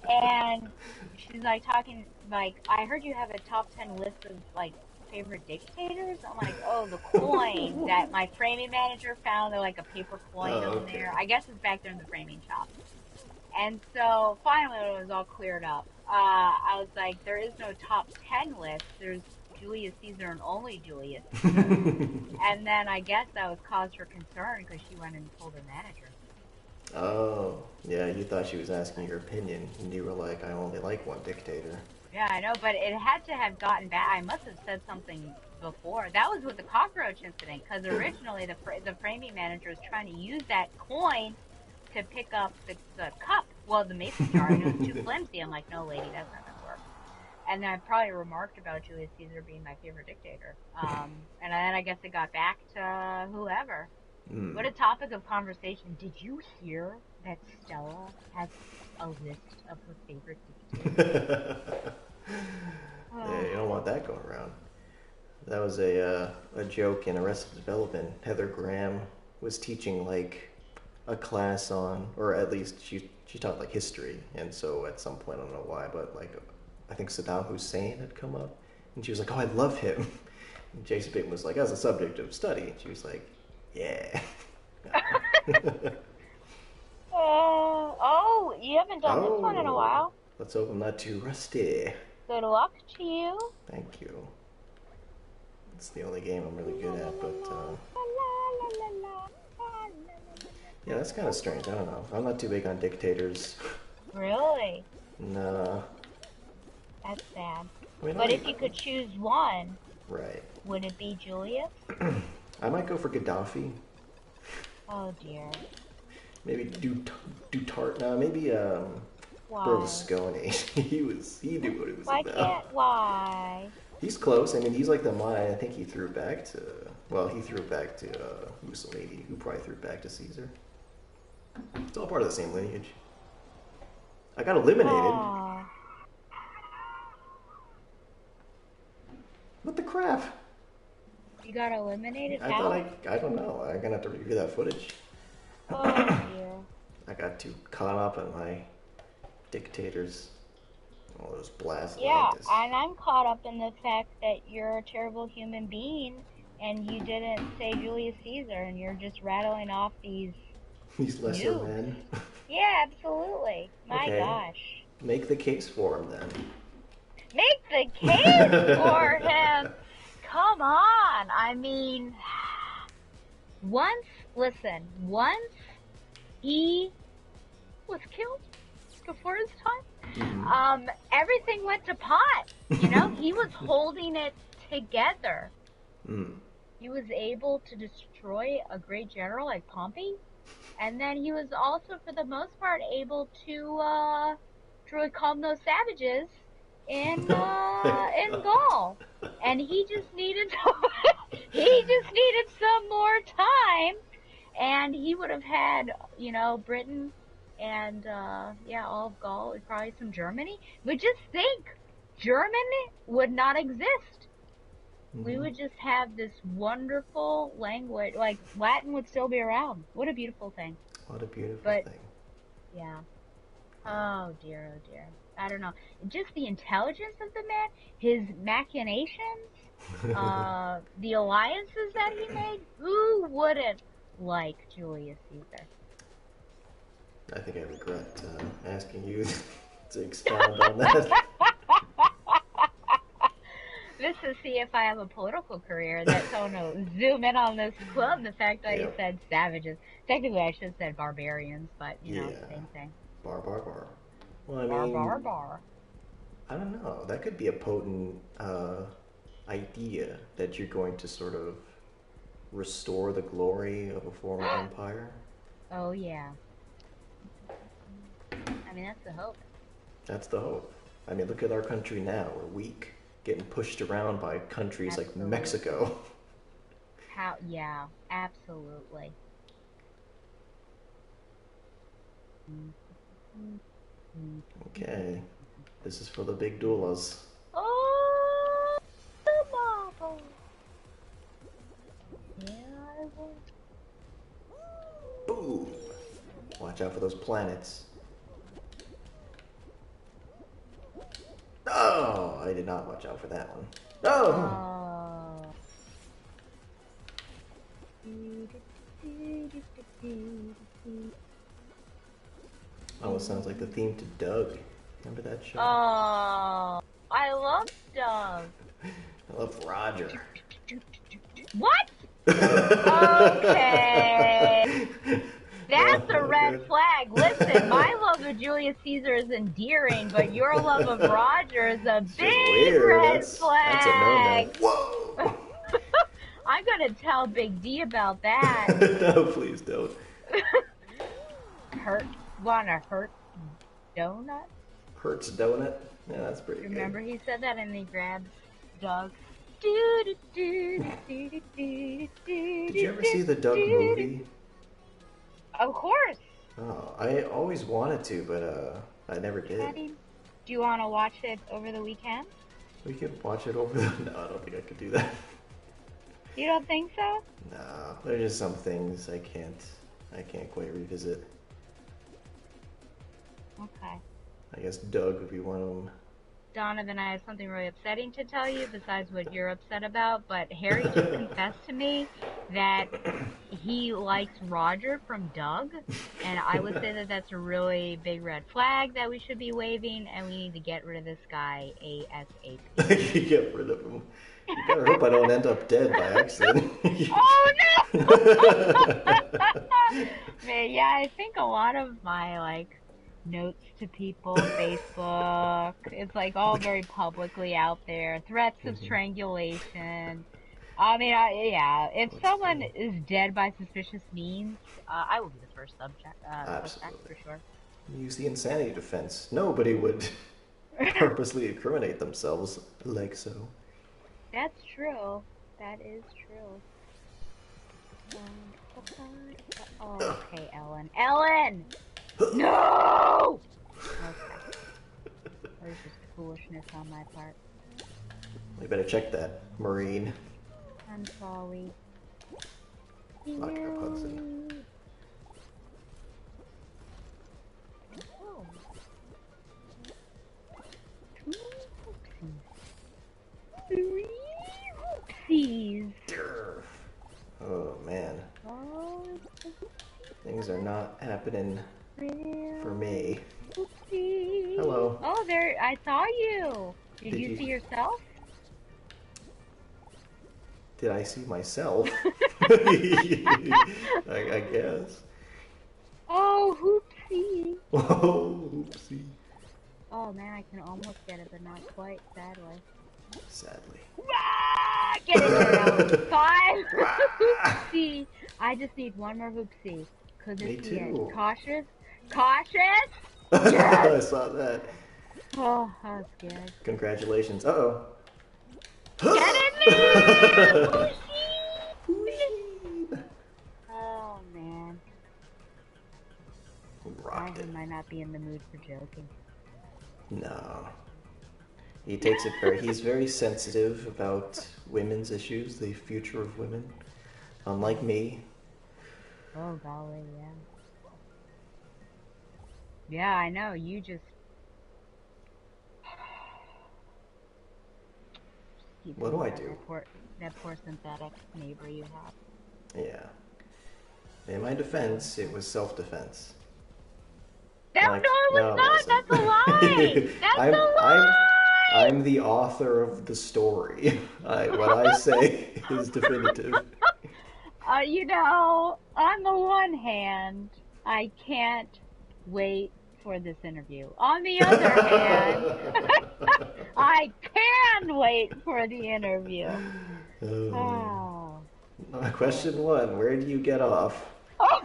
And she's like talking like I heard you have a top 10 list of like favorite dictators. I'm like, oh, the coin that my framing manager found. They're like a paper coin Oh, on okay. there. I guess it's back there in the framing shop. And so finally, when it was all cleared up, I was like, there is no top 10 list. There's Julius Caesar and only Julius Caesar. And then I guess that was cause for concern because she went and told her manager. Oh, yeah, you thought she was asking your opinion, and you were like, I only like one dictator. Yeah, I know, but it had to have gotten back. I must have said something before. That was with the cockroach incident because originally the framing manager was trying to use that coin to pick up the cup. Well, the mason jar, and it was too flimsy. I'm like, no, lady, that's not gonna work. And then I probably remarked about Julius Caesar being my favorite dictator. And then I guess it got back to whoever. Mm. What a topic of conversation. Did you hear that Stella has a list of her favorite dictators? Yeah, you don't want that going around. That was a joke in Arrested Development. Heather Graham was teaching like a class on, or at least she taught like history, and so at some point I don't know why, but like I think Saddam Hussein had come up, and she was like, "Oh, I love him." And Jason Bateman was like, "As a subject of study," and she was like, "Yeah." Oh, you haven't done this one in a Oh, while. let's hope I'm not too rusty. Good luck to you. Thank you. It's the only game I'm really good at, but yeah, that's kind of strange. I don't know. I'm not too big on dictators. Really? Nah. That's sad. I mean, But if you could choose one, right. would it be Julius? I might go for Gaddafi. Oh dear. Maybe Duterte. No, maybe Why? Berlusconi. He knew what it was about. Why? He's close. I mean, he's like the Maya. I think he threw it back to. Well, he threw it back to Mussolini, who probably threw it back to Caesar. It's all part of the same lineage. I got eliminated. Oh. What the crap? You got eliminated? I How? thought I don't know. I'm gonna have to review that footage. Oh dear. I got too caught up in my dictators. All those blasts Yeah, like this. and I'm caught up in the fact that you're a terrible human being and you didn't say Julius Caesar and you're just rattling off these These lesser noobs. men. Yeah, absolutely. My Okay. gosh. Make the case for him then. Make the case for him. Come on. I mean, once he was killed before his time, everything went to pot. He was holding it together. Mm. He was able to destroy a great general like Pompey, and then he was also, for the most part, able to to calm those savages in Gaul, and he just needed some more time, and he would have had, Britain and yeah, all of Gaul, and probably some Germany. But just think, Germany would not exist. We Hmm. would just have this wonderful language. Like Latin would still be around. What a beautiful thing. What a beautiful But thing. yeah. Wow. Oh dear, oh dear. I don't know. Just the intelligence of the man, his machinations, the alliances that he made. Who wouldn't like Julius Caesar? I think I regret asking you to expound on that. This is see if I have a political career. That's how to zoom in on this club. The fact that you Yep. said savages. Technically, I should have said barbarians, but Yeah. same thing. Bar, bar, bar. Well, I Bar, bar, mean, bar. I don't know. That could be a potent idea that you're going to sort of restore the glory of a former empire. Oh yeah. I mean, that's the hope. That's the hope. I mean, look at our country now. We're weak, getting pushed around by countries like Absolutely. Mexico. How? Yeah, absolutely. Okay, this is for the big doulas. Oh, the marble. Yeah, I will. Boom! Watch out for those planets. Oh, I did not watch out for that one. Oh! Oh. Almost sounds like the theme to Doug. Remember that show? Oh, I love Doug. I love Roger. What? Okay. That's a Oh, red good. flag. Listen, my love of Julius Caesar is endearing, but your love of Roger is a It's just big weird. red That's a no-no. flag. Whoa! I'm gonna tell Big D about that. No, please don't. Hurt, wanna hurt donut? Hurts donut. Yeah, that's pretty good. Remember he said that and he grabs Doug. Did you ever see the Doug movie? Of course. Oh, I always wanted to, but I never did. Patty, do you want to watch it over the weekend? We could watch it over. No, I don't think I could do that. You don't think so? No, there's just some things I can't quite revisit. Okay. I guess Doug would be one of them. Donovan, I have something really upsetting to tell you besides what you're upset about, but Harry just confessed to me that he likes Roger from Doug, and I would say that that's a really big red flag that we should be waving, and we need to get rid of this guy ASAP. You get rid of him. You better hope I don't end up dead by accident. Oh no! Man, yeah, I think a lot of my notes to people, Facebook, it's all very publicly out there. Threats of strangulation. I mean, yeah, if Let's someone see. is dead by suspicious means, I will be the first suspect Absolutely. for sure. Use the insanity defense. Nobody would purposely incriminate themselves like so. That's true. That is true. Oh, okay, Ellen. Ellen! No! Okay. That was just foolishness on my part. You better check that, Marine. I'm sorry. Lock up Hudson. Oh. Three oopsies. Durr. Oh man, Oh, things are not happening for me. oopsie. Hello. Oh, there, I saw you. Did Did you you? see yourself? Did I see myself? I guess. Oh, oopsie. Oh, oopsie. Oh man, I can almost get it, but not quite, sadly. Sadly. Ah, get it now. Five. Ah! Oopsie. I just need one more oopsie. Could Me this be it? too. Cautious. Cautious. I Yes. saw that. Oh, I was scared. Congratulations. Uh Get oh. in there! Whooshy! Whooshy. Oh, man. Rocked it. Donovan might not be in the mood for joking. No. He takes it very. He's very sensitive about women's issues, the future of women. Unlike Oh, me. oh, golly, yeah. Yeah, I know. Keep What do thinking I about do? that poor synthetic neighbor you have. Yeah. In my defense, it was self-defense. No, no, Like, it was no, it not. wasn't. That's a lie. That's I'm a I'm lie. I'm the author of the story. What I say is definitive. On the one hand, I can't wait for this interview. On the other hand, I can wait for the interview. Oh. Oh, boy. Question one: where do you get off? Oh,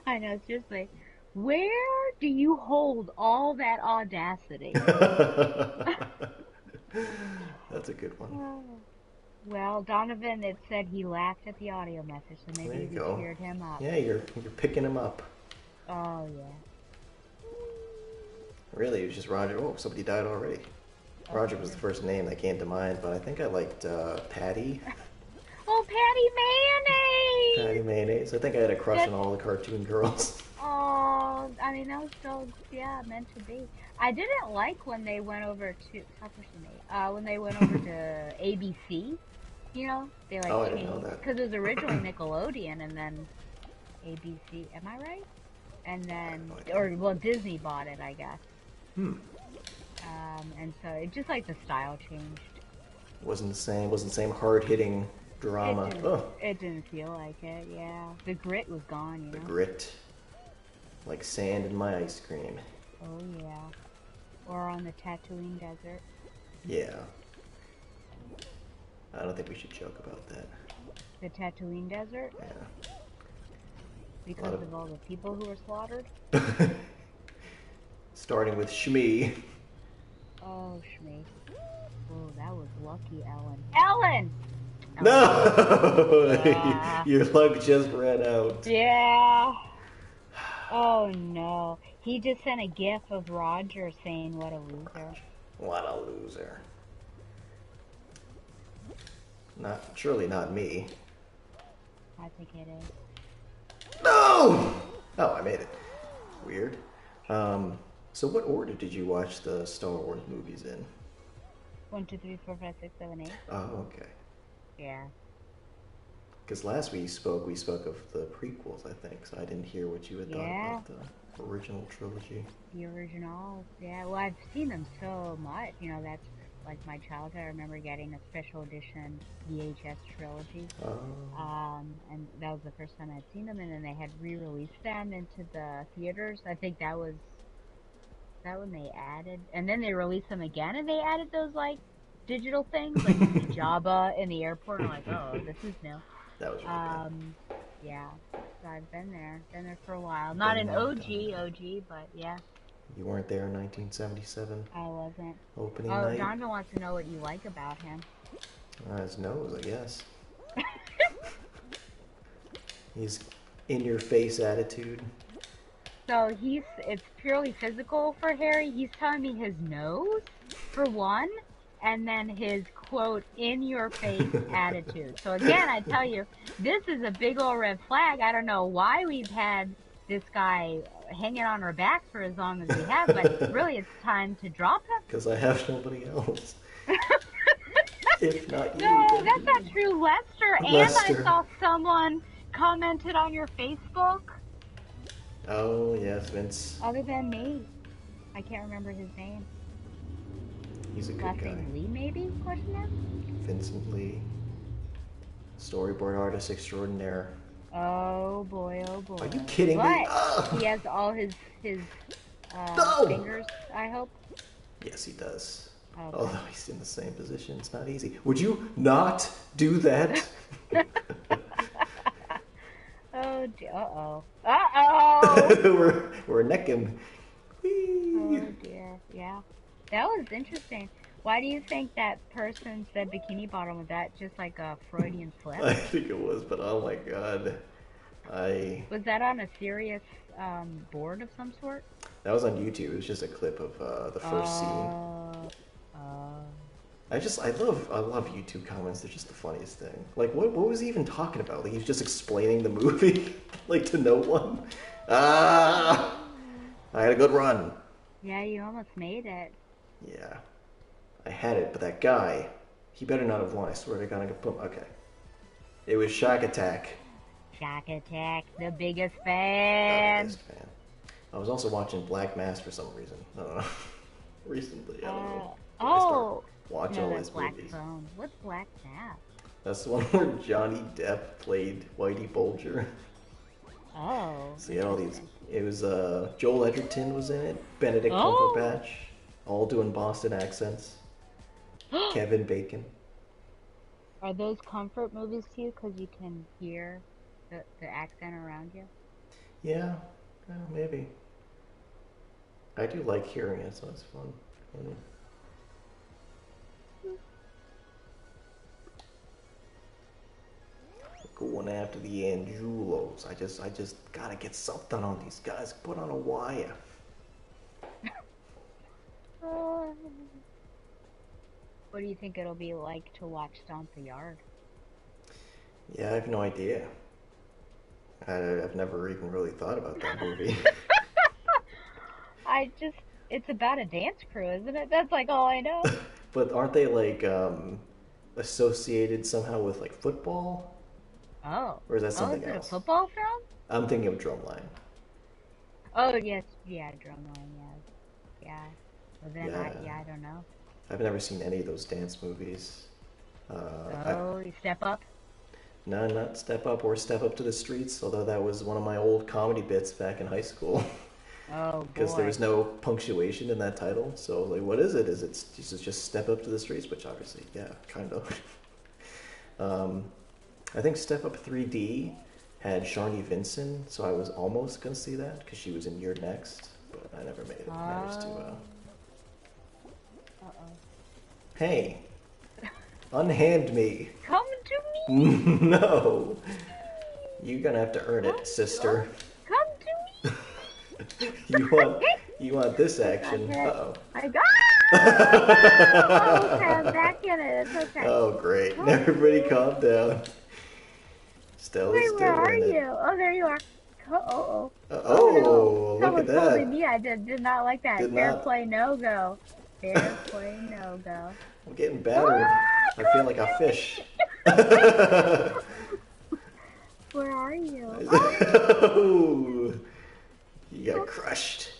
I know, seriously. Where do you hold all that audacity? That's a good one. Oh. Well, Donovan, it said he laughed at the audio message, so There maybe you we go. cheered him up. Yeah, you're picking him up. Oh, yeah. Really, it was just Roger. Oh, somebody died already. Oh, Roger was the dear. first name that came to mind, but I think I liked Patty. Oh, Patty Patty Mayonnaise! Mayonnaise. I think I had a crush on That's, all the cartoon girls. oh, I mean, that was so, yeah, meant to be. I didn't like when they went over to, how first they made, when they went over to ABC, they like Oh, I didn't know changed, that. because it was originally Nickelodeon and then ABC, am I right? And I have no then, idea. or, well, Disney bought it, I guess. Hmm. And so it just like the style changed. Wasn't the same. Wasn't the same hard hitting It drama. didn't, Oh, it didn't feel like it, yeah. The grit was gone, the grit, like sand in my ice cream. Oh, yeah. Or on the Tatooine desert. Yeah. I don't think we should joke about that. The Tatooine desert? Yeah. A lot Because of all the people who were slaughtered? of. Starting with Shmi. Oh, Shmi. Oh, that was lucky, Ellen. Ellen! Ellen got it. No! Yeah. Your luck just ran out. Yeah. Oh, no. He just sent a gif of Roger saying, what a loser. What a loser. Surely not me. I think it is. No! Oh, I made it. Weird. So what order did you watch the Star Wars movies in? 1, 2, 3, 4, 5, 6, 7, 8. Oh, okay. Yeah. Because last we spoke of the prequels, I think, so I didn't hear what you had thought Yeah. about the original trilogy. The originals. Yeah. Well, I've seen them so much. That's like my childhood. I remember getting a special edition VHS trilogy. Oh. And that was the first time I'd seen them. And then they had re-released them into the theaters. I think that was that when they added, and then they released them again, and they added those like digital things, like you see Jabba in the airport. And I'm like, oh, this is new. That was really good. Yeah. So I've been there for a while. Not Been an there, OG, but yeah, You weren't there in 1977 I wasn't. opening Oh, night? Donovan wants to know what you like about him. His nose, I guess. His in-your-face attitude. So it's purely physical for Harry. He's telling me his nose, for one, and then his quote, in your face attitude. So again, I tell you, this is a big old red flag. I don't know why we've had this guy hanging on our backs for as long as we have, but really it's time to drop him. Because I have nobody else. If not you, No, then that's not who? true, Lester. And I Lester. saw someone commented on your Facebook. Oh, yes, Vince. Other than me. I can't remember his name. He's a good Last guy. name Lee, maybe? Question mark? Vincent Lee. Storyboard artist extraordinaire. Oh boy, oh boy. Are you kidding me? But Ugh. he has all his No! fingers, I hope. Yes, he does. Okay. Although he's in the same position, it's not easy. Would you not do that? Oh, uh-oh. Uh-oh! we're necking. Oh dear. Yeah. That was interesting. Why do you think that person said bikini bottom? Was that just like a Freudian slip? I think it was, but oh my god, I Was that on a serious board of some sort? that was on YouTube. It was just a clip of the first scene. Uh, uh, I love YouTube comments. They're just the funniest thing. Like what was he even talking about? Like he was just explaining the movie like to no one. Ah, I had a good run. yeah, you almost made it. Yeah, I had it, but that guy, he better not have won. I swear to God, I could put. Okay, it was Shark Attack. Shock Attack, the biggest Biggest fan. fan. I was also watching Black Mass for some reason. I don't know. Recently, I don't know. Uh, Did I start oh, watching no, all that's these Black movies? Phone. What's Black Mass? That's the one where Johnny Depp played Whitey Bulger. Oh, So you had all these. interesting. It was Joel Edgerton was in it. Benedict Oh, Cumberbatch, all doing Boston accents. Kevin Bacon. are those comfort movies to you because you can hear the accent around you? Yeah, maybe. I do like hearing it, so it's fun. Mm. Going after the Angelos. I just gotta get something on these guys. Put on a wire. Uh, what do you think it'll be like to watch Stomp the Yard? Yeah, I have no idea. I've never even really thought about that movie. I just, it's about a dance crew, isn't it? That's like all I know. But aren't they like associated somehow with like football, Oh, or is that oh, something is it a else? football film? I'm thinking of Drumline. Oh, yes, yeah, Drumline, yeah, yeah. Well, then Yeah, yeah, I don't know. I've never seen any of those dance movies. I Oh, you step up. No, not Step Up or Step Up to the Streets, although that was one of my old comedy bits back in high school. Oh Because there was boy. no punctuation in that title. So, like, what is it? Is it just Step Up to the Streets? Which obviously, yeah, kind of. um, I think Step Up 3D had Sharni Vinson, so I was almost going to see that because she was in Your Next, but I never made it. Managed to. Oh, uh-oh. Hey, unhand me. Come to No, you're gonna have to earn come it, to, oh, sister. come to me. You want you want this I got action? hit. Uh I got. Oh, okay, I'm oh. back in it. It's okay. Oh, great! Come Everybody, to calm down. Stella's Wait, where still are in it. you? Oh, there you are. Oh, oh. Oh no. Oh, look at Someone's holding that! me. I did not like that. Did Fair not. play, no go. Fair play, no go. I'm getting battered. Ah, I feel come like a to fish. me. Where are you? Oh, you got crushed.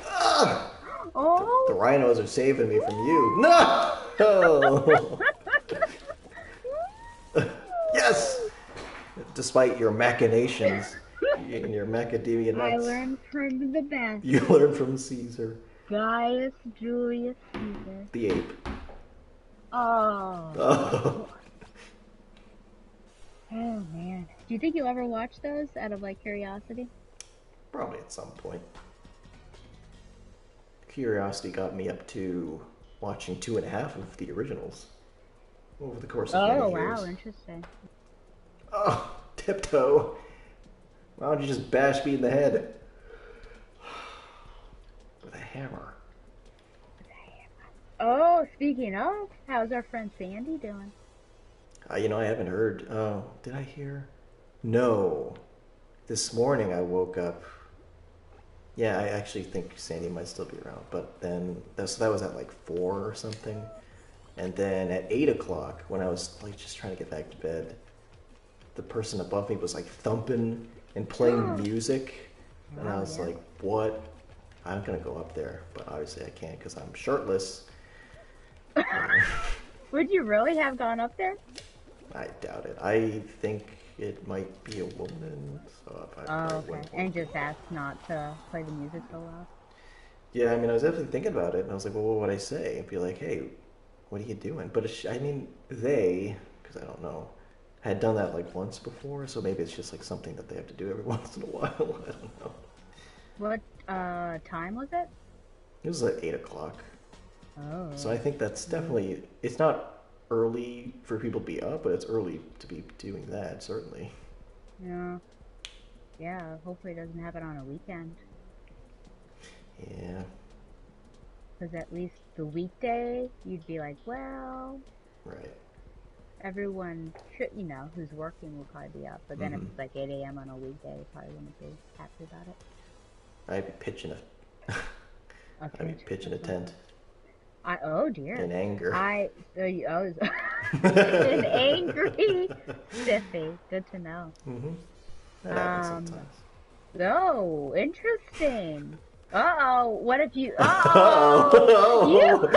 Ah! The Oh. rhinos are saving me from you. No! Oh. Yes! Despite your machinations and your macadamia I nuts, learned from the best. you learn from Caesar, Gaius Julius Caesar. the ape. Oh. Oh, Oh man. Do you think you'll ever watch those out of like curiosity? probably at some point. Curiosity got me up to watching two and a half of the originals over the course of Oh many wow, years. interesting. Oh, tiptoe. Why don't you just bash me in the head with a hammer? Oh, speaking of, how's our friend Sandy doing? I haven't heard. Oh, did I hear? No. This morning I woke up. Yeah, I actually think Sandy might still be around. But then, so that was at like 4 or something. And then at 8 o'clock, when I was like just trying to get back to bed, the person above me was like thumping and playing music. And I Oh was yeah. like, what? I'm gonna go up there. But obviously I can't because I'm shirtless. Would you really have gone up there? I doubt it. I think it might be a woman, so if I Oh, probably okay. wouldn't And want to just go. asked not to play the music so loud. Yeah, I mean, I was definitely thinking about it, and I was like, well, what would I say? I'd be like, hey, what are you doing? But I mean, they, because I don't know, had done that like once before, so maybe it's just like something that they have to do every once in a while. I don't know. What time was it? It was like 8 o'clock. So Oh. I think that's Mm. definitely, it's not early for people to be up, but it's early to be doing that, certainly. Yeah. Yeah. Hopefully it doesn't happen on a weekend. Yeah, Because at least the weekday, you'd be like, well, right. everyone should, who's working will probably be up. But then if Mm-hmm. it's like 8 a.m. on a weekday, you probably wouldn't be happy about it. I'd be pitching a, A I'd be tent or pitching a tent something. Oh dear. in anger. So you, oh, an angry stiffy. Good to know. Mm-hmm. That happens Um, sometimes. oh, interesting. Uh-oh, what if you, uh-oh, you,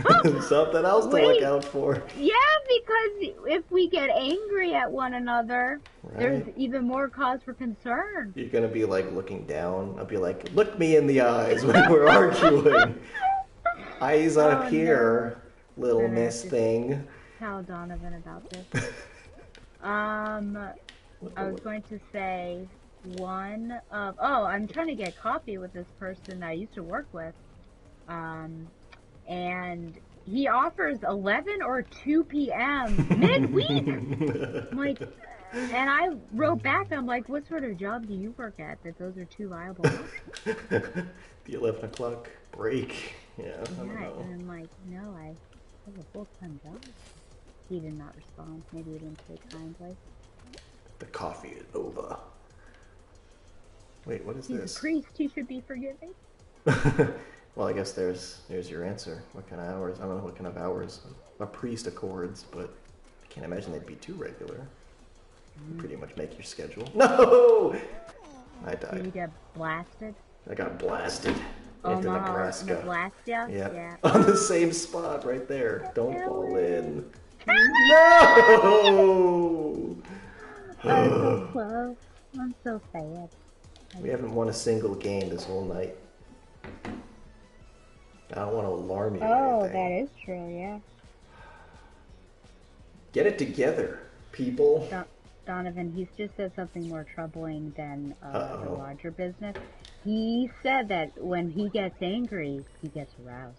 Oh, something else to look wait, out for. yeah, because if we get angry at one another, there's Right? even more cause for concern. You're gonna be like looking down. I'll be like, look me in the eyes when we're arguing. Eyes up Oh no, here, little gonna have miss to thing. tell Donovan about this. Um, I was going to say I'm trying to get coffee with this person I used to work with. Um, and he offers 11 or 2 p.m. midweek. I'm like, and I wrote back, I'm like, what sort of job do you work at that those are two viable options? The 11 o'clock break. Yeah, I don't Yeah, know. and I'm like, no, I have a full-time job. He did not respond. Maybe he didn't take kindly. The coffee is over. Wait, what is He's a this? priest. He should be forgiving. Well, I guess there's your answer. What kind of hours? I don't know what kind of hours a priest accords, but I can't imagine they'd be too regular. You Mm. pretty much make your schedule. No! I Did died. he get blasted? I got blasted into Omaha, Nebraska. Nebraska? Yeah, Yeah. on the same spot right there. Don't fall Ellen. in. No! I was so close. I'm so sad. We haven't won a single game this whole night. I don't want to alarm you or Oh, that anything. is true, yeah. Get it together, people. Donovan, he's just said something more troubling than the Uh-oh. Roger business. He said that when he gets angry, he gets aroused.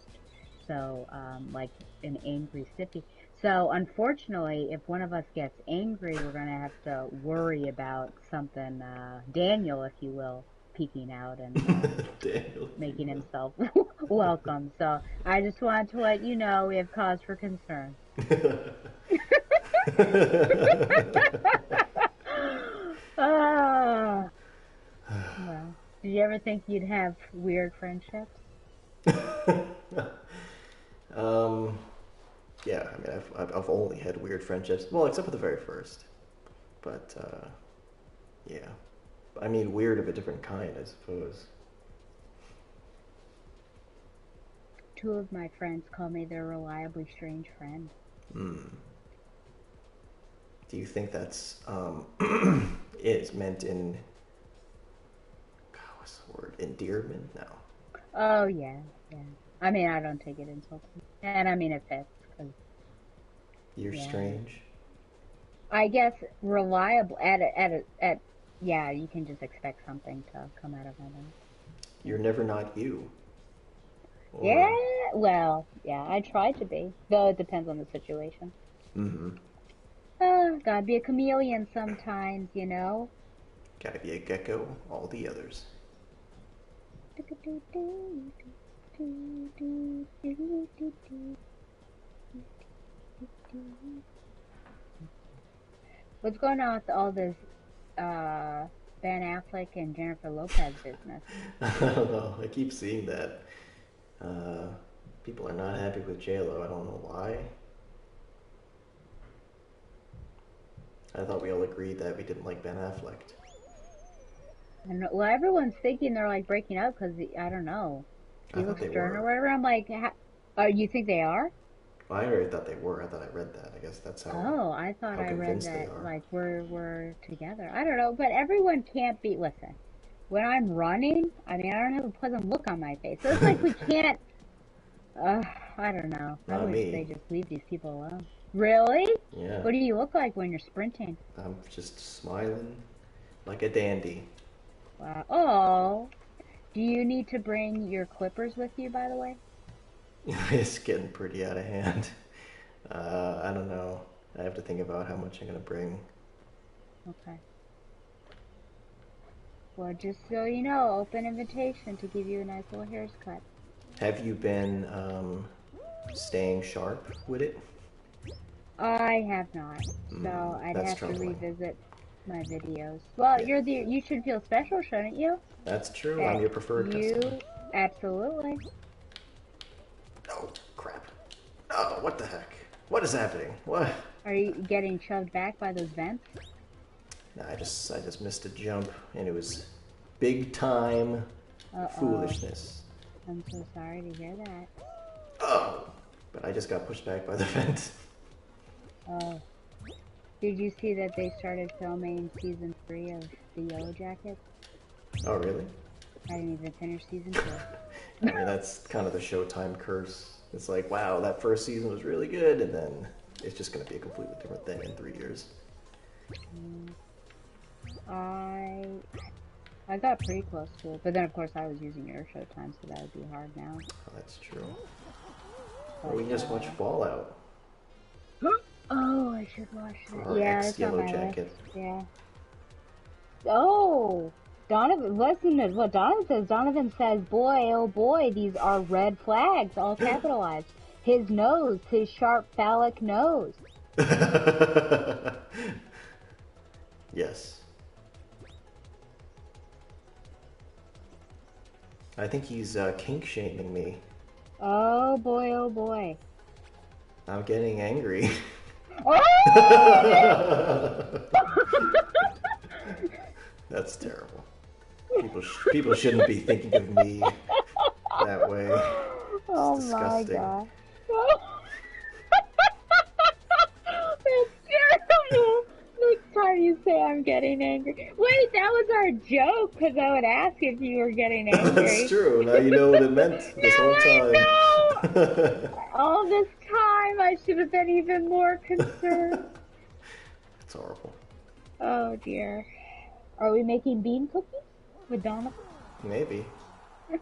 So, like an angry stiffy. So, unfortunately, if one of us gets angry, we're going to have to worry about something, Daniel, if you will, peeking out and Daniel, if you making will. himself welcome. So, I just wanted to let you know we have cause for concern. Ah, well, did you ever think you'd have weird friendships? um, yeah, I mean, I've only had weird friendships. Well, except for the very first. But, yeah. I mean, weird of a different kind, I suppose. Two of my friends call me their reliably strange friend. Hmm. Do you think that's, is meant in, God, what's the word? Endearment? No. Oh yeah, yeah. I mean, I don't take it insulting, and I mean it fits because You're yeah, strange? I guess reliable at yeah, you can just expect something to come out of my mouth. You're never not you. Yeah, Or, well, yeah, I try to be, though it depends on the situation. mm-hmm. Gotta be a chameleon sometimes, you know. Gotta be a gecko, all the others. What's going on with all this uh Ben Affleck and Jennifer Lopez business? I don't know. I keep seeing that. Uh, People are not happy with JLo. I don't know why. I thought we all agreed that we didn't like Ben Affleck. And well, everyone's thinking they're like breaking up because I don't know. I He thought looks they stern or were. whatever. I'm like, you think they are? Well, I already thought they were. I thought I read that. I guess that's Oh, I thought how I read convinced they that are. like we're together. I don't know, but everyone can't be. Listen, when I'm running, I mean, I don't have a pleasant look on my face. So it's like we can't. Uh, I don't know. I Not wish me. they just leave these people alone. Really? Yeah, What do you look like when you're sprinting? I'm just smiling like a dandy. Wow. Oh, Do you need to bring your clippers with you, by the way? It's getting pretty out of hand. I don't know. I have to think about how much I'm gonna bring. Okay. Well, just so you know, open invitation to give you a nice little haircut. Have you been staying sharp with it? I have not, so I'd That's have to troubling. revisit my videos. Well, Yeah, you should feel special, shouldn't you? that's true. I'm That your preferred customer. you absolutely. Oh, crap. Oh, what the heck? What is happening? What? Are you getting shoved back by those vents? Nah, I just missed a jump, and it was big time Uh-oh. foolishness. I'm so sorry to hear that. Oh, but I just got pushed back by the vent. Oh. Did you see that they started filming season 3 of The Yellow Jackets? Oh, really? I didn't even finish season 2. I mean, that's kind of the Showtime curse. It's like, wow, that first season was really good, and then it's just going to be a completely different thing in 3 years. I I got pretty close to it, but then of course I was using your Showtime, so that would be hard now. Oh, that's true. Or But we can just watch Fallout oh, I should watch for that. our Yeah, ex it's on Yellow my list. Jacket. Yeah. Oh, Donovan, listen to what Donovan says. Donovan says, "Boy, oh boy, these are red flags, all capitalized. His nose, his sharp phallic nose." Yes. I think he's kink shaming me. Oh boy, oh boy. I'm getting angry. Oh! That's terrible. People shouldn't be thinking of me that way. It's Oh my disgusting. god. That's terrible. Next time you say I'm getting angry. Wait, that was our joke, because I would ask if you were getting That's angry. true. Now you know what it meant this Now whole I time. know! All this time, I should have been even more concerned. It's horrible. Oh dear. Are we making bean cookies with Donna? Maybe.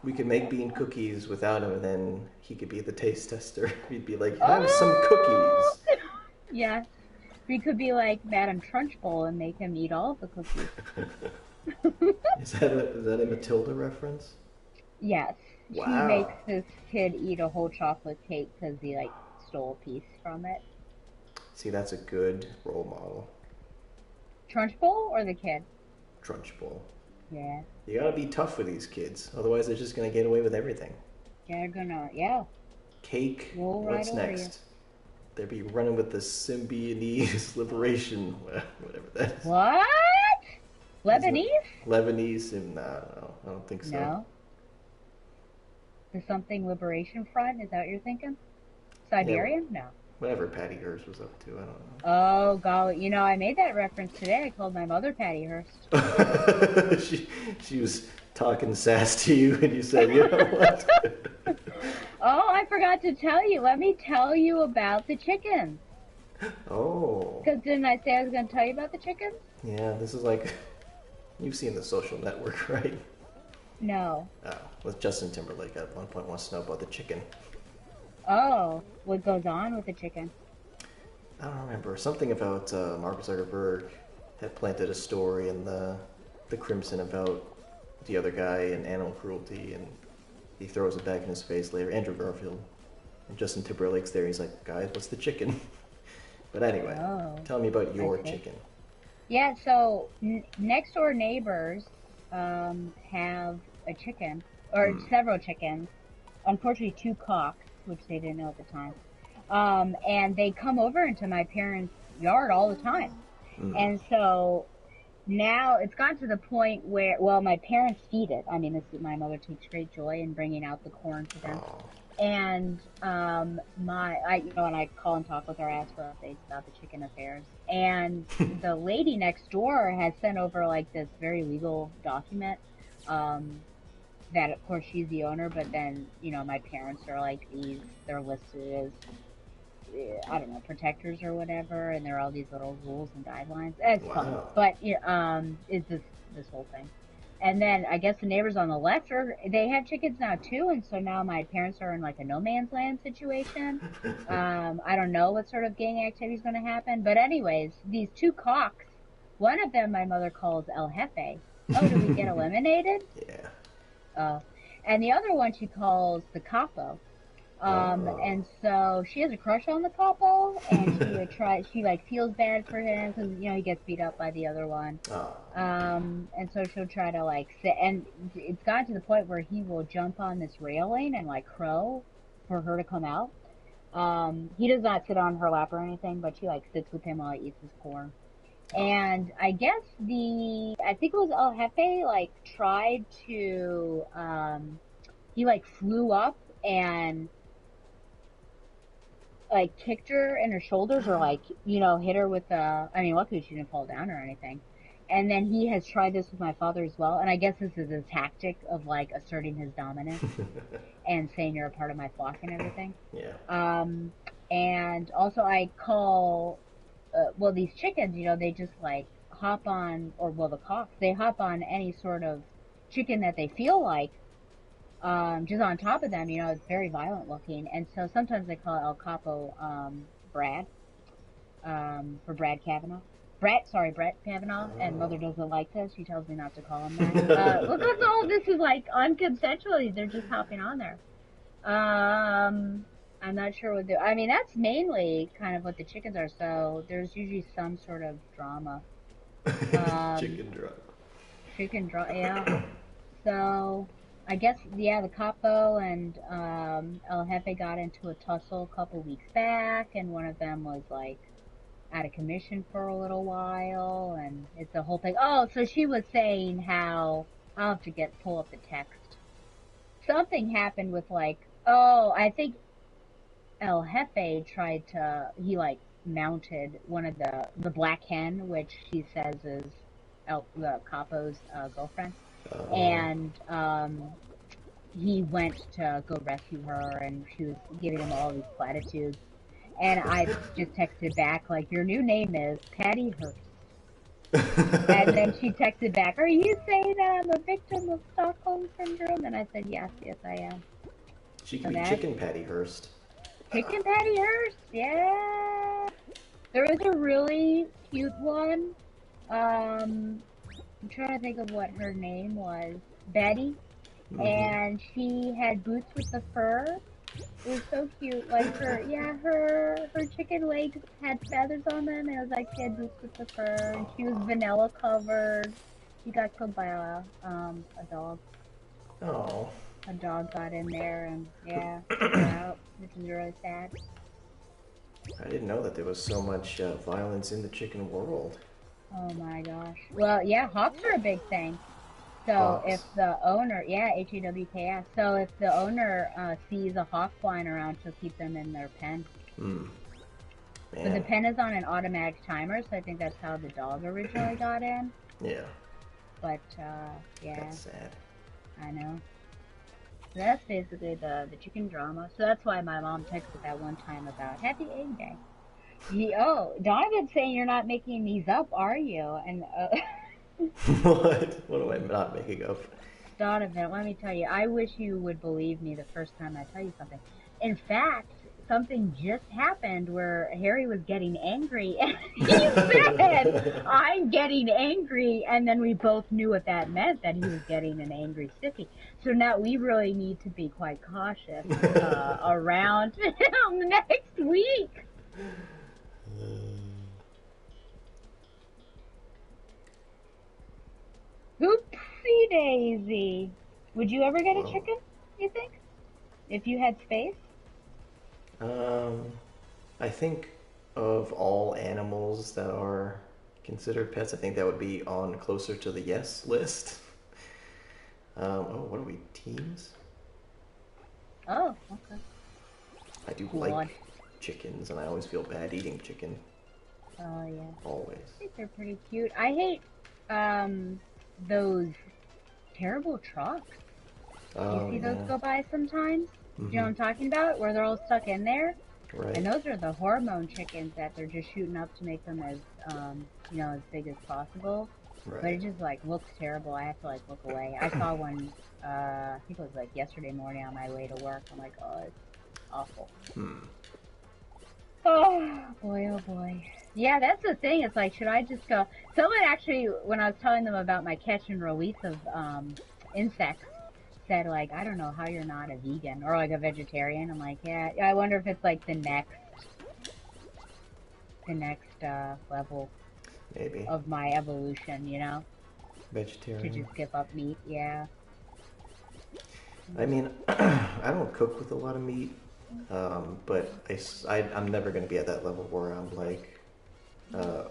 We could make bean cookies without him, and then he could be the taste tester. He'd be like, have some Oh! cookies. Yes. We could be like Madame Trunchbull and make him eat all of the cookies. Is that a Matilda reference? Yes. She makes Wow. this kid eat a whole chocolate cake because he like stole a piece from it. See, that's a good role model. Trunchbull or the kid? Trunchbull. Yeah. You gotta be tough with these kids, otherwise they're just gonna get away with everything. They're gonna, yeah. Cake. Roll right What's over you. next? They'd be running with the Symbionese liberation, whatever that is. What? Isn't it Lebanese? Lebanese? No, I don't think so. No. The something liberation front? Is that what you're thinking? Yeah, Siberian? No. whatever Patty Hearst was up to, I don't Oh, golly. You know, I made that reference today. I called my mother Patty Hearst. know. she was talking sass to you, and you said, you know what? Oh, I forgot to tell you. Let me tell you about the chickens. Oh, Because didn't I say I was going to tell you about the chickens? yeah. This is like you've seen The Social Network, right? No. Oh, with Justin Timberlake at one point wants to know about the chicken. Oh, what goes on with the chicken? I don't remember something about Mark Zuckerberg had planted a story in the Crimson about the other guy and animal cruelty, and he throws it back in his face later. Andrew Garfield and Justin Timberlake's there. He's like, guys, what's the chicken? But anyway, Oh, tell me about I your see. chicken. Yeah, so next door neighbors have a chicken, or several chickens. Unfortunately, two cocks, which they didn't know at the time. And they come over into my parents' yard all the time. And so now it's gotten to the point where, well, my parents feed it. I mean, my mother takes great joy in bringing out the corn to them. Oh, And and I call and talk with her, ask for updates about the chicken affairs. And the lady next door has sent over like this very legal document, that of course she's the owner, but then my parents are like they're listed as I don't know, protectors or whatever, and there are all these little rules and guidelines. It's fun, wow. but it's this whole thing. And then I guess the neighbors on the left they have chickens now too, and so now my parents are in like a no man's land situation. I don't know what sort of gang activity is going to happen, but anyways, these two cocks, one of them my mother calls El Jefe. Oh, did we get eliminated? Yeah. Uh, and the other one she calls the Capo. Oh. And so she has a crush on the Capo, and she like feels bad for him because, he gets beat up by the other one. Oh. And so she'll try to like sit, and it's gotten to the point where he will jump on this railing and like crow for her to come out. He does not sit on her lap or anything, but she like sits with him while he eats his corn. And I guess I think it was El Jefe, like tried to, he like flew up and like kicked her in her shoulders or like, hit her with luckily she didn't fall down or anything. And then he has tried this with my father as well. And I guess this is a tactic of like asserting his dominance and saying you're a part of my flock and everything. Yeah. And also I call, these chickens, they just like hop on, the cocks, they hop on any sort of chicken that they feel like, just on top of them, it's very violent looking. And so sometimes they call El Capo, Brad, for Brad Kavanaugh. Brett Kavanaugh, and Mother doesn't like this. She tells me not to call him that. Look at all this is like unconsensually. They're just hopping on there. I'm not sure what that's mainly kind of what the chickens are. So there's usually some sort of drama. Chicken drama. Chicken drama, yeah. So I guess, the Capo and El Jefe got into a tussle a couple weeks back, and one of them was like out of commission for a little while, and it's a whole thing. Oh, so she was saying how I'll have to pull up the text. Something happened with like, I think El Jefe he like mounted one of the black hen, which he says is the Capo's girlfriend, and he went to go rescue her, and she was giving him all these platitudes. And I just texted back, like, your new name is Patty Hearst. And then she texted back, are you saying that I'm a victim of Stockholm Syndrome? And I said, yes, I am. She could be Chicken Patty Hearst. Chicken Patty Hearst, yeah. There was a really cute one. I'm trying to think of what her name was. Betty. Mm-hmm. And she had boots with the fur. It was so cute. Like her chicken legs had feathers on them, and it was like she had boots with the fur, and she was vanilla covered. She got killed by a dog. Oh. A dog got in there and took her out, which is really sad. I didn't know that there was so much violence in the chicken world. Oh my gosh. Well, yeah, hawks are a big thing. So Hawks. If the owner, HAWKS. So if the owner sees a hawk flying around, she'll keep them in their pen. But the pen is on an automatic timer, so I think that's how the dog originally got in. Yeah. But That's sad. I know. So that's basically the chicken drama. So that's why my mom texted that one time about Happy Egg Day. Donovan's saying you're not making these up, are you? And What? What am I not making up? Donovan, let me tell you, I wish you would believe me the first time I tell you something. In fact, something just happened where Harry was getting angry, and he said, I'm getting angry, and then we both knew what that meant, that he was getting an angry stiffy. So now we really need to be quite cautious around him next week. Oopsie daisy. Would you ever get a chicken, you think? If you had space? I think of all animals that are considered pets, I think that would be on closer to the yes list. What are we, teams? Oh, okay. I do like chickens, and I always feel bad eating chicken. Oh, yeah. Always. I think they're pretty cute. I hate, those terrible trucks. You see those go by sometimes? Mm-hmm. You know what I'm talking about? Where they're all stuck in there? Right. And those are the hormone chickens that they're just shooting up to make them as, as big as possible. but Right. it just like looks terrible. I have to like look away. I saw one, I think it was like yesterday morning on my way to work. I'm like, oh, it's awful. Hmm. Oh boy, oh boy. Yeah, that's the thing. It's like, should I just go? Someone actually, when I was telling them about my catch and release of insects, said like, I don't know how you're not a vegan or like a vegetarian. I'm like, yeah. I wonder if it's like the next level Maybe. of my evolution, to Vegetarian. just give up meat. Yeah. I mean, I don't cook with a lot of meat, but I'm never going to be at that level where I'm like, uh,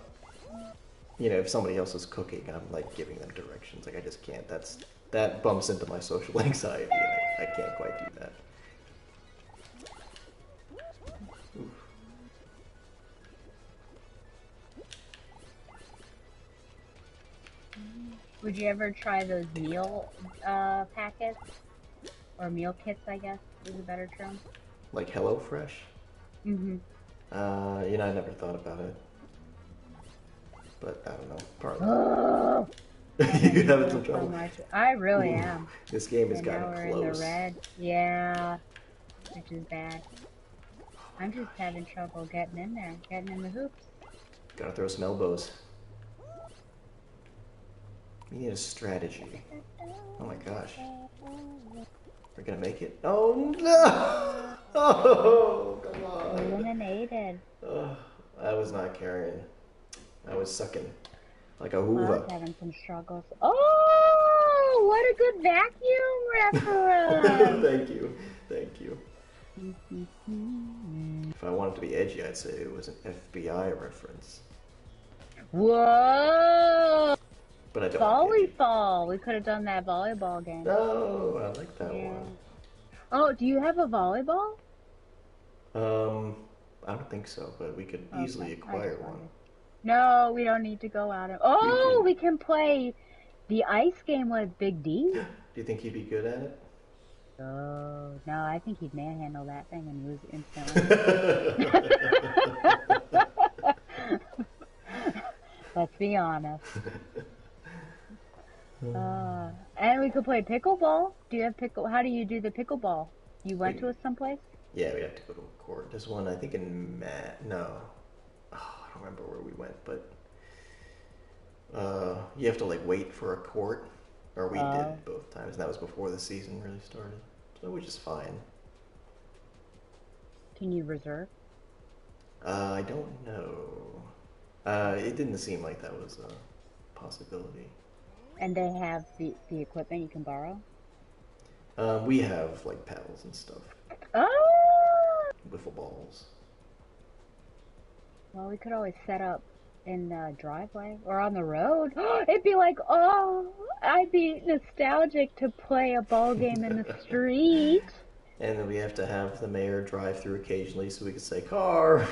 if somebody else is cooking, I'm like giving them directions. Like I just can't. That bumps into my social anxiety, and I can't quite do that. Oof. Would you ever try those meal packets or meal kits? I guess is a better term. Like HelloFresh? Mm-hmm. I never thought about it, but I don't know. Probably. Oh, I'm You having into some it so trouble? much. I really Ooh, am. this game has And now gotten we're in the close. red. Yeah, which is bad. I'm just having trouble getting in there, getting in the hoops. Gotta throw some elbows. We need a strategy. Oh my gosh. We're gonna make it. Oh no! Oh, come on. Eliminated. Oh, I was not carrying. I was sucking like a Well, I was hoover. having some struggles. Oh, what a good vacuum reference. Thank you. Thank you. If I wanted to be edgy, I'd say it was an FBI reference. Whoa! But I don't want to be edgy. Volleyball. We could have done that volleyball game. Oh, I like that Yeah. one. Oh, do you have a volleyball? Um, I don't think so, but we could Okay, easily I acquire just one. wondered. No, we don't need to go out. We Oh, can. we can play the ice game with Big D. Do you think he'd be good at Oh, no, I think he'd manhandle that thing and lose instantly. it? Let's be honest. And we could play pickleball. Do you have pickle? How do you do the pickleball? You went we, to it someplace? yeah, we have to go to a court. There's one, I think, in No. Oh, I don't remember where we went, but you have to like wait for a court, or we Oh, did both times, and that was before the season really started, so which is fine. can you reserve? I don't know. It didn't seem like that was a possibility. And they have the equipment you can borrow? We have like paddles and stuff, Oh, wiffle balls. well, we could always set up in the driveway or on the road. It'd be like, oh, I'd be nostalgic to play a ball game in the street. And then we have to have the mayor drive through occasionally so we can say car.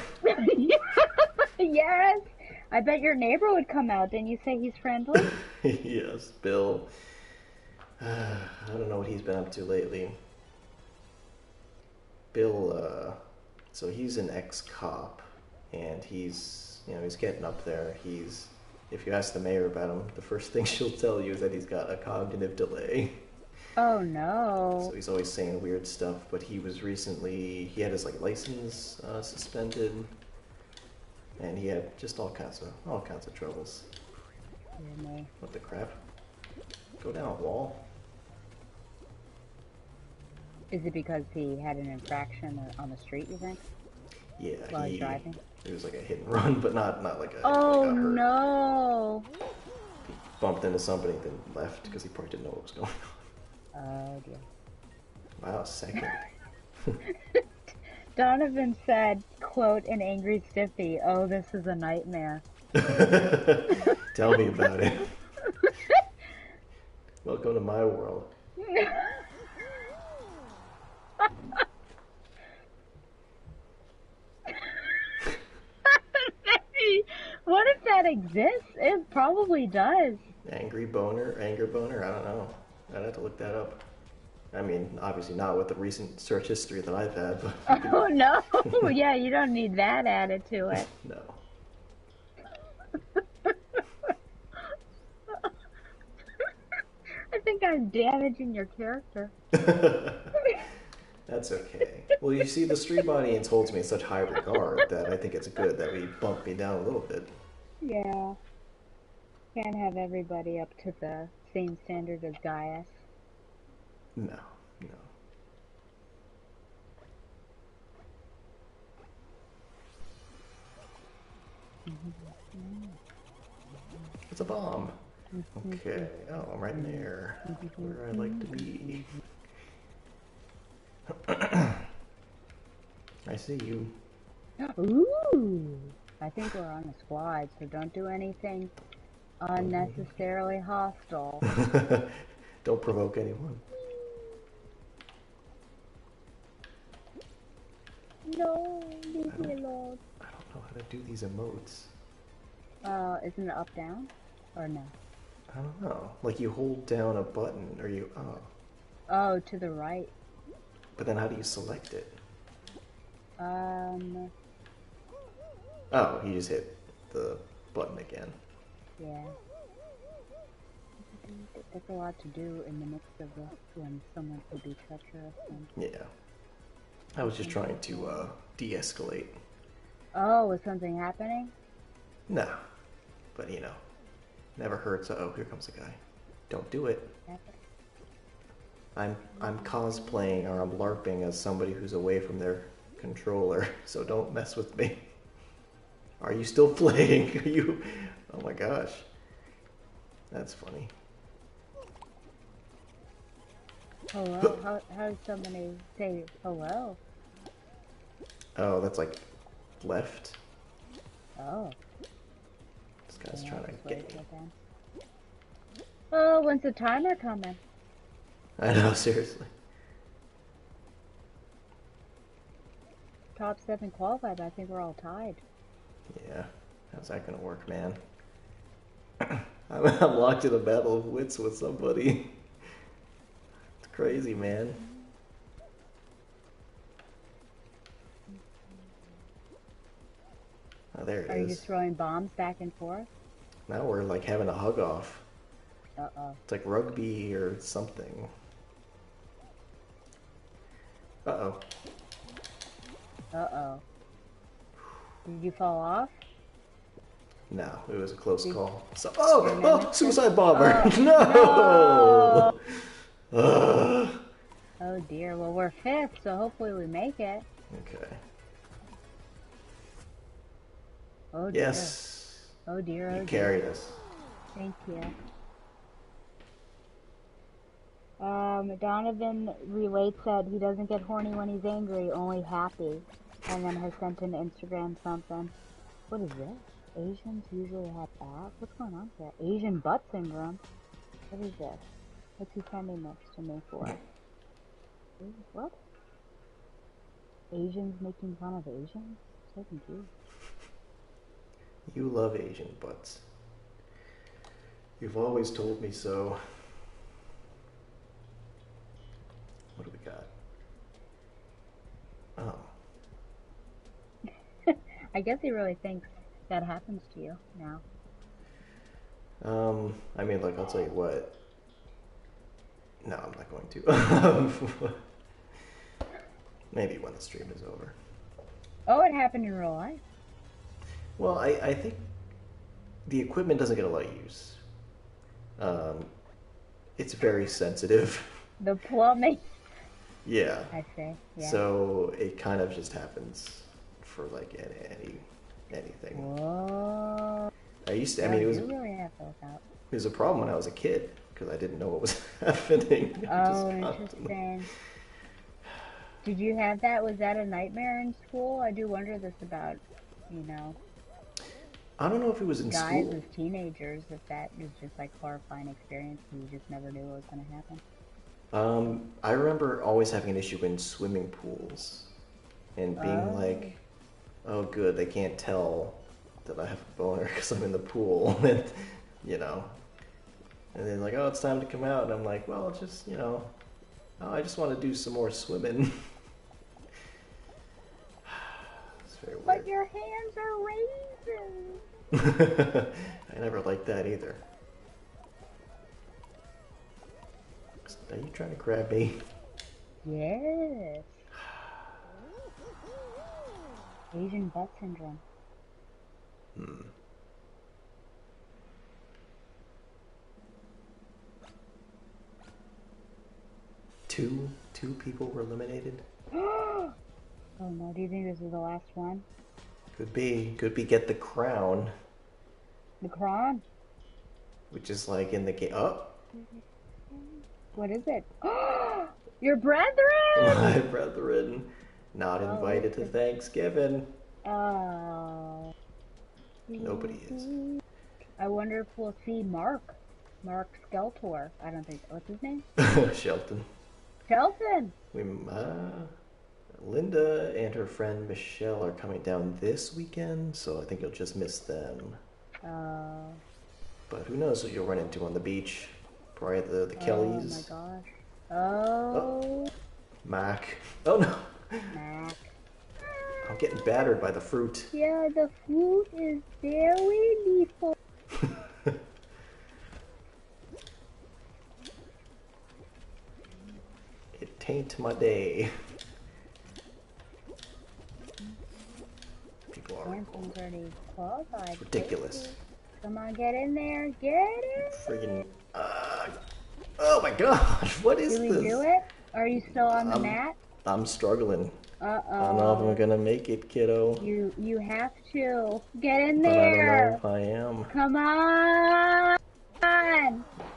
Yes. I bet your neighbor would come out. Didn't you say he's friendly? Yes, Bill. I don't know what he's been up to lately. Bill, so he's an ex-cop, and he's getting up there. If you ask the mayor about him, the first thing she'll tell you is that he's got a cognitive delay. Oh So no. he's always saying weird stuff. But he had his like license suspended, and he had just all kinds of troubles. Dear me. What the crap? Go down, wall. Is it because he had an infraction on the street, you think, Yeah, while he's he driving? it was like a hit and run, but not like a Oh got hurt. no. He bumped into somebody, then left because he probably didn't know what was going Oh dear. on. Wow, second. Donovan said, quote, an angry stiffy, oh, this is a nightmare. Tell me about it. Welcome to my world. What if that exists? It probably does. Anger boner. I don't know. I'd have to look that up. I mean, obviously not with the recent search history that I've had, Oh no. Yeah, you don't need that added to it. no. think I'm damaging your character. That's okay. Well, you see, the stream audience holds me in such high regard that I think it's good that we bump me down a little bit. Yeah, can't have everybody up to the same standard as Gaius. No, no. It's a bomb. Okay. Oh, I'm right there. Where I like to be. I see you. Ooh, I think we're on a squad, so don't do anything unnecessarily hostile. Don't provoke anyone. No, leave me alone. I don't know how to do these emotes. Isn't it up down or no? I don't know. Like you hold down a button, or you Oh, to the right. But then how do you select it? Oh, you just hit the button again. Yeah. That's a lot to do in the midst of when someone could be treacherous. Yeah. I was just trying to de-escalate. Oh, was something happening? No. But you know, never hurts. Oh, here comes a guy. Don't do it. I'm cosplaying or I'm LARPing as somebody who's away from their controller, so don't mess with me. Are you still playing? Are you? Oh my gosh. That's funny. Hello? How did somebody say hello? Oh, that's like left. Oh. This guy's trying to get me. Oh, when's the timer coming? I know, seriously. Top 7 qualified, but I think we're all tied. Yeah. How's that gonna work, man? I'm locked in a battle of wits with somebody. It's crazy, man. Oh, there it is. Are you just throwing bombs back and forth? Now we're like having a hug off. Uh-oh. It's like rugby or something. Uh-oh. Uh-oh. Did you fall off? No, it was a close call. So, suicide bomber! No! Oh dear. Well, we're 5th, so hopefully we make it. Okay. Oh dear. Yes. Oh dear. You carried us. Thank you. Donovan relates that he doesn't get horny when he's angry, only happy. And then has sent an Instagram something. What is this? Asians usually have abs? What's going on here? Asian butt syndrome? What is this? What's he sending this to me for? What? Asians making fun of Asians? So confused. You love Asian butts. You've always told me so. What do we got? Oh. I guess he really thinks that happens to you now. I mean, look, I'll tell you what. No, I'm not going to. Maybe when the stream is over. Oh, it happened in real life. Well, I think the equipment doesn't get a lot of use. It's very sensitive. The plumbing. Yeah. I see. Yeah. So it kind of just happens for like anything. Whoa. I mean, it was. You really have to look out. It was a problem when I was a kid because I didn't know what was happening. Oh, interesting. Did you have that? Was that a nightmare in school? I do wonder this about, you know, I don't know if it was in guys school. as teenagers, if that was just like horrifying experience and you just never knew what was going to happen. I remember always having an issue in swimming pools and being like, oh good, they can't tell that I have a boner because I'm in the pool. And, you know, and then like, oh, it's time to come out. And I'm like, well, just, you know, oh, I just want to do some more swimming. It's very weird. But your hands are raisins. I never liked that either. Are you trying to grab me? Yes. Asian butt syndrome. Hmm. Two people were eliminated? Oh no, do you think this is the last one? Could be. Could be get the crown. The Kron? Which is like in the game. Oh! What is it? Oh, your brethren! My brethren. Not Oh, invited to Thanksgiving. oh. Nobody is. I wonder if we'll see Mark. Mark Skeltor. I don't think. What's his name? Shelton. Shelton! We, Linda and her friend Michelle are coming down this weekend, so I think you'll just miss them. Oh. But who knows what you'll run into on the beach. Probably the Kellys. Oh my gosh. Oh, Oh. Mac. Oh no. Mac. I'm getting battered by the fruit. Yeah, the fruit is very lethal. It taint my day. People are Hanson's already qualified. ridiculous. Come on, get in there. Get in. Friggin'. Oh my gosh, what is Do we this? do it? Are you still on the mat? I'm struggling. Uh-oh. I don't know if I'm gonna make it, kiddo. You have to. Get in But I don't know there. if I am. Come on.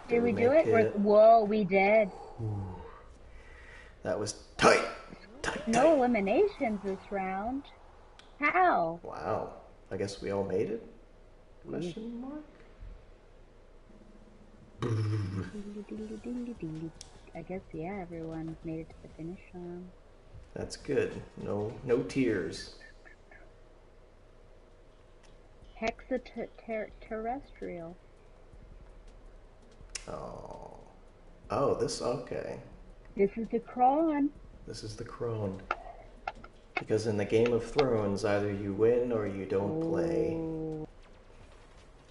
Did we do it? Whoa, we did. Ooh. That was tight. Tight. No eliminations this round. How? Wow. I guess we all made it? Question mark? I guess, yeah, everyone made it to the finish line. That's good. No tears. Hexaterrestrial. Oh. Oh, okay. This is the Kron. This is the crone. Because in the Game of Thrones, either you win or you don't play.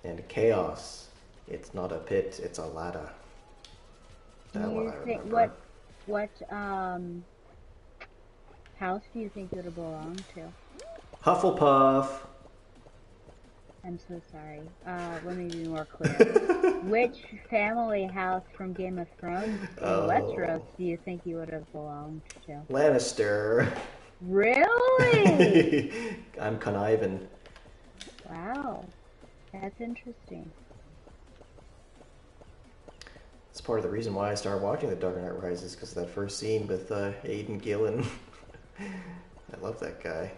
And chaos. It's not a pit, it's a ladder. That one I remember. What house do you think it would belong to? Hufflepuff. I'm so sorry. Let me be more clear. Which family house from Game of Thrones in Westeros do you think you would have belonged to? Lannister. Really? I'm conniving. Wow. That's interesting. It's part of the reason why I started watching The Dark Knight Rises, because of that first scene with Aidan Gillen. I love that guy.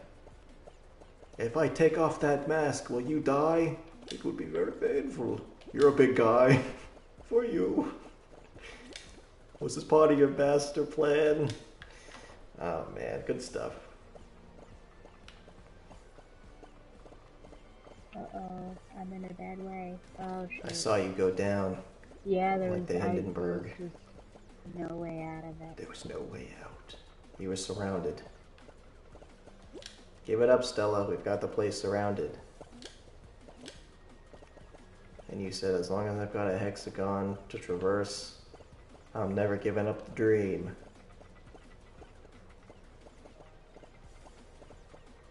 If I take off that mask, will you die? It would be very painful. You're a big guy. For you. Was this part of your master plan? Oh man, good stuff. Uh-oh, I'm in a bad way. Oh, shit. I saw you go down. Yeah, like the Hindenburg. There was just no way out of it. There was no way out. You were surrounded. Give it up, Stella. We've got the place surrounded. And you said, as long as I've got a hexagon to traverse, I'm never giving up the dream.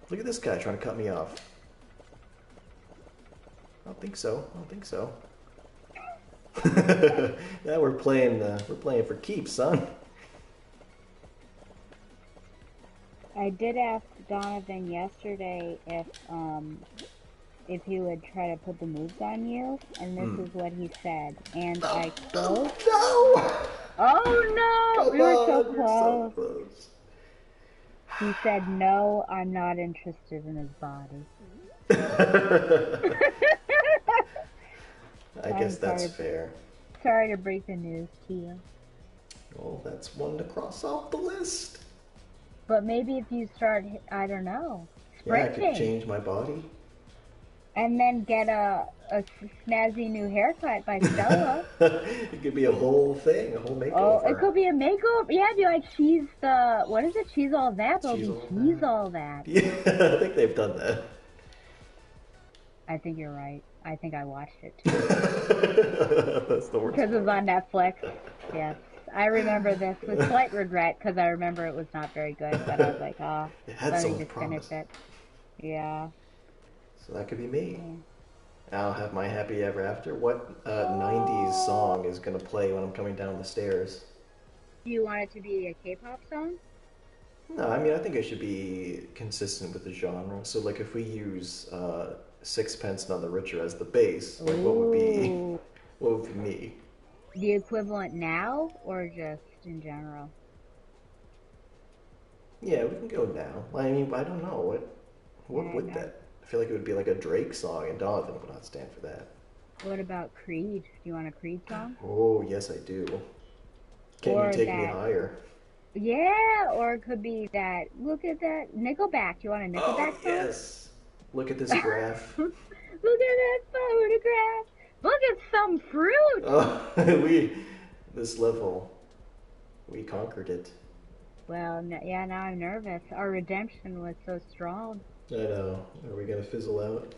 Look at this guy trying to cut me off. I don't think so. I don't think so. Now we're playing for keeps, son. I did ask Donovan yesterday if he would try to put the moves on you, and this is what he said. And I quote, No! "Oh no, we were so You're close." so close. He said, "No, I'm not interested in his body." I guess that's fair. Sorry to break the news to you. Well, that's one to cross off the list. But maybe if you start, I don't know, Yeah, I sprinting, could change my body. and then get a snazzy new haircut by Stella. It could be a whole thing, a whole makeover. Oh, it could be a makeover. Yeah, it'd be like she's the, what is it? She's all that. But he's all that. Yeah, I think they've done that. I think you're right. I think I watched it too. That's the worst. Because it was on Netflix. Yes. I remember this with slight regret because I remember it was not very good, but I was like, ah, It had let so me much just finish promise. it. Yeah. So that could be me. Yeah. I'll have my happy ever after. What 90s Oh. song is going to play when I'm coming down the stairs? Do you want it to be a K-pop song? No, I mean, I think I should be consistent with the genre. So, like, if we use Sixpence None the Richer as the base, like, what would be, Ooh. what would be me? The equivalent now or just in general? Yeah, we can go now. I mean, I don't know what And would that? I feel like it would be like a Drake song, and Donovan would not stand for that. what about Creed? Do you want a Creed song? Oh, yes, I do. Can you Or take me that, higher? yeah, or it could be that, look at that, Nickelback. You want a Oh, Nickelback song? yes. Look at this graph. Look at that photograph. Look at some fruit. Oh, this level, we conquered it. Well, yeah, now I'm nervous. Our redemption was so strong. I know. Are we gonna fizzle out?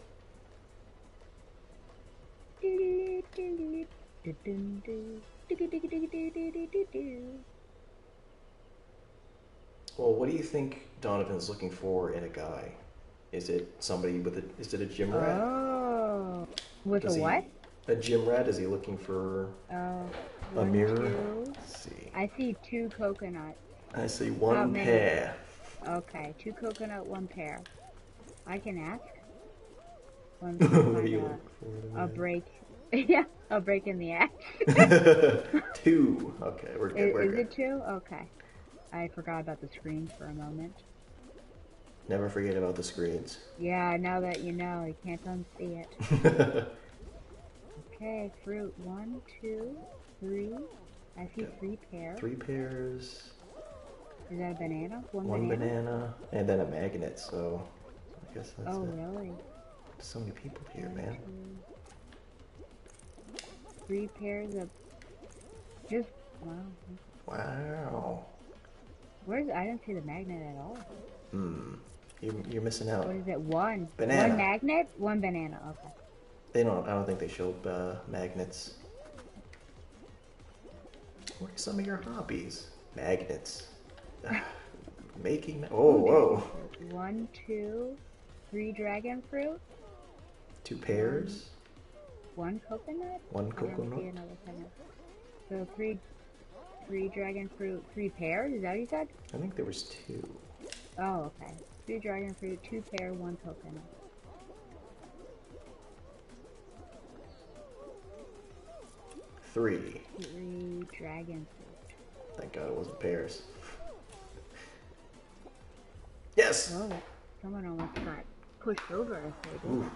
Well, what do you think Donovan's looking for in a guy? Is it somebody with a? Is it a gym rat? Oh, with a Does what? he a gym rat? Is he looking for Oh, a one, mirror? two. Let's see. I see two coconuts. I see How one many? pair. Okay, two coconut, one pear. I can ask. Let me What are find you looking for a in break. Yeah, a break in the act. a man? Two. Okay, we're good. We're Is good. it two? Okay. I forgot about the screens for a moment. Never forget about the screens. Yeah, now that you know, you can't unsee it. Okay, fruit. One, two, three. I see Got three pear. three pairs, Is that a banana? One one banana? banana, and then a magnet. So I guess that's Oh, it. really? So many people here, One, man. two, three pairs of just wow. Wow. I didn't see the magnet at all. Hmm. You're missing out. What is it? One Banana. magnet, one banana. Okay. They don't. I don't think they show magnets. What are some of your hobbies? Magnets. Making. Oh, Ooh, dragon whoa. fruit. One, two, three dragon fruit. Two One, pairs. one coconut. One I didn't see coconut. another coconut. So three dragon fruit, three pears. Is that what you said? I think there was two. Oh, okay. Three dragon fruit, two pear, one coconut. Three. Three dragon fruit. Thank God it wasn't pears. Yes. Oh, someone almost got pushed over if they Ooh. didn't.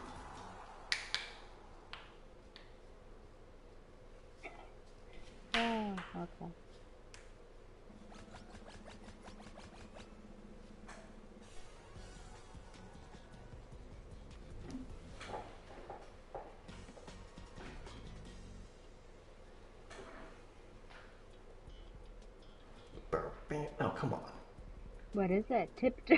Oh, okay. Oh, come on. What is it? Tiptoe.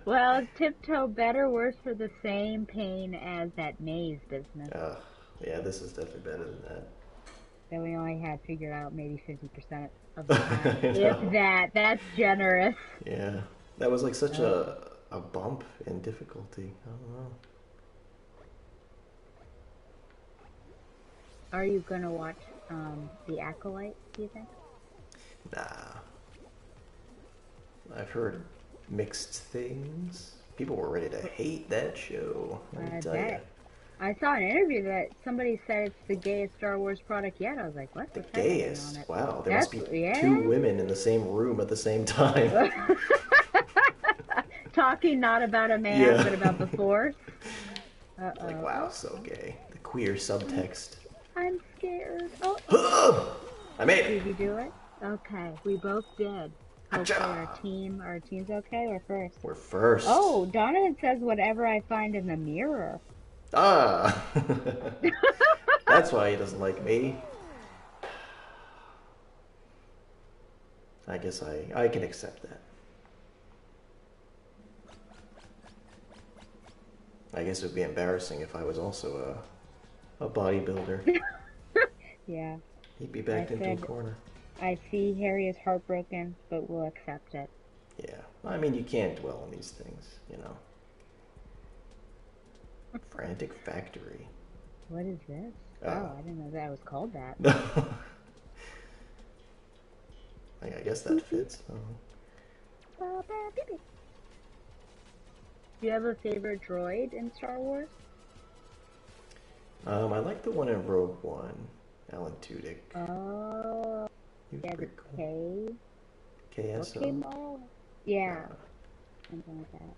Well, tiptoe better, worse for the same pain as that maze business Yeah, this is definitely better than that. that we only had figured out maybe 50% of the time. I If know. that, that's generous. Yeah, that was like such Oh. a bump in difficulty. I don't know. Are you gonna watch The Acolyte, do you think? Nah, I've heard mixed things. People were ready to hate that show. Let me I tell you, bet. I saw an interview that somebody said it's the gayest Star Wars product yet. I was like, what? the What's happening on gayest. it? Wow, there must That's, be two yeah. women in the same room at the same time. Talking not about a man, Yeah. but about the Force. Like, Uh-oh. wow, Oh, so gay. The queer I'm, subtext. I'm scared. Oh, oh. I made it. Did you do it? Okay, we both did. Hopefully Gotcha. our team's okay. We're first. We're first. Oh, Donovan says whatever I find in the mirror. Ah, that's why he doesn't like me. I guess I can accept that. I guess it would be embarrassing if I was also a bodybuilder. Yeah. He'd be I backed into a said, corner. I see Harry is heartbroken, but we'll accept it. Yeah. I mean, you can't dwell on these things, you know. Frantic Factory. What is this? Oh. Oh, I didn't know that was called that. I guess that fits. Oh. Do you have a favorite droid in Star Wars? I like the one in Rogue One, Alan Tudyk. Oh, He was yeah, the pretty cool. K. Okay, KSO. Marl. Yeah, Uh, something like that.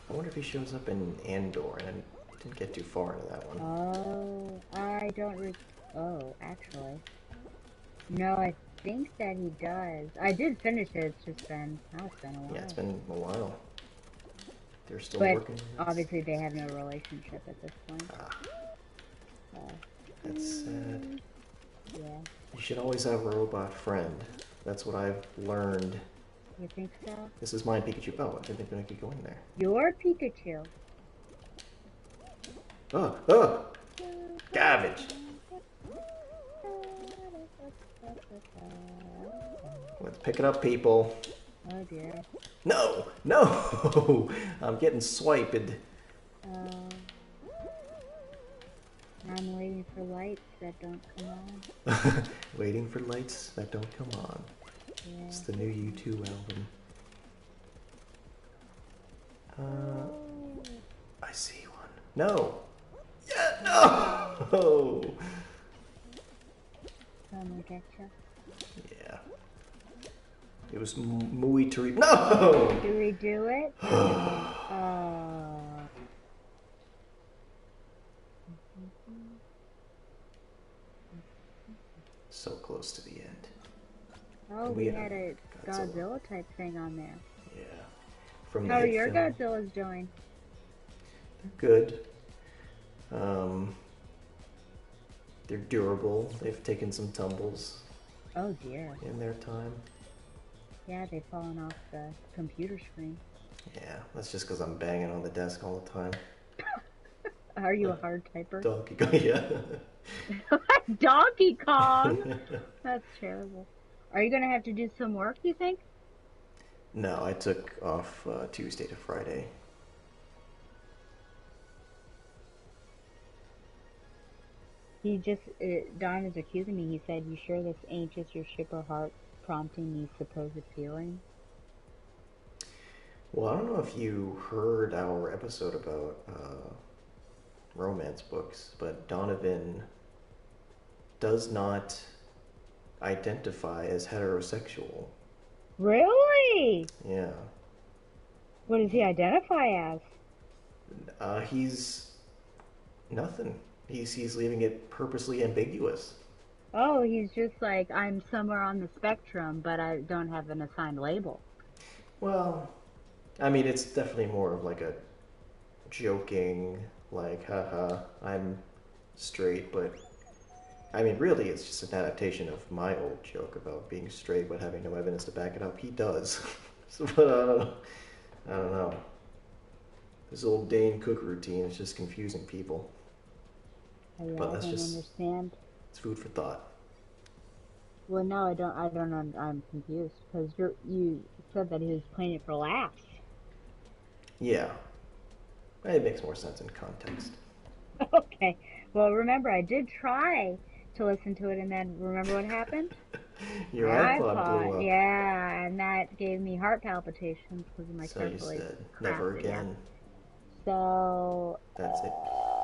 I wonder if he shows up in Andor, and I didn't get too far into that one. Oh, I don't Oh, actually. No, I think that he does. I did finish it, it's just been, oh, it's been a Yeah, it's while. been a while. They're still But working on it. obviously they have no relationship at this point. Ah, So, that's sad. yeah. You should always have a robot friend. That's what I've learned. You think so? This is my Pikachu. Oh, I didn't think I could go in there. Your Pikachu. Oh, oh! Garbage! Let's pick it up, people. Oh dear. No! No! I'm getting swiped. Uh, I'm waiting for lights that don't come on. Waiting for lights that don't come on. Yeah. It's the new U2 album. I see one. No! Yeah, no! Someone get you. Yeah. It was Mui Tari. No! Do we do it? Oh. So close to the end. Oh, And we had a Godzilla. Godzilla type thing on there. Yeah. From How the are hit your film. Godzillas doing? Good. They're durable. They've taken some tumbles Oh dear. in their time. Yeah, they've fallen off the computer screen. Yeah, that's just because I'm banging on the desk all the time. Are you a hard typer? Donkey Kong, yeah. Donkey Kong! That's terrible. Are you gonna have to do some work, you think? No, I took off Tuesday to Friday. He just, Don is accusing me. He said, "You sure this ain't just your shipper heart prompting these supposed feelings?" Well, I don't know if you heard our episode about romance books, but Donovan does not identify as heterosexual. Really? Yeah. What does he identify as? He's nothing. He's leaving it purposely ambiguous. Oh, he's just like, I'm somewhere on the spectrum, but I don't have an assigned label. Well, I mean, it's definitely more of like a joking, like, haha, I'm straight, but I mean, really, it's just an adaptation of my old joke about being straight but having no evidence to back it up. He does. So, but I don't know. This old Dane Cook routine is just confusing people. Oh, yeah, But I that's don't just, understand. it's food for thought. Well, no, I don't. I'm confused because you said that he was playing it for laughs. Yeah. It makes more sense in context. Okay. Well, remember, I did try to listen to it, and then remember what happened? Your My iPod blew iPod, up. yeah, and that gave me heart palpitations because of my So you carefully said, never crafted, yeah. again. So, That's it.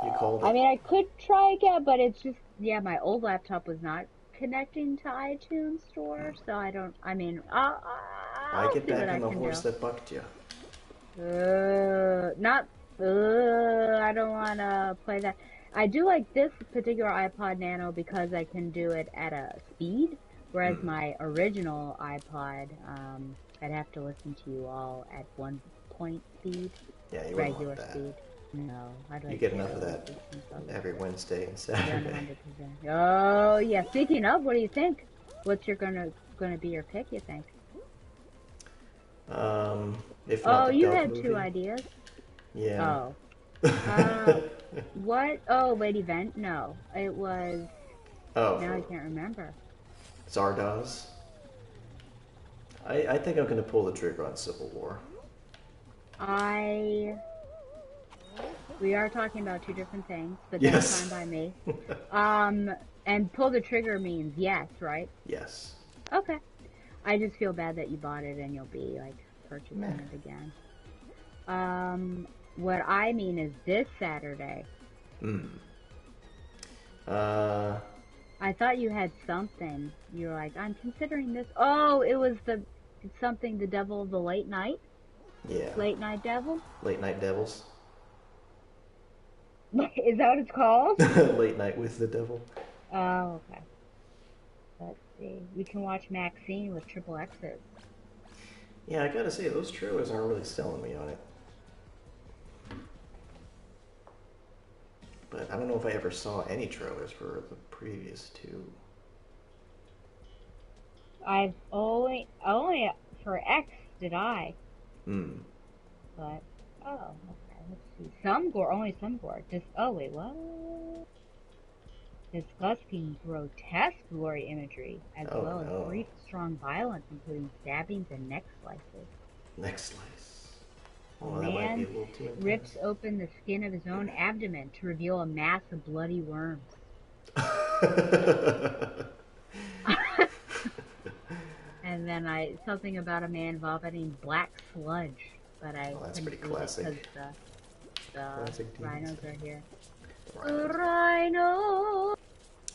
You called I it. mean, I could try again, but it's just, yeah, my old laptop was not connecting to iTunes Store, so I don't, I mean, I I'll get see what back I on the can horse do. that bucked you. Not, I don't want to play that. I do like this particular iPod Nano because I can do it at a speed, whereas Mm. my original iPod, I'd have to listen to you all at 1 point speed, Yeah, you wouldn't regular want that. speed. No, I'd You like get to enough of that listen to it. every Wednesday and You're Saturday. 100%. Oh yeah. Speaking of, what do you think? What's your gonna be your pick? You think? If not Oh, the you Dove had two movie. ideas. Yeah. Oh. Uh, what? Oh, wait, event? No, it was. Oh, Now I for can't remember. Zardoz. I think I'm gonna pull the trigger on Civil War. I We are talking about two different things, but that's fine Yes. by me. Um, and pull the trigger means yes, right? Yes. Okay. I just feel bad that you bought it and you'll be like Meh. purchasing it again. What I mean is this Saturday. Hmm. Uh, I thought you had something. You're like, I'm considering this. Oh, it's something, the devil of the yeah. late night devil. Late Night Devils. Is that what it's called? Late Night with the Devil. Oh, okay. Let's see. We can watch Maxine with triple X's. Yeah, I gotta say, those trailers aren't really selling me on it. But I don't know if I ever saw any trailers for the previous two. I've only for X did I, Hmm. but oh, okay. Let's see. Some gore, only some gore. Just oh wait, what? Disgusting, grotesque gory imagery, as Oh well as no. brief, strong violence, including stabbings and neck slices. Next slice. A Oh, that might be man a little too intense. rips open the skin of his own abdomen to reveal a mass of bloody worms. And then something about a man vomiting black sludge, but I Oh, that's couldn't pretty read it classic. because the Classic demon rhinos stuff. are here. The Rhinos. rhino,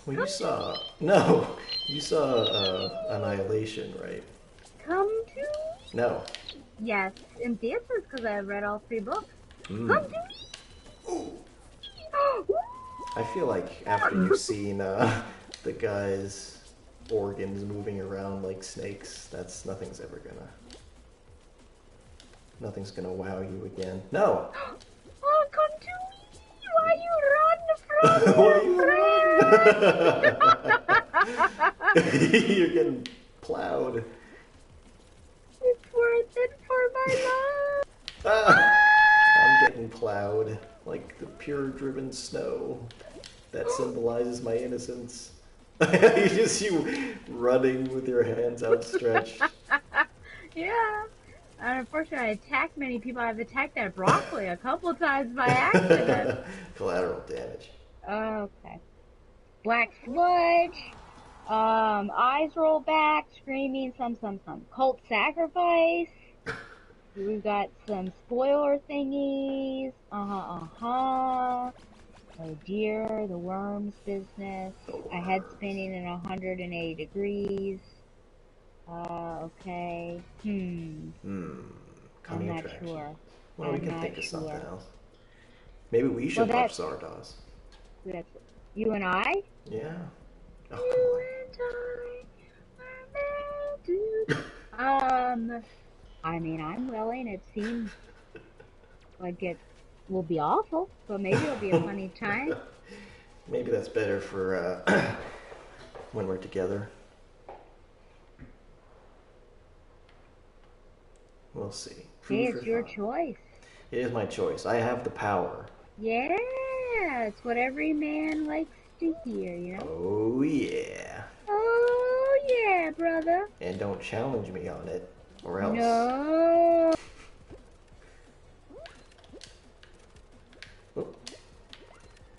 Well, you come to saw me, no, you saw Annihilation, right? come to No. me. Yes, in theaters because I read all three books. Hmm. Come to Ooh. me. I feel like after you've seen the guy's organs moving around like snakes, that's nothing's gonna wow you again. No. Oh, come to me. Why Why you you run run? from You're getting plowed. It's worth it for my love. Ah, I'm getting plowed like the pure driven snow that symbolizes my innocence. You running with your hands outstretched. Yeah. And unfortunately, I attacked many people. I've attacked that broccoli a couple times by accident. Collateral damage. Okay. Black sludge. Eyes roll back, screaming, some. Cult sacrifice. We've got some spoiler thingies. Uh-huh. Oh dear, the worms business. The A head worms. spinning in 180 degrees. Okay. Hmm. I'm Coming not attraction. sure. Well, we I'm can not think of something sure. else. Maybe we Well, should watch that's Zardoz. that's you and I. Yeah. Oh, come You on. and I are meant to. I mean, I'm willing. It seems like it will be awful, but maybe it'll be a funny time. Maybe that's better for when we're together. We'll see. Hey, Food for it's your thought. choice. It is my choice. I have the power. Yeah, it's what every man likes to hear. Oh, yeah. Oh, yeah, brother. And don't challenge me on it, or else. No. Oh,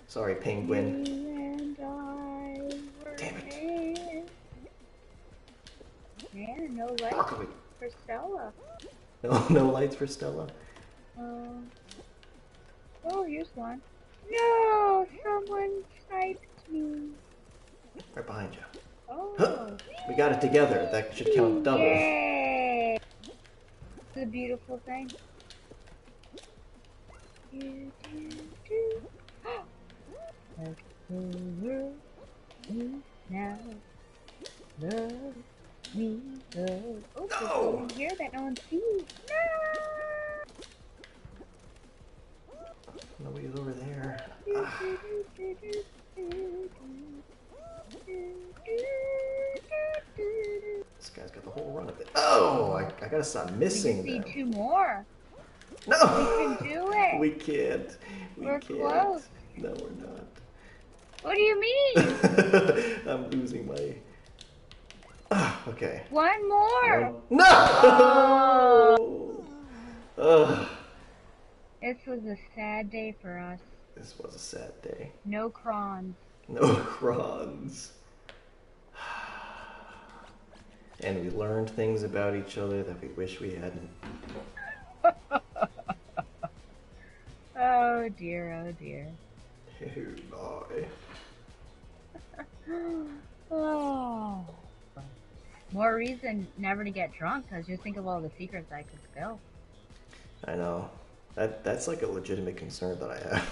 sorry, penguin. You and I were Damn it. made. Yeah, no lights Broccoli. for Stella. No lights for Stella? Oh, oh, here's one. No, someone sniped me. Right behind you. Huh. Oh, We got it together. That should count double. yay! It's a beautiful thing. Do, do, do. Let the world me now. Love me, love. Oh, there's No! someone here that no one sees. Nobody's over there. No! Ah, this guy's got the whole run of it. Oh, I gotta stop We just missing need them. two more. We can No! do it. We can't. We We're can't. close. No, we're not. What do you mean? I'm losing my. Okay. One One. more. Oh, No! Ugh. this was a sad day for us. This was a sad day. No crons. No crons. And we learned things about each other that we wish we hadn't. Oh dear, oh dear. Oh, boy. Oh. More reason never to get drunk, because just think of all the secrets I could spill. I know. That's like a legitimate concern that I have.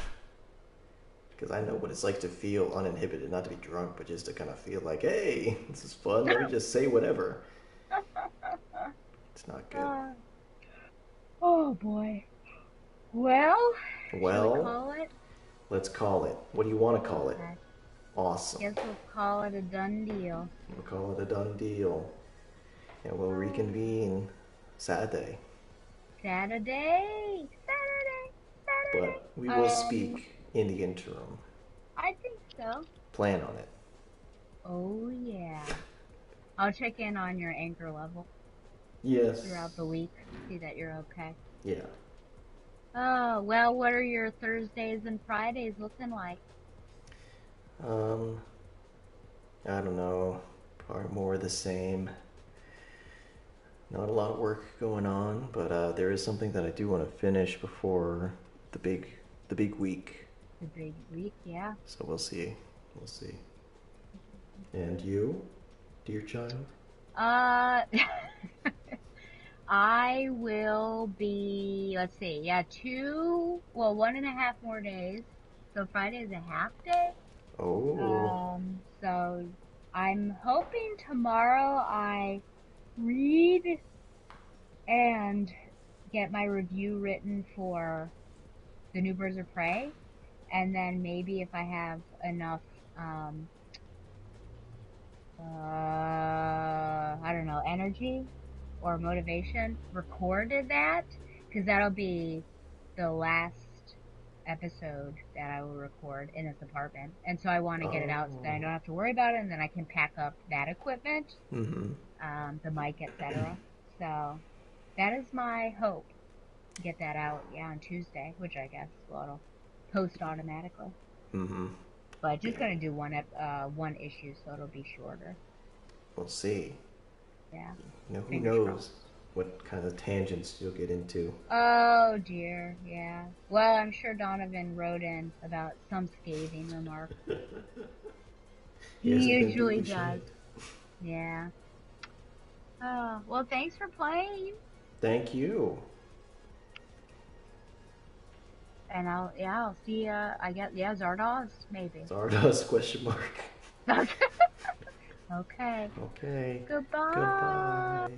Because I know what it's like to feel uninhibited, not to be drunk, but just to kind of feel like, hey, this is fun. Let me just say whatever. It's not good. Oh boy. Well, shall we Well, call it? let's call it. What do you want to call it? I Awesome. guess we'll call it a done deal. We'll call it a done deal. And we'll reconvene Saturday. Saturday, Saturday, Saturday. But we will speak in the interim. I think so. Plan on it. Oh yeah. I'll check in on your anchor level Yes. throughout the week. See that you're okay. Yeah. Oh, well, what are your Thursdays and Fridays looking like? Um, I don't know. Probably more of the same. Not a lot of work going on, but there is something that I do want to finish before the big week. The big week, yeah. So we'll see. We'll see. And you, dear child? Uh, I will be, let's see, yeah, 1.5 more days. So Friday is a half day. Oh. So I'm hoping tomorrow I read and get my review written for The New Birds of Prey. And then maybe if I have enough, I don't know, energy or motivation, recorded that, because that'll be the last episode that I will record in this apartment. And so I want to get it out so that I don't have to worry about it, and then I can pack up that equipment, Mm-hmm. the mic, etc. So that is my hope. Get that out, yeah, on Tuesday, which I guess it'll post automatically. Mm-hmm. But just gonna do one issue, so it'll be shorter. We'll see. Yeah. You know, who Fingers knows crossed. what kind of tangents you'll get into. Oh dear, yeah. Well, I'm sure Donovan wrote in about some scathing remark. He usually does. Yeah. Oh, well, thanks for playing. Thank you. And I'll see I guess, yeah, Zardoz, maybe. Stardust question mark. Okay. Okay. Goodbye. Goodbye.